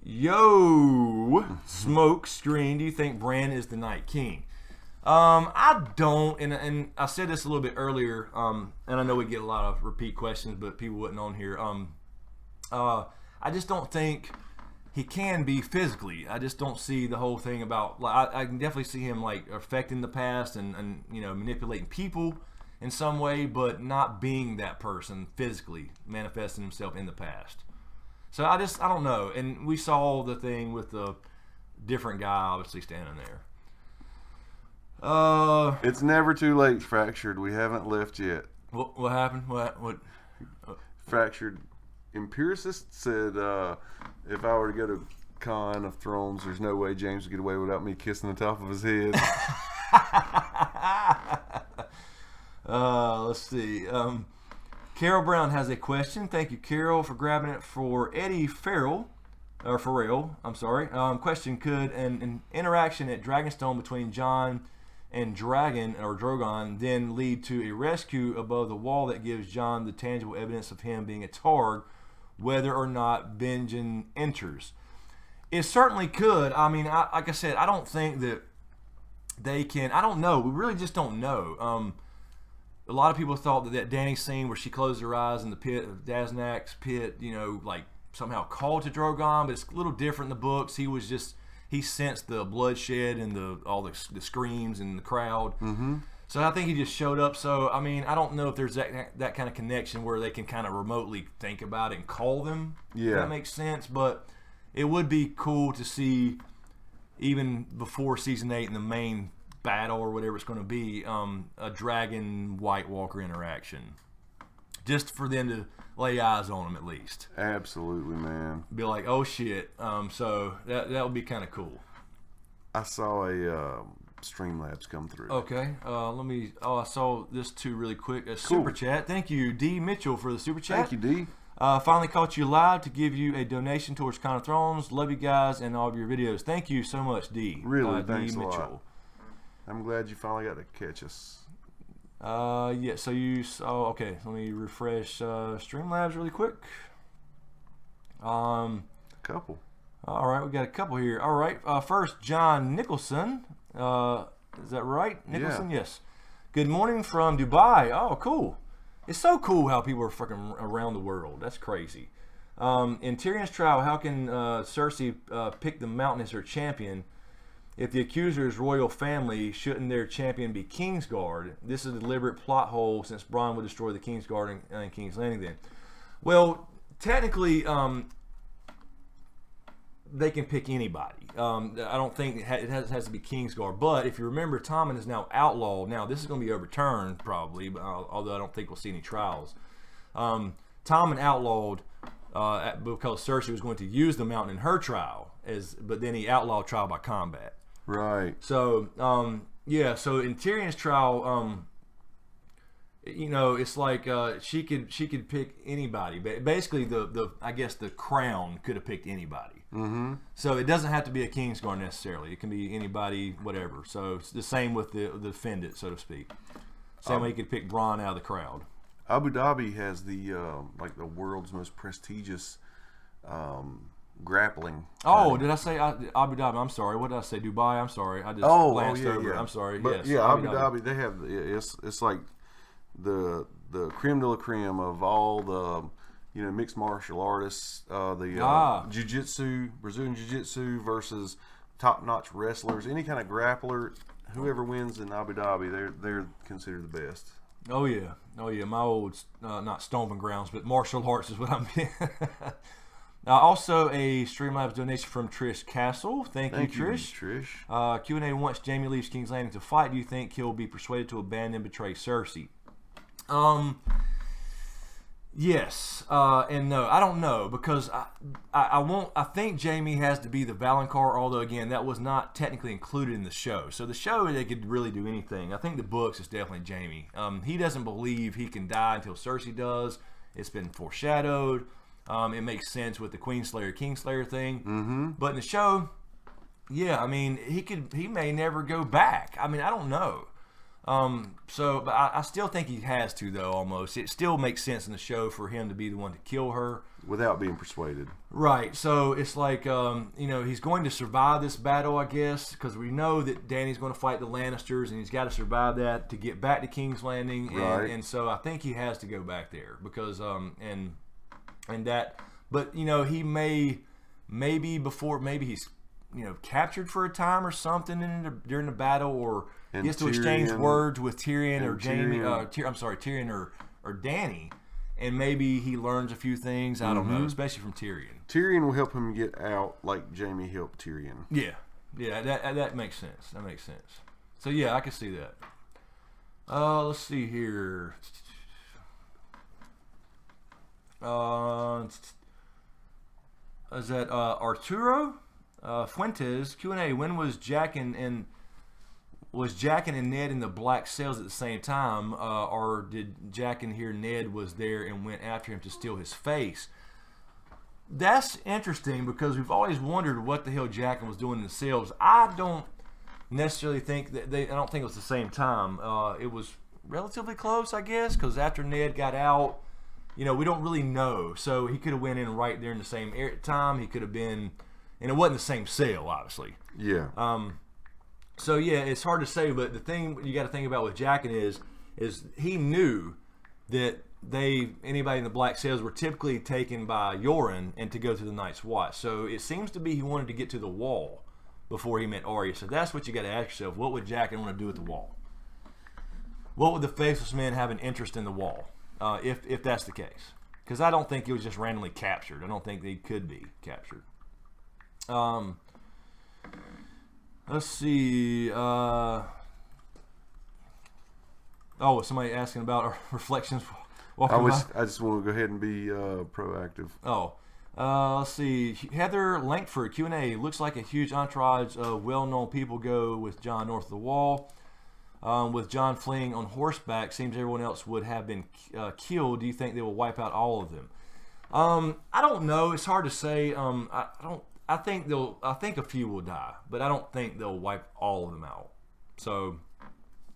Speaker 1: yo, Smokescreen, do you think Bran is the Night King? I don't, and I said this a little bit earlier, and I know we get a lot of repeat questions, but people wasn't on here. I just don't think he can be physically. I just don't see the whole thing about, like, I can definitely see him like affecting the past and manipulating people in some way, but not being that person physically, manifesting himself in the past. So I don't know. And we saw the thing with the different guy obviously standing there.
Speaker 2: It's never too late, Fractured. We haven't left yet.
Speaker 1: What happened? What?
Speaker 2: Fractured Empiricist said, if I were to go to Con of Thrones, there's no way James would get away without me kissing the top of his head.
Speaker 1: Let's see. Carol Brown has a question. Thank you, Carol, for grabbing it for Eddie Farrell. Or Farrell, I'm sorry. Question: could an interaction at Dragonstone between Jon and Drogon then lead to a rescue above the wall that gives Jon the tangible evidence of him being a Targ, whether or not Benjen enters? It certainly could. I mean, like I said, I don't think that they can. I don't know. We really just don't know. A lot of people thought that Dany scene where she closed her eyes in the pit of Daznak's pit, like somehow called to Drogon, but it's a little different in the books. He sensed the bloodshed and all the screams in the crowd. Mm-hmm. So I think he just showed up. So I mean, I don't know if there's that kind of connection where they can kind of remotely think about it and call them. Yeah, if that makes sense. But it would be cool to see, even before season 8 in the main battle or whatever it's going to be, a dragon White Walker interaction, just for them to lay eyes on him at least.
Speaker 2: Absolutely, man.
Speaker 1: Be like, oh shit. So that would be kind of cool.
Speaker 2: I saw a Streamlabs come through.
Speaker 1: Okay. Let me. Oh, I saw this too really quick. A super chat. Thank you, D Mitchell, for the super chat.
Speaker 2: Thank you, D.
Speaker 1: Finally caught you live to give you a donation towards Con of Thrones. Love you guys and all of your videos. Thank you so much, D.
Speaker 2: Really, thanks
Speaker 1: D
Speaker 2: a
Speaker 1: Mitchell.
Speaker 2: lot. I'm glad you finally got to catch us.
Speaker 1: Yeah. So you. Oh, okay. Let me refresh Streamlabs really quick.
Speaker 2: A couple.
Speaker 1: All right, we got a couple here. All right, first, John Nicholson. Is that right? Nicholson,
Speaker 2: Yeah.
Speaker 1: Yes. Good morning from Dubai. Oh, cool. It's so cool how people are fucking around the world. That's crazy. In Tyrion's trial, how can Cersei pick the Mountain as her champion? If the accuser is royal family, shouldn't their champion be Kingsguard? This is a deliberate plot hole since Bronn would destroy the Kingsguard in King's Landing then. Well, technically, they can pick anybody. I don't think it has to be Kingsguard. But if you remember, Tommen is now outlawed. Now, this is going to be overturned probably, but although I don't think we'll see any trials. Tommen outlawed because Cersei was going to use the mountain in her trial, but then he outlawed trial by combat.
Speaker 2: Right.
Speaker 1: So, yeah, so in Tyrion's trial, it's like she could pick anybody. Basically, I guess the crown could have picked anybody.
Speaker 2: Mm-hmm.
Speaker 1: So it doesn't have to be a Kingsguard necessarily. It can be anybody, whatever. So it's the same with the defendant, so to speak. Same way you could pick Bronn out of the crowd.
Speaker 2: Abu Dhabi has the world's most prestigious grappling.
Speaker 1: Oh, did I say Abu Dhabi? I'm sorry. What did I say? Dubai? I'm sorry. I just glanced over.
Speaker 2: Yeah.
Speaker 1: I'm sorry.
Speaker 2: But
Speaker 1: yes.
Speaker 2: yeah, Abu Dhabi. They have it's like the creme de la creme of all the mixed martial artists, jiu-jitsu, Brazilian jiu-jitsu versus top-notch wrestlers. Any kind of grappler, whoever wins in Abu Dhabi, they're considered the best.
Speaker 1: Oh yeah. My old not stomping grounds, but martial arts is what I'm in. Also, a Streamlabs donation from Trish Castle. Thank you, Trish. Q&A: once Jaime leaves King's Landing to fight, do you think he'll be persuaded to abandon and betray Cersei? Yes and no. I don't know, because I think Jaime has to be the Valonqar, although again that was not technically included in the show. So the show, they could really do anything. I think the books is definitely Jaime. He doesn't believe he can die until Cersei does. It's been foreshadowed. It makes sense with the Queenslayer Kingslayer thing.
Speaker 2: Mm-hmm.
Speaker 1: But in the show, yeah, I mean he may never go back. I mean, I don't know. But I still think he has to, though. Almost, it still makes sense in the show for him to be the one to kill her
Speaker 2: without being persuaded.
Speaker 1: Right. So it's like he's going to survive this battle, I guess, because we know that Dany's going to fight the Lannisters, and he's got to survive that to get back to King's Landing. And so I think he has to go back there because but he maybe he's captured for a time or something during the battle, or
Speaker 2: and
Speaker 1: gets to exchange words with Tyrion or Jaime. Tyrion or Dany, and maybe he learns a few things. I don't know, especially from Tyrion.
Speaker 2: Tyrion will help him get out, like Jaime helped Tyrion.
Speaker 1: Yeah, that makes sense. That makes sense. So yeah, I can see that. Let's see here. Is that Arturo Fuentes Q&A? When was Jack and Ned in the black cells at the same time, or did Jack hear Ned was there and went after him to steal his face? That's interesting, because we've always wondered what the hell Jack was doing in the cells. I don't necessarily think that I don't think it was the same time. It was relatively close, I guess, because after Ned got out, we don't really know. So he could have went in right there in the same time. He could have been, and it wasn't the same cell, obviously.
Speaker 2: Yeah.
Speaker 1: So yeah, it's hard to say, but the thing you got to think about with Jaqen is he knew that anybody in the black cells were typically taken by Yoren and to go to the Night's Watch. So it seems to be he wanted to get to the wall before he met Arya. So that's what you got to ask yourself: what would Jaqen want to do at the wall? What would the Faceless Men have an interest in the wall, if that's the case? Because I don't think he was just randomly captured. I don't think he could be captured. Let's see. Somebody asking about our reflections.
Speaker 2: I just want to go ahead and be proactive.
Speaker 1: Oh, Let's see. Heather Lankford, Q&A. Looks like a huge entourage of well-known people go with John north of the wall. With John fleeing on horseback, seems everyone else would have been killed. Do you think they will wipe out all of them? I don't know. It's hard to say. I think a few will die, but I don't think they'll wipe all of them out. So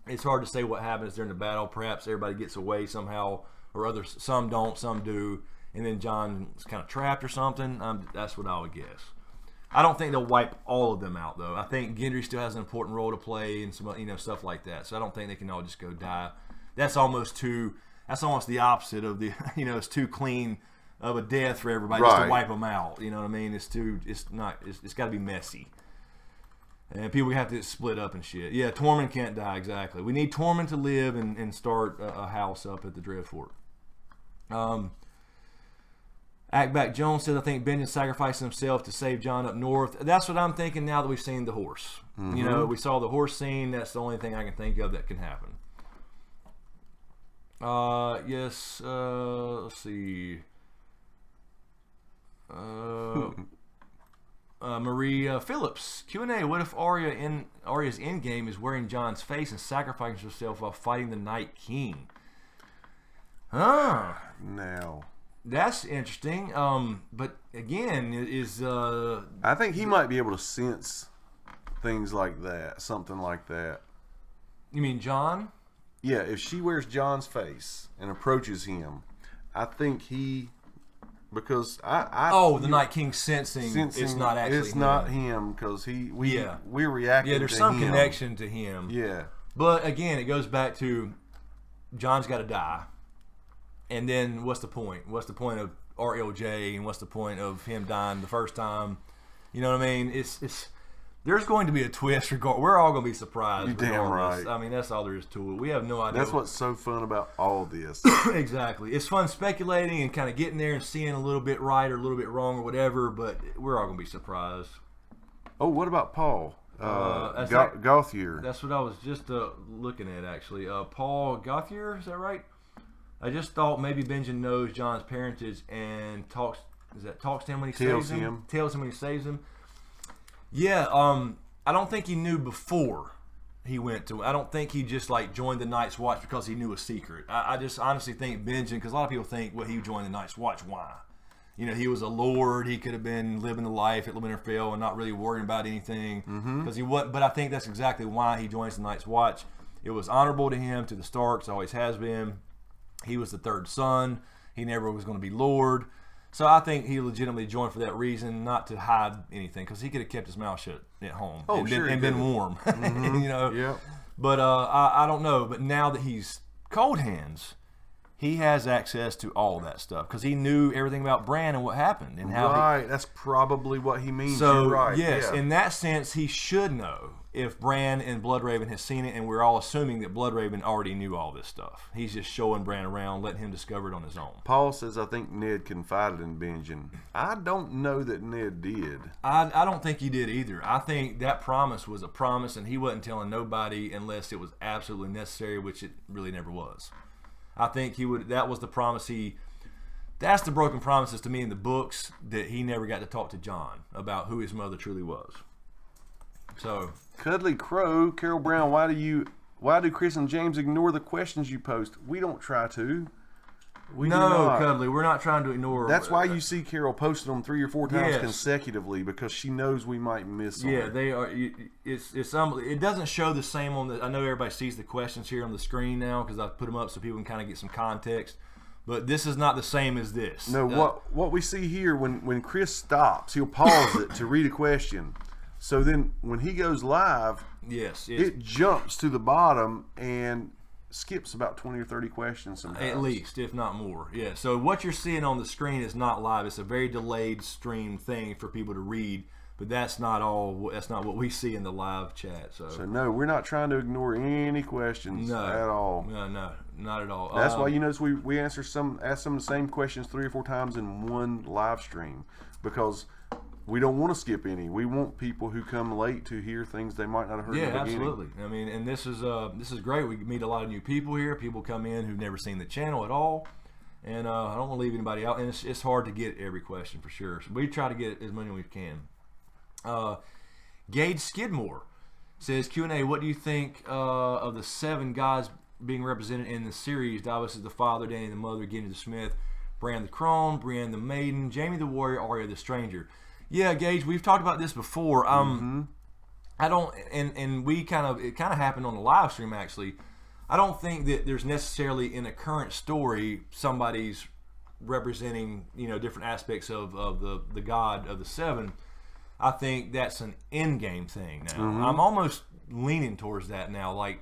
Speaker 1: it's hard to say what happens during the battle. Perhaps everybody gets away somehow, or others. Some don't, some do, and then John's kind of trapped or something. That's what I would guess. I don't think they'll wipe all of them out, though. I think Gendry still has an important role to play and some, stuff like that. So I don't think they can all just go die. That's almost the opposite of the, it's too clean of a death for everybody just to wipe them out. You know what I mean? It's got to be messy. And people have to split up and shit. Yeah, Tormund can't die, exactly. We need Tormund to live and start a house up at the Dreadfort. Ackback Jones says, I think Benjen sacrificed himself to save John up north. That's what I'm thinking now that we've seen the horse. Mm-hmm. We saw the horse scene. That's the only thing I can think of that can happen. Yes, let's see. Marie Phillips, Q&A. What if Arya's endgame is wearing John's face and sacrificing herself while fighting the Night King?
Speaker 2: Now.
Speaker 1: That's interesting. But again,
Speaker 2: I think he might be able to sense things like that, something like that.
Speaker 1: You mean John?
Speaker 2: Yeah, if she wears John's face and approaches him, I think because
Speaker 1: the Night King sensing it's not actually
Speaker 2: it's not him because we're reacting.
Speaker 1: Yeah, there's some connection to him.
Speaker 2: Yeah,
Speaker 1: but again, it goes back to John's got to die. And then what's the point? What's the point of RLJ, and what's the point of him dying the first time? You know what I mean? It's there's going to be a twist. We're all going to be surprised.
Speaker 2: You're damn right.
Speaker 1: I mean, that's all there is to it. We have no idea.
Speaker 2: That's what's so fun about all this.
Speaker 1: Exactly. It's fun speculating and kind of getting there and seeing a little bit right or a little bit wrong or whatever, but we're all going to be surprised.
Speaker 2: Oh, what about Paul? Gauthier.
Speaker 1: That's what I was just looking at, actually. Paul Gauthier, is that right? I just thought maybe Benjen knows John's parentage and talks to him when he saves him? Tells him when he saves him. Yeah, I don't think he knew before he went to. I don't think he just joined the Night's Watch because he knew a secret. I just honestly think Benjen, because a lot of people think, well, he joined the Night's Watch. Why? He was a lord. He could have been living the life at Winterfell and not really worrying about anything because he wasn't. But I think that's exactly why he joins the Night's Watch. It was honorable to him, to the Starks, always has been. He was the third son. He never was going to be Lord. So I think he legitimately joined for that reason, not to hide anything, because he could have kept his mouth shut at home and been warm.
Speaker 2: Yeah.
Speaker 1: But I don't know. But now that he's Cold Hands, he has access to all that stuff because he knew everything about Bran and what happened and how.
Speaker 2: Right. That's probably what he means.
Speaker 1: So
Speaker 2: you're right.
Speaker 1: Yes,
Speaker 2: yeah.
Speaker 1: In that sense, he should know if Bran and Bloodraven has seen it, and we're all assuming that Bloodraven already knew all this stuff. He's just showing Bran around, letting him discover it on his own.
Speaker 2: Paul says, I think Ned confided in Benjen. I don't know that Ned did.
Speaker 1: I don't think he did either. I think that promise was a promise, and he wasn't telling nobody unless it was absolutely necessary, which it really never was. I think that was the promise that's the broken promises to me in the books, that he never got to talk to Jon about who his mother truly was. So,
Speaker 2: Cuddly Crow, Carol Brown, why do Chris and James ignore the questions you post? We don't try to. We do not.
Speaker 1: Cuddly, we're not trying to ignore.
Speaker 2: That's why you see Carol posting them 3 or 4 times consecutively, because she knows we might miss them.
Speaker 1: Yeah, they are. It doesn't show the same on the. I know everybody sees the questions here on the screen now because I put them up so people can kind of get some context. But this is not the same as this.
Speaker 2: No, what we see here when Chris stops, he'll pause it to read a question. So then when he goes live, it jumps to the bottom and skips about 20 or 30 questions sometimes.
Speaker 1: At least, if not more. Yeah. So what you're seeing on the screen is not live. It's a very delayed stream thing for people to read. But that's not all. That's not what we see in the live chat. So
Speaker 2: no, we're not trying to ignore any questions at all.
Speaker 1: No, not at all.
Speaker 2: That's why you notice we ask some of the same questions 3 or 4 times in one live stream, because we don't want to skip any. We want people who come late to hear things they might not have heard in the beginning.
Speaker 1: Yeah, absolutely. I mean, and this is great. We meet a lot of new people here. People come in who've never seen the channel at all, And I don't want to leave anybody out. And it's hard to get every question for sure. So we try to get as many as we can. Gage Skidmore says, Q&A, what do you think of the 7 gods being represented in the series? Davos is the father, Danny the mother, Gideon the smith, Bran the crone, Brienne the maiden, Jaime the warrior, Arya the stranger. Yeah, Gage, we've talked about this before. I don't, and it kind of happened on the live stream actually. I don't think that there's necessarily in a current story somebody's representing, different aspects of the god of the 7. I think that's an in-game thing now. I'm almost leaning towards that now. Like,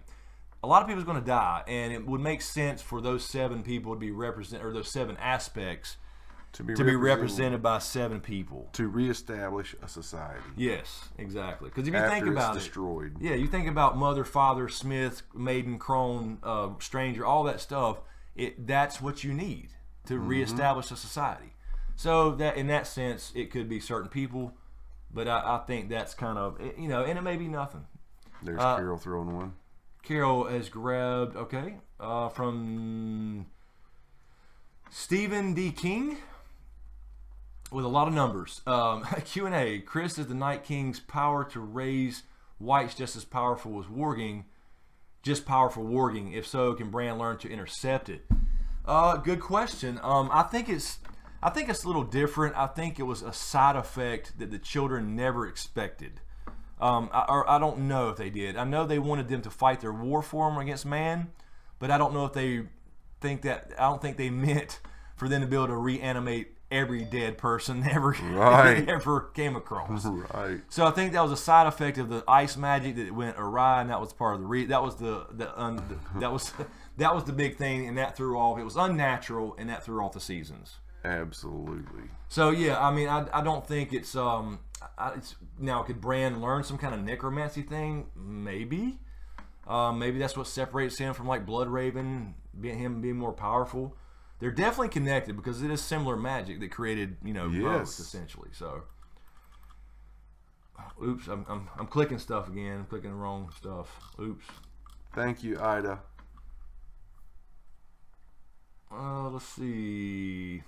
Speaker 1: a lot of people's going to die, and it would make sense for those 7 people to be represented, or those 7 aspects to be represented by 7 people
Speaker 2: to reestablish a society.
Speaker 1: Yes, exactly. Because if you think about
Speaker 2: destroyed.
Speaker 1: Yeah, you think about mother, father, smith, maiden, crone, stranger, all that stuff. That's what you need to reestablish a society. So that, in that sense, it could be certain people, but I think that's kind of, and it may be nothing.
Speaker 2: There's Carol throwing one.
Speaker 1: Carol has grabbed, from Stephen D. King with a lot of numbers. Q&A, Chris, is the Night King's power to raise whites just as powerful as warging? Just powerful warging? If so, can Bran learn to intercept it? Good question. I think it's a little different. I think it was a side effect that the children never expected. I don't know if they did. I know they wanted them to fight their war for them against man, but I don't know if they think that. I don't think they meant for them to be able to reanimate every dead person ever came across.
Speaker 2: Right.
Speaker 1: So I think that was a side effect of the ice magic that went awry, and that was part of the that was that was the big thing, and that threw off. It was unnatural, and that threw off the seasons.
Speaker 2: Absolutely.
Speaker 1: So yeah, I mean, I don't think it's now, could Bran learn some kind of necromancy thing? Maybe. Maybe that's what separates him from like Bloodraven, him being more powerful. They're definitely connected because it is similar magic that created, both essentially. So, oops, I'm clicking stuff again. I'm clicking the wrong stuff. Oops.
Speaker 2: Thank you, Ida.
Speaker 1: Let's see.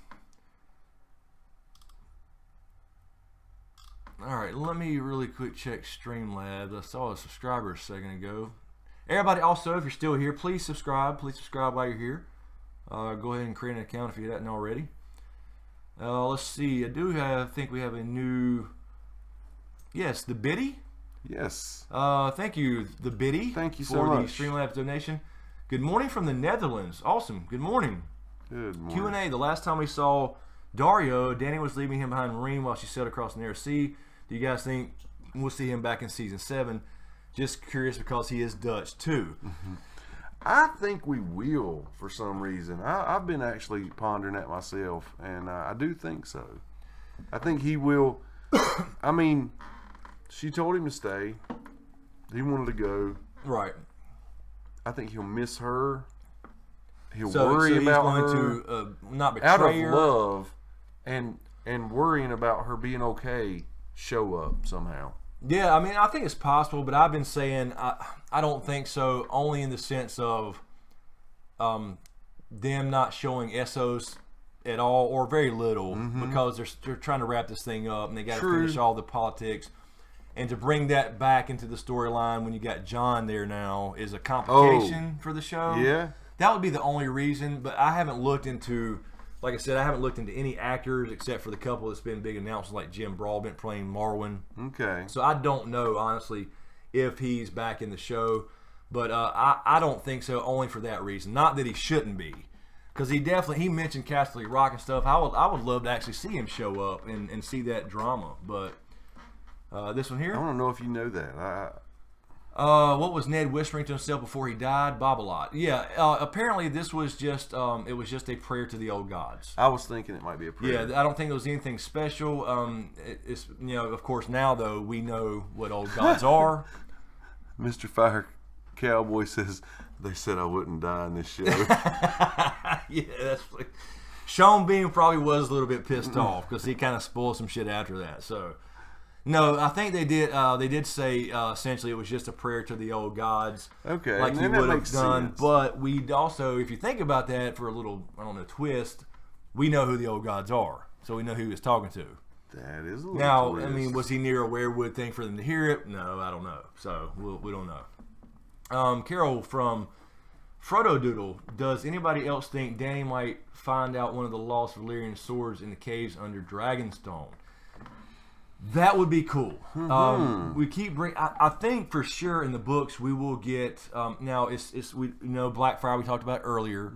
Speaker 1: All right, let me really quick check Streamlabs. I saw a subscriber a second ago. Everybody, also, if you're still here, please subscribe. Please subscribe while you're here. Go ahead and create an account if you haven't already. Let's see. I think we have a new. Yes, the Biddy.
Speaker 2: Yes.
Speaker 1: Thank you, the Biddy.
Speaker 2: Thank you
Speaker 1: for
Speaker 2: so much
Speaker 1: the Streamlabs donation. Good morning from the Netherlands. Awesome. Good morning.
Speaker 2: Good morning.
Speaker 1: Q&A. The last time we saw Dario, Danny was leaving him behind Marine while she sailed across the Narrow Sea. Do you guys think we'll see him back in season 7? Just curious because he is Dutch too.
Speaker 2: I think we will for some reason. I've been actually pondering that myself, and I do think so. I think he will. I mean, she told him to stay. He wanted to go.
Speaker 1: Right.
Speaker 2: I think he'll miss her. He'll
Speaker 1: so
Speaker 2: worry
Speaker 1: he's
Speaker 2: about
Speaker 1: going
Speaker 2: her
Speaker 1: to not betray
Speaker 2: out of
Speaker 1: her.
Speaker 2: love, and worrying about her being okay. Show up somehow.
Speaker 1: Yeah, I mean, I think it's possible, but I've been saying I don't think so. Only in the sense of them not showing Essos at all or very little because they're trying to wrap this thing up and they got to finish all the politics. And to bring that back into the storyline when you got John there now is a complication for the show.
Speaker 2: Yeah,
Speaker 1: that would be the only reason. But I haven't looked into. Like I said, I haven't looked into any actors except for the couple that's been big announcements like Jim Broadbent playing Marwyn.
Speaker 2: Okay.
Speaker 1: So I don't know, honestly, if he's back in the show. But I don't think so, only for that reason. Not that he shouldn't be. Because he mentioned Castle Rock and stuff. I would love to actually see him show up and see that drama. But this one here?
Speaker 2: I don't know if you know that.
Speaker 1: What was Ned whispering to himself before he died? Babolat. Yeah. Apparently, this was just it was just a prayer to the old gods.
Speaker 2: I was thinking it might be a prayer.
Speaker 1: Yeah, I don't think it was anything special. It's of course now though we know what old gods are.
Speaker 2: Mr. Fire Cowboy says they said I wouldn't die in this show.
Speaker 1: Yeah, that's Sean Bean probably was a little bit pissed off because he kind of spoiled some shit after that. So. No, I think they did. They did say essentially it was just a prayer to the old gods,
Speaker 2: Okay,
Speaker 1: like
Speaker 2: and
Speaker 1: he
Speaker 2: then that
Speaker 1: would have
Speaker 2: makes
Speaker 1: done.
Speaker 2: sense.
Speaker 1: But we also, if you think about that for a little, I don't know, twist, we know who the old gods are, so we know who he was talking to.
Speaker 2: That is a little
Speaker 1: Now,
Speaker 2: twist.
Speaker 1: I mean, was he near a werewood thing for them to hear it? No, I don't know. So we don't know. Carol from Frodo Doodle, does anybody else think Danny might find out one of the lost Valyrian swords in the caves under Dragonstone? That would be cool. We keep I think for sure in the books we will get. Now we Blackfire we talked about earlier.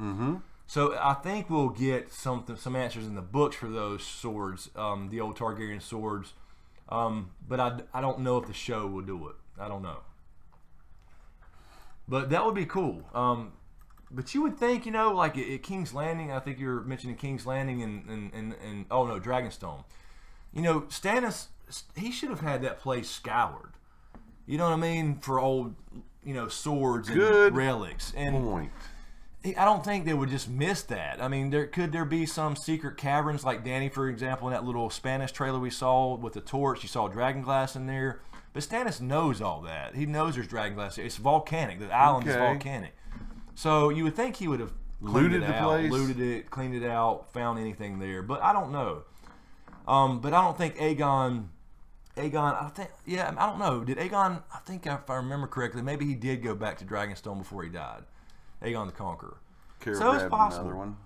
Speaker 1: So I think we'll get some answers in the books for those swords, the old Targaryen swords. But I don't know if the show will do it. I don't know. But that would be cool. But you would think, like at King's Landing, I think you're mentioning King's Landing and oh no, Dragonstone. Stannis, he should have had that place scoured. You know what I mean? For old, swords and relics. And
Speaker 2: point.
Speaker 1: I don't think they would just miss that. I mean, could there be some secret caverns like Danny, for example, in that little Spanish trailer we saw with the torch? You saw dragonglass in there. But Stannis knows all that. He knows there's dragonglass. It's volcanic. The island is volcanic. So you would think he would have
Speaker 2: looted the place,
Speaker 1: looted it, cleaned it out, found anything there. But I don't know. But I don't think Aegon, I don't know. Did Aegon, I think if I remember correctly, maybe he did go back to Dragonstone before he died. Aegon the Conqueror.
Speaker 2: Carol
Speaker 1: So it's possible.
Speaker 2: Another one.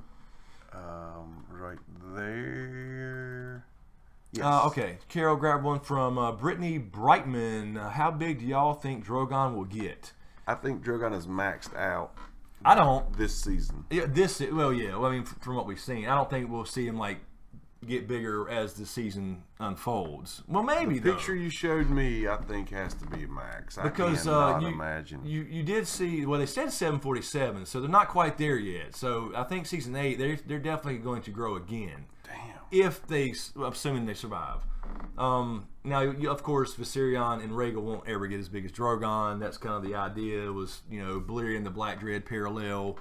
Speaker 2: Right there. Yes.
Speaker 1: Okay, Carol grabbed one from Brittany Brightman. How big do y'all think Drogon will get?
Speaker 2: I think Drogon is maxed out.
Speaker 1: I don't.
Speaker 2: This season.
Speaker 1: Yeah, I mean, from what we've seen, I don't think we'll see him get bigger as the season unfolds. Well, maybe
Speaker 2: the picture you showed me, I think, has to be max.
Speaker 1: Because
Speaker 2: I cannot imagine.
Speaker 1: You did see, well, they said 747, so they're not quite there yet. So I think season 8, they're definitely going to grow again.
Speaker 2: Damn.
Speaker 1: Assuming they survive. Now, of course, Viserion and Rhaegal won't ever get as big as Drogon. That's kind of the idea. Was Valyrian, the Black Dread parallel,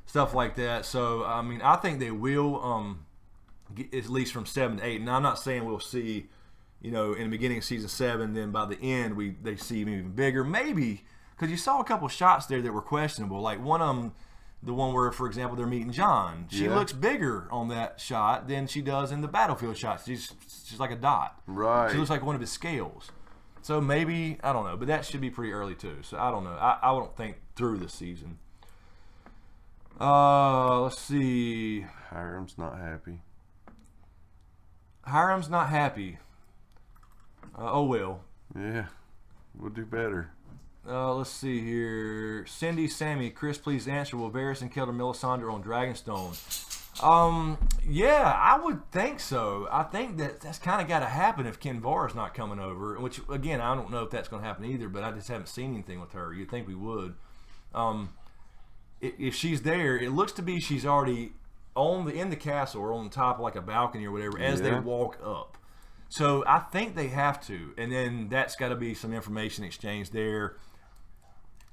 Speaker 1: stuff like that. So I mean, I think they will. At least from 7 to 8. Now I'm not saying we'll see, in the beginning of season 7, then by the end they see him even bigger. Maybe because you saw a couple shots there that were questionable. Like one of them, the one where, for example, they're meeting Jon. She looks bigger on that shot than she does in the battlefield shots. She's like a dot.
Speaker 2: Right.
Speaker 1: She looks like one of his scales. So maybe, I don't know, but that should be pretty early too. So I don't know. I don't think through the season. Let's see.
Speaker 2: Hiram's not happy.
Speaker 1: Hiram's not happy. Oh well.
Speaker 2: Yeah, we'll do better.
Speaker 1: Let's see here. Cindy, Sammy, Chris, please answer. Will Varys and Kelder Melisandre on Dragonstone? Yeah, I would think so. I think that's kind of got to happen if Kinvara's not coming over. Which again, I don't know if that's going to happen either. But I just haven't seen anything with her. You'd think we would. If she's there, it looks to be she's already in the castle or on top of like a balcony or whatever as they walk up. So I think they have to, and then that's got to be some information exchanged there.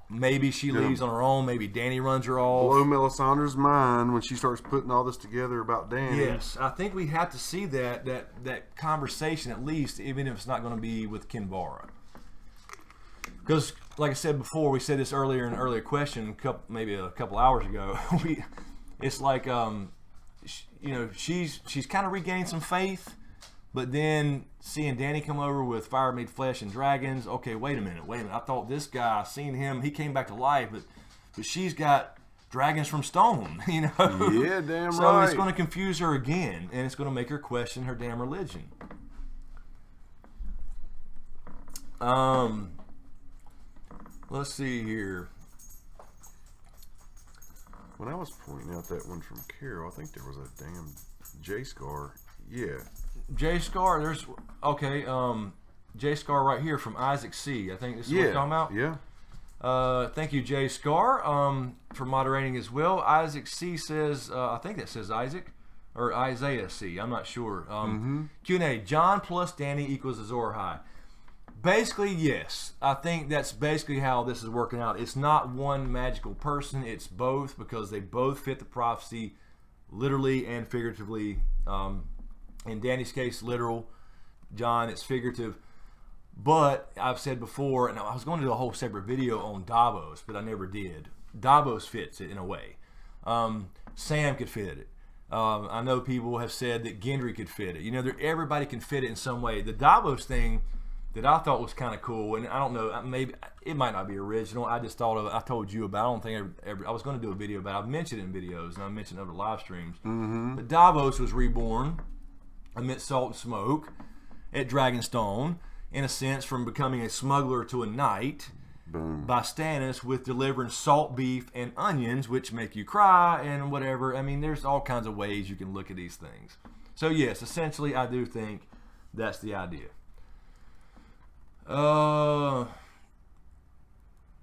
Speaker 1: Maybe she leaves on her own. Maybe Danny runs her off.
Speaker 2: Blow Melisandre's mind when she starts putting all this together about Danny.
Speaker 1: Yes, I think we have to see that conversation at least, even if it's not going to be with Kinvara. Because, like I said before, we said this earlier in an earlier question, maybe a couple hours ago. It's like, she's kind of regaining some faith, but then seeing Danny come over with fire made flesh and dragons. Okay, wait a minute. I thought this guy, I seen him, he came back to life, but she's got dragons from stone,
Speaker 2: Yeah, damn right.
Speaker 1: So it's going to confuse her again, and it's going to make her question her damn religion. Let's see here.
Speaker 2: When I was pointing out that one from Carol, I think there was a damn J-Scar. Yeah.
Speaker 1: J-Scar, J-Scar right here from Isaac C. I think this is what we're talking about.
Speaker 2: Yeah.
Speaker 1: Thank you, J-Scar, for moderating as well. Isaac C says, I think that says Isaac, or Isaiah C. I'm not sure. Q&A, Jon plus Danny equals Azor Ahai. Basically, yes. I think that's basically how this is working out. It's not one magical person. It's both, because they both fit the prophecy literally and figuratively. In Danny's case, literal. Jon, it's figurative. But I've said before, and I was going to do a whole separate video on Davos, but I never did. Davos fits it in a way. Sam could fit it. I know people have said that Gendry could fit it. You know, everybody can fit it in some way. The Davos thing that I thought was kind of cool, and I don't know, maybe it might not be original. I just thought of it. I told you about it. I don't think I was going to do a video about it. I've mentioned it in videos, and I've mentioned other live streams. But Davos was reborn amidst salt and smoke at Dragonstone, in a sense, from becoming a smuggler to a knight.
Speaker 2: Boom.
Speaker 1: By Stannis, with delivering salt beef and onions, which make you cry and whatever. I mean, there's all kinds of ways you can look at these things. So yes, essentially, I do think that's the idea. Paula,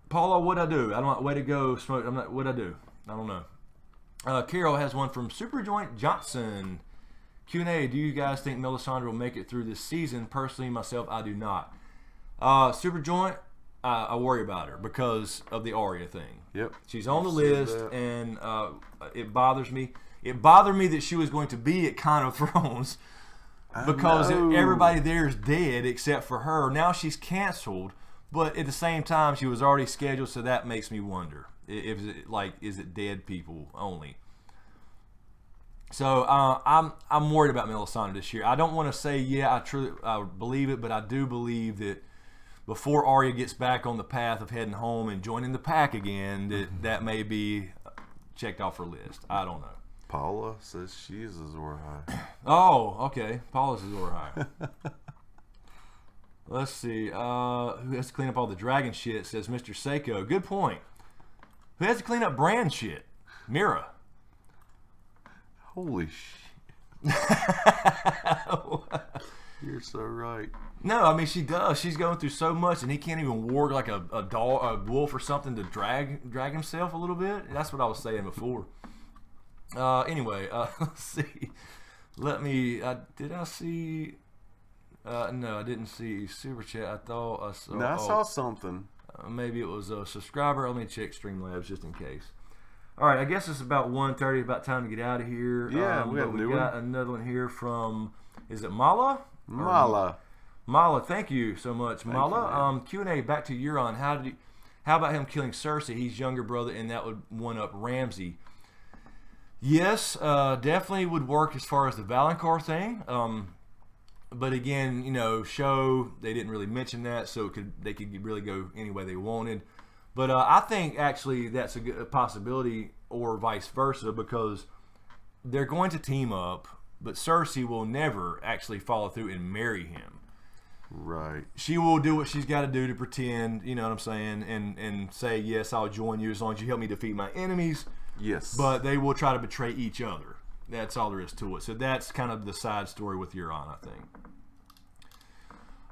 Speaker 1: what'd I do? I don't know. Way to go, Smoke. I'm not. What'd I do? I don't know. Carol has one from Superjoint Johnson. Q&A, do you guys think Melisandre will make it through this season? Personally, myself, I do not. Superjoint, I worry about her because of the Arya thing.
Speaker 2: Yep.
Speaker 1: She's on the list, and it bothers me. It bothered me that she was going to be at Kind of Thrones because everybody there is dead except for her. Now she's canceled, but at the same time, she was already scheduled, so that makes me wonder. Is it dead people only? So I'm worried about Melisandre this year. I don't want to say I believe it, but I do believe that before Arya gets back on the path of heading home and joining the pack again, that may be checked off her list. I don't know.
Speaker 2: Paula says she is Azor Ahai.
Speaker 1: Oh, okay. Paula's Azor Ahai. Let's see. Who has to clean up all the dragon shit? Says Mr. Seiko. Good point. Who has to clean up brand shit? Mira.
Speaker 2: Holy shit. You're so right.
Speaker 1: No, I mean, she does. She's going through so much, and he can't even ward like a wolf or something to drag himself a little bit. That's what I was saying before. Anyway, let's see. Did I see? No, I didn't see Super Chat. I thought I saw.
Speaker 2: No, I saw something.
Speaker 1: Maybe it was a subscriber. Let me check Streamlabs just in case. All right, I guess it's about 1:30. About time to get out of here.
Speaker 2: Yeah, we
Speaker 1: got another one here from. Is it Mala?
Speaker 2: Mala,
Speaker 1: thank you so much, Mala. Q&A, back to Euron. How about him killing Cersei? He's younger brother, and that would one up Ramsay. Yes, definitely would work as far as the Valonqar thing. But again, they didn't really mention that, so they could really go any way they wanted. But I think actually that's a possibility, or vice versa, because they're going to team up, but Cersei will never actually follow through and marry him.
Speaker 2: Right.
Speaker 1: She will do what she's got to do to pretend, you know what I'm saying, and say, yes, I'll join you as long as you help me defeat my enemies.
Speaker 2: Yes.
Speaker 1: But they will try to betray each other. That's all there is to it. So that's kind of the side story with Euron, I think.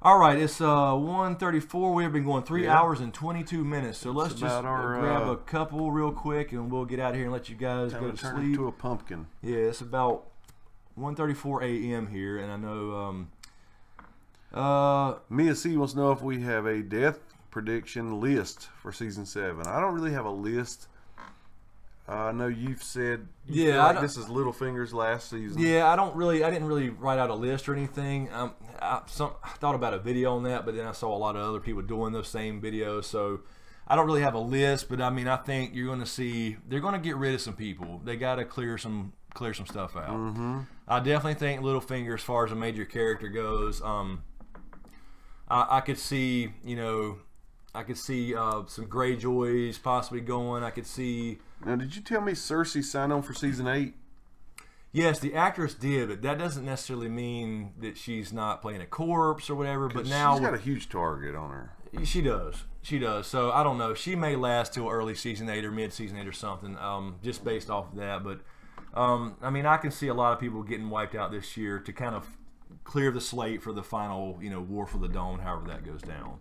Speaker 1: All right, it's 1:34. We've been going 3 hours and 22 minutes. So let's just grab a couple real quick, and we'll get out of here and let you guys go to
Speaker 2: turn
Speaker 1: sleep.
Speaker 2: into a pumpkin.
Speaker 1: Yeah, it's about 1:34 a.m. here, and I know
Speaker 2: Mia C wants to know if we have a death prediction list for season 7. I don't really have a list. I know you've said this is Littlefinger's last season.
Speaker 1: Yeah, I didn't really write out a list or anything. I thought about a video on that, but then I saw a lot of other people doing those same videos, so I don't really have a list. But I mean, I think you're going to see they're going to get rid of some people. They got to clear some stuff out.
Speaker 2: Mm-hmm.
Speaker 1: I definitely think Littlefinger, as far as a major character goes, I could see some Greyjoys possibly going. I could see.
Speaker 2: Now, did you tell me Cersei signed on for season 8?
Speaker 1: Yes, the actress did, but that doesn't necessarily mean that she's not playing a corpse or whatever. But now
Speaker 2: she's got a huge target on her.
Speaker 1: She does. So I don't know. She may last till early season 8 or mid season 8 or something, just based off of that. But I mean, I can see a lot of people getting wiped out this year to kind of clear the slate for the final, War for the Dawn, however that goes down.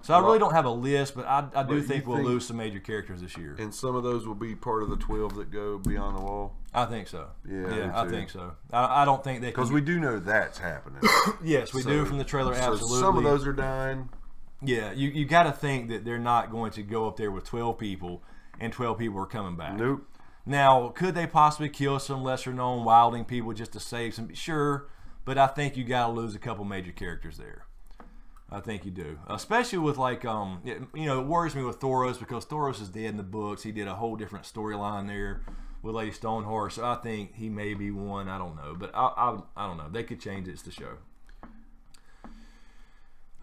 Speaker 1: So I really don't have a list, but I do think we'll lose some major characters this year.
Speaker 2: And some of those will be part of the 12 that go beyond the wall?
Speaker 1: I think so.
Speaker 2: Yeah,
Speaker 1: I think so. I don't think they can.
Speaker 2: Because we do know that's happening.
Speaker 1: Yes, we do from the trailer, absolutely.
Speaker 2: Some of those are dying.
Speaker 1: Yeah, you got to think that they're not going to go up there with 12 people, and 12 people are coming back.
Speaker 2: Nope.
Speaker 1: Now, could they possibly kill some lesser-known wildling people just to save some? Sure, but I think you got to lose a couple major characters there. I think you do, especially with like it worries me with Thoros because Thoros is dead in the books. He did a whole different storyline there with Lady Stoneheart, so I think he may be one. I don't know, but I don't know. They could change it. It's the show.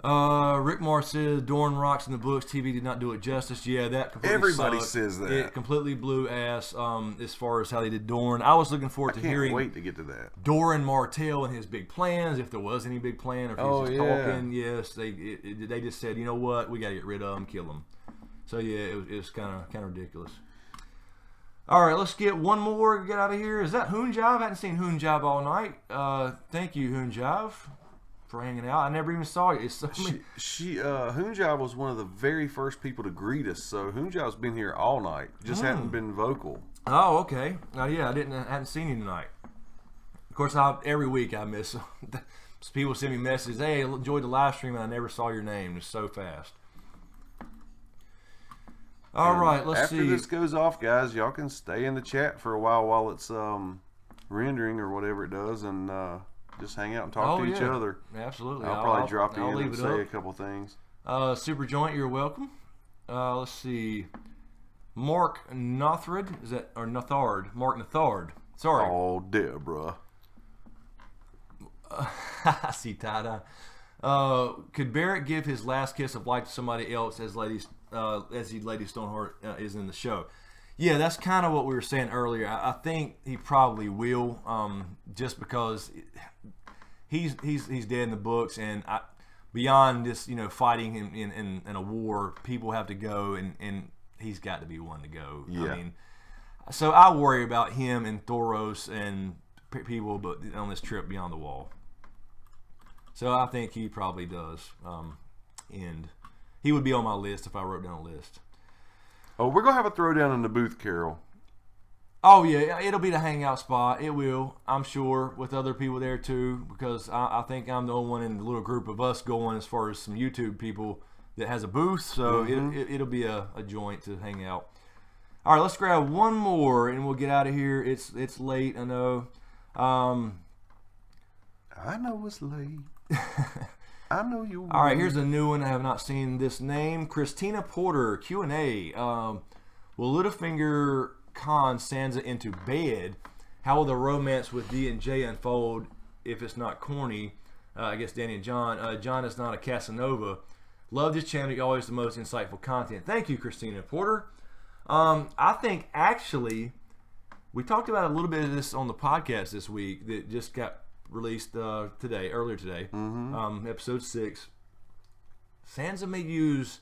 Speaker 1: Rick Moore says Dorn rocks in the books. TV did not do it justice. Yeah, that completely
Speaker 2: everybody
Speaker 1: sucked.
Speaker 2: says that.
Speaker 1: It completely blew ass. As far as how they did Dorn, I was looking forward to hearing.
Speaker 2: Wait to get to that.
Speaker 1: Doran Martell and his big plans, if there was any big plan, or if he was just talking. Yes, they just said, you know what, we got to get rid of him, kill him. So yeah, it was kind of ridiculous. All right, let's get one more. Get out of here. Is that Hoonjive? I hadn't seen Hoonjive all night. Thank you, Hoonjive, for hanging out. I never even saw you.
Speaker 2: Hoonjive was one of the very first people to greet us. So Hoonjive's been here all night. Just hadn't been vocal.
Speaker 1: Oh, okay. Yeah, I hadn't seen you tonight. Of course, every week I miss. People send me messages. Hey, enjoyed the live stream, and I never saw your name. It's so fast. All right, let's see.
Speaker 2: After this goes off, guys, y'all can stay in the chat for a while it's rendering or whatever it does, and just hang out and talk to each other.
Speaker 1: Absolutely.
Speaker 2: I'll probably drop in and say a couple things.
Speaker 1: Super Joint, you're welcome. Let's see. Mark Nothard, is that, or Nothard? Mark Nothard. Sorry.
Speaker 2: Oh, Deborah.
Speaker 1: I see tie-dye. Could Barrett give his last kiss of life to somebody else as Lady Stoneheart is in the show? Yeah, that's kind of what we were saying earlier. I think he probably will, just because he's dead in the books, and beyond this, fighting in a war, people have to go, and he's got to be one to go.
Speaker 2: Yeah.
Speaker 1: I mean, so I worry about him and Thoros and people, but on this trip beyond the wall. So I think he probably does end. He would be on my list if I wrote down a list.
Speaker 2: Oh, we're going to have a throwdown in the booth, Carol.
Speaker 1: Oh, yeah. It'll be the hangout spot. It will, I'm sure, with other people there, too, because I think I'm the only one in the little group of us going as far as some YouTube people that has a booth. So it'll be a joint to hang out. All right, let's grab one more, and we'll get out of here. It's late, I know.
Speaker 2: I know it's late. I know you.
Speaker 1: All right, here's a new one. I have not seen this name. Christina Porter, Q&A. Will Littlefinger con Sansa into bed? How will the romance with D and J unfold if it's not corny? I guess Danny and John. John is not a Casanova. Love this channel. You're always the most insightful content. Thank you, Christina Porter. I think actually we talked about a little bit of this on the podcast this week that just got released earlier today, episode 6. Sansa may use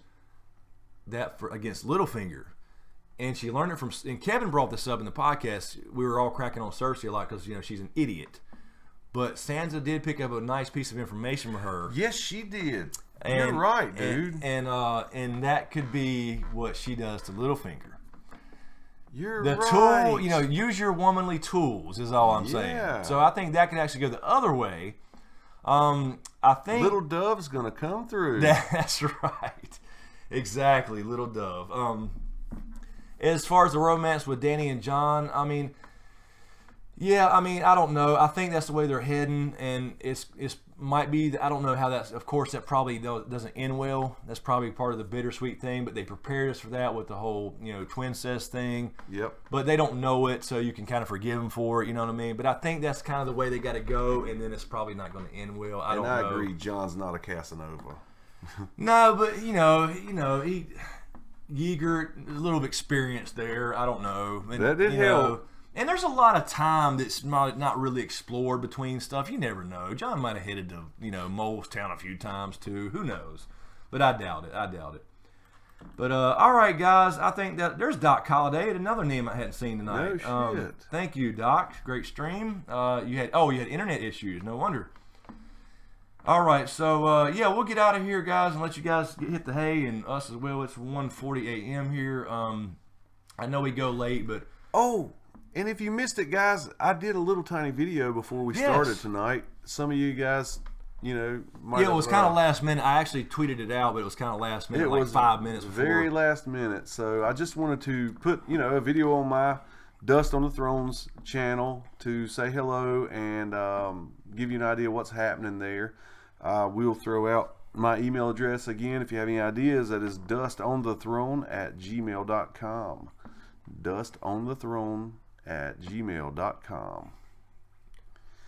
Speaker 1: that against Littlefinger, and she learned it from. And Kevin brought this up in the podcast. We were all cracking on Cersei a lot because she's an idiot, but Sansa did pick up a nice piece of information from her.
Speaker 2: Yes, she did. You're right, dude.
Speaker 1: And that could be what she does to Littlefinger.
Speaker 2: You're
Speaker 1: the
Speaker 2: right.
Speaker 1: tool, use your womanly tools is all I'm saying. So I think that could actually go the other way. I think
Speaker 2: Little Dove's gonna come through.
Speaker 1: That's right, exactly, Little Dove. As far as the romance with Danny and John, I don't know. I think that's the way they're heading, and it's might be. I don't know how that's. Of course, that probably doesn't end well. That's probably part of the bittersweet thing. But they prepared us for that with the whole twincest thing.
Speaker 2: Yep.
Speaker 1: But they don't know it, so you can kind of forgive them for it. You know what I mean? But I think that's kind of the way they got to go, and then it's probably not going to end well. I
Speaker 2: agree. John's not a Casanova.
Speaker 1: No, but he Yeager, a little experience there. I don't know. And,
Speaker 2: that did help.
Speaker 1: And there's a lot of time that's not really explored between stuff. You never know. John might have headed to Mole's Town a few times too. Who knows? But I doubt it. But all right, guys. I think that there's Doc Holliday, another name I hadn't seen tonight.
Speaker 2: No shit.
Speaker 1: Thank you, Doc. Great stream. You had internet issues. No wonder. All right, so we'll get out of here, guys, and let you guys hit the hay, and us as well. It's 1:40 a.m. here. I know we go late, but
Speaker 2: and if you missed it, guys, I did a little tiny video before we started tonight. Some of you guys, might
Speaker 1: it was kind of last minute. I actually tweeted it out, but it was kind of last minute, like 5 minutes before.
Speaker 2: Very last minute. So I just wanted to put, a video on my Dust on the Thrones channel to say hello and give you an idea what's happening there. We'll throw out my email address again, if you have any ideas, that is dustonTheThrone@gmail.com. dustonTheThrone@gmail.com.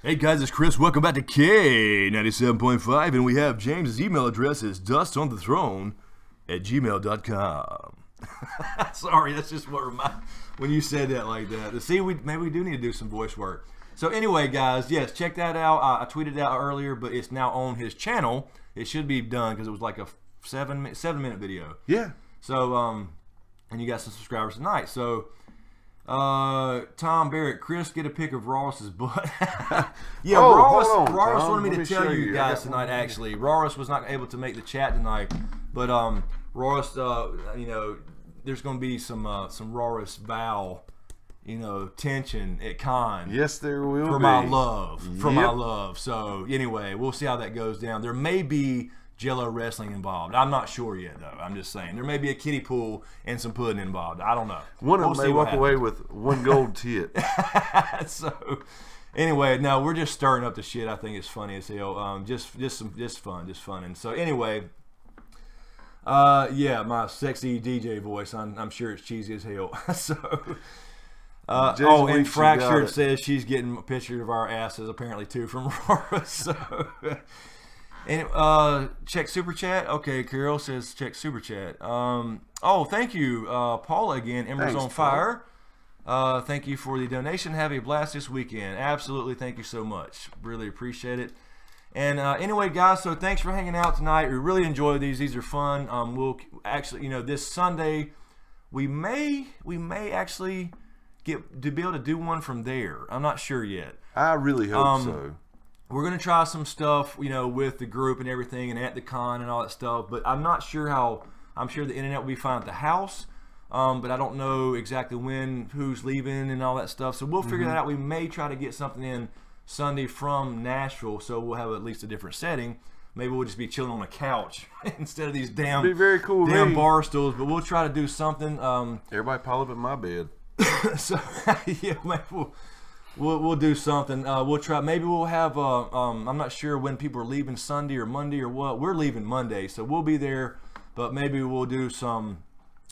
Speaker 1: Hey guys, it's Chris. Welcome back to K97.5, and we have James's email address is dustonTheThrone@gmail.com. Sorry, that's just what when you said that like that. See, maybe we do need to do some voice work. So anyway, guys, yes, check that out. I tweeted it out earlier, but it's now on his channel. It should be done because it was like a 7-minute video.
Speaker 2: Yeah.
Speaker 1: So and you got some subscribers tonight. So Tom Barrett, Chris, get a pic of Ross's butt. Yeah, Ross wanted me to tell you guys tonight. Actually, Ross was not able to make the chat tonight, but Ross, you know, there's going to be some Ross vow, you know, tension at con.
Speaker 2: Yes, there will
Speaker 1: for
Speaker 2: be.
Speaker 1: my love, for my love. So anyway, we'll see how that goes down. There may be Jello wrestling involved. I'm not sure yet, though. I'm just saying there may be a kiddie pool and some pudding involved. I don't know.
Speaker 2: One of them may walk away with one gold tit.
Speaker 1: So anyway, no, we're just stirring up the shit. I think it's funny as hell. Just fun. And so anyway, yeah, my sexy DJ voice. I'm sure it's cheesy as hell. So. And Fractured says she's getting a picture of our asses apparently too from Aurora. So. And check super chat. Okay, Carol says check super chat. Thank you, Paula again. Embers on Fire. Thank you for the donation. Have a blast this weekend. Absolutely, thank you so much. Really appreciate it. And anyway, guys, so thanks for hanging out tonight. We really enjoy these. These are fun. We'll actually, you know, this Sunday we may actually get to be able to do one from there. I'm not sure yet.
Speaker 2: I really hope so.
Speaker 1: We're going to try some stuff, you know, with the group and everything and at the con and all that stuff, but I'm not sure how. I'm sure the internet will be fine at the house, but I don't know exactly when, who's leaving and all that stuff, so we'll figure that out. We may try to get something in Sunday from Nashville, so we'll have at least a different setting. Maybe we'll just be chilling on a couch instead of these damn,
Speaker 2: be very cool,
Speaker 1: damn bar stools, but we'll try to do something.
Speaker 2: Everybody pile up in my bed.
Speaker 1: So, yeah, maybe We'll do something. We'll try. Maybe we'll have. I'm not sure when people are leaving, Sunday or Monday or what. We're leaving Monday, so we'll be there. But maybe we'll do some.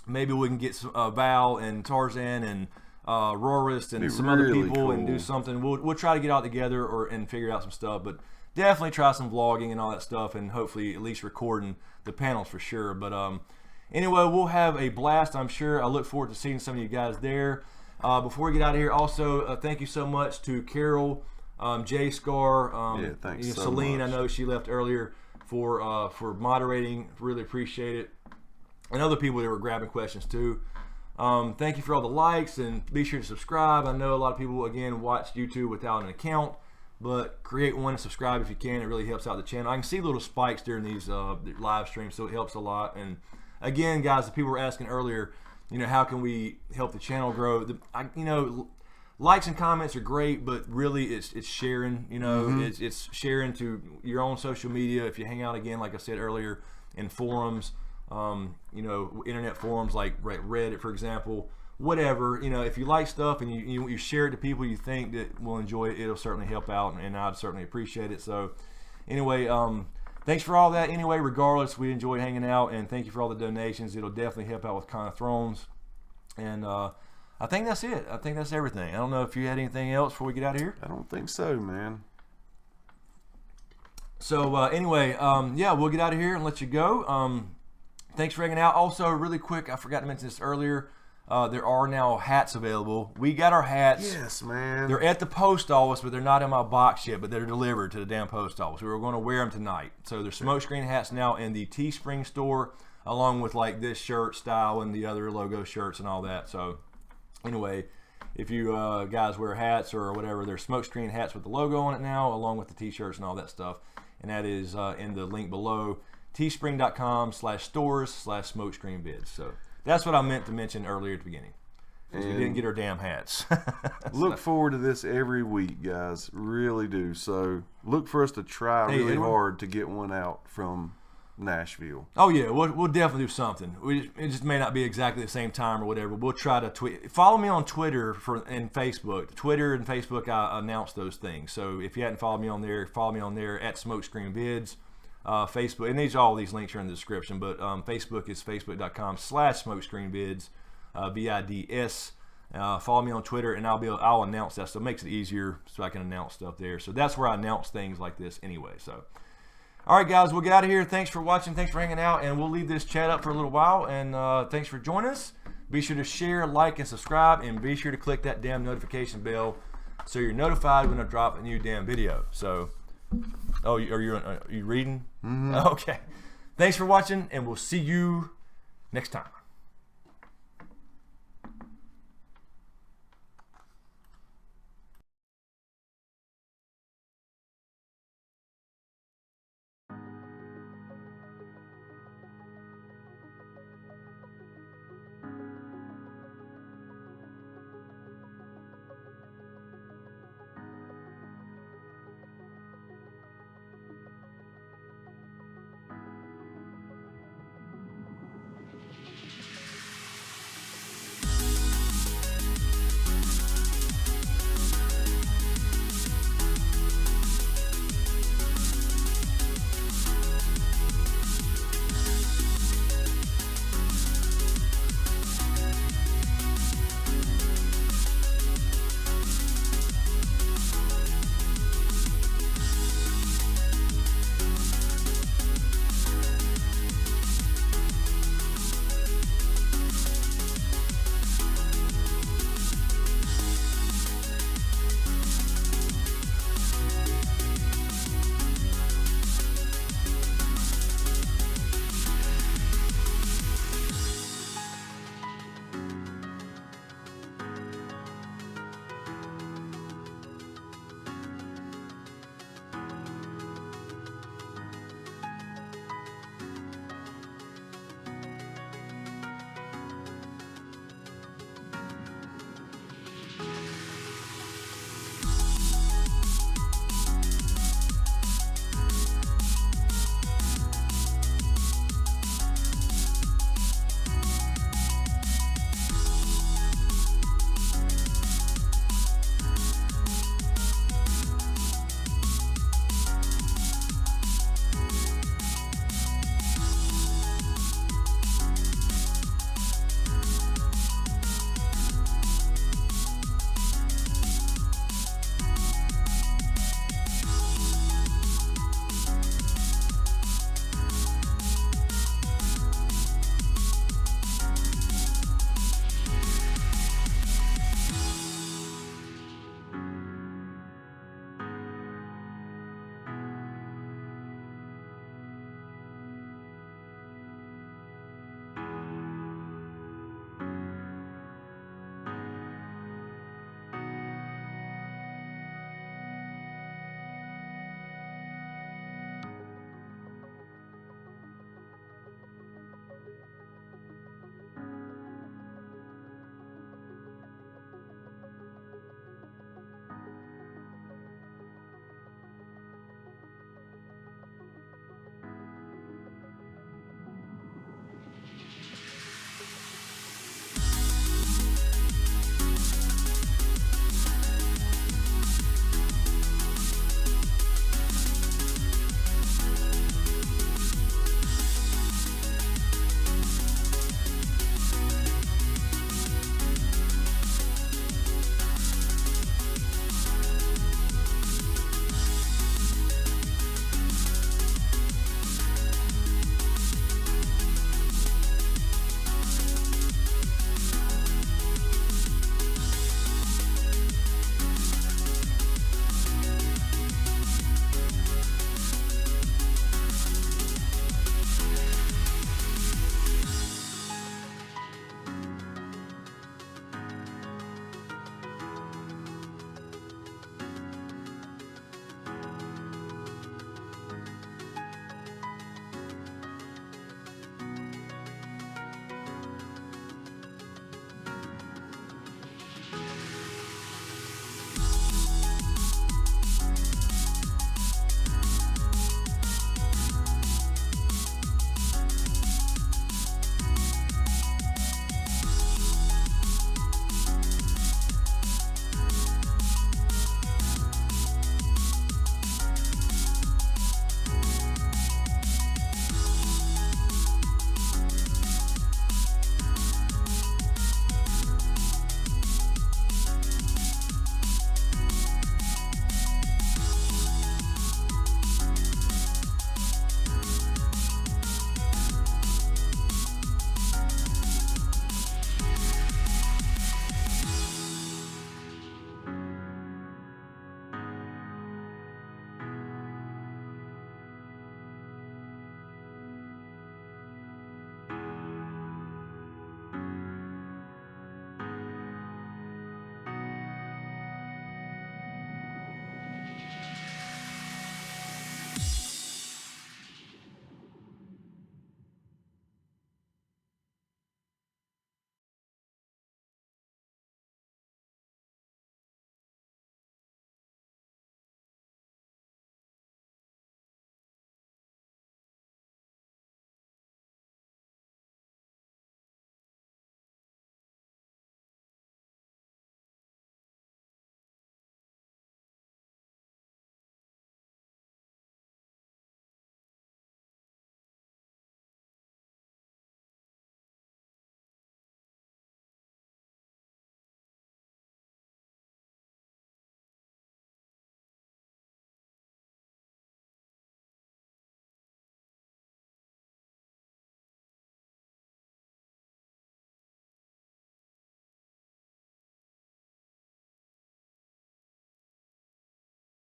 Speaker 1: Maybe we can get some Val and Tarzan and Rorist and some other people and do something. We'll try to get out together and figure out some stuff. But definitely try some vlogging and all that stuff, and hopefully at least recording the panels for sure. But anyway, we'll have a blast. I'm sure. I look forward to seeing some of you guys there. Before we get out of here, also thank you so much to Carol, J Scar,
Speaker 2: thanks so
Speaker 1: Celine.
Speaker 2: much.
Speaker 1: I know she left earlier for moderating. Really appreciate it, and other people that were grabbing questions too. Thank you for all the likes, and be sure to subscribe. I know a lot of people again watch YouTube without an account, but create one and subscribe if you can. It really helps out the channel. I can see little spikes during these live streams, so it helps a lot. And again, guys, the people were asking earlier, you know, how can we help the channel grow? You know, likes and comments are great, but really it's sharing. You know, it's sharing to your own social media. If you hang out again, like I said earlier, in forums, you know, internet forums like Reddit, for example, whatever. You know, if you like stuff and you share it to people you think that will enjoy it, it'll certainly help out, and I'd certainly appreciate it. So, anyway, thanks for all that. Anyway, regardless, we enjoyed hanging out, and thank you for all the donations. It'll definitely help out with Con of Thrones. And I think that's it. I think that's everything. I don't know if you had anything else before we get out of here.
Speaker 2: I don't think so, man.
Speaker 1: So anyway, yeah, we'll get out of here and let you go. Thanks for hanging out. Also, really quick, I forgot to mention this earlier. There are now hats available. We got our hats.
Speaker 2: Yes, man.
Speaker 1: They're at the post office, but they're not in my box yet, but they're delivered to the damn post office. We were going to wear them tonight. So there's Smokescreen hats now in the Teespring store, along with like this shirt style and the other logo shirts and all that. So anyway, if you guys wear hats or whatever, there's Smokescreen hats with the logo on it now, along with the t-shirts and all that stuff. And that is in the link below, teespring.com/stores/smokescreenvids. So that's what I meant to mention earlier at the beginning. We didn't get our damn hats.
Speaker 2: Look forward to this every week, guys. Really do. So look for us to try really hard to get one out from Nashville.
Speaker 1: Oh yeah, we'll definitely do something. It just may not be exactly the same time or whatever. We'll try to tweet. Follow me on Twitter and Facebook. Twitter and Facebook, I announce those things. So if you hadn't followed me on there, follow me on there at Smokescreen Vids. Facebook, and all these links are in the description, but Facebook is facebook.com/smokescreenvids, VIDS. Follow me on Twitter, and I'll announce that, so it makes it easier so I can announce stuff there. So that's where I announce things like this anyway. So, all right, guys, we'll get out of here. Thanks for watching. Thanks for hanging out, and we'll leave this chat up for a little while. And thanks for joining us. Be sure to share, like, and subscribe, and be sure to click that damn notification bell so you're notified when I drop a new damn video. So, are you reading?
Speaker 2: Mm-hmm.
Speaker 1: Okay. Thanks for watching, and we'll see you next time.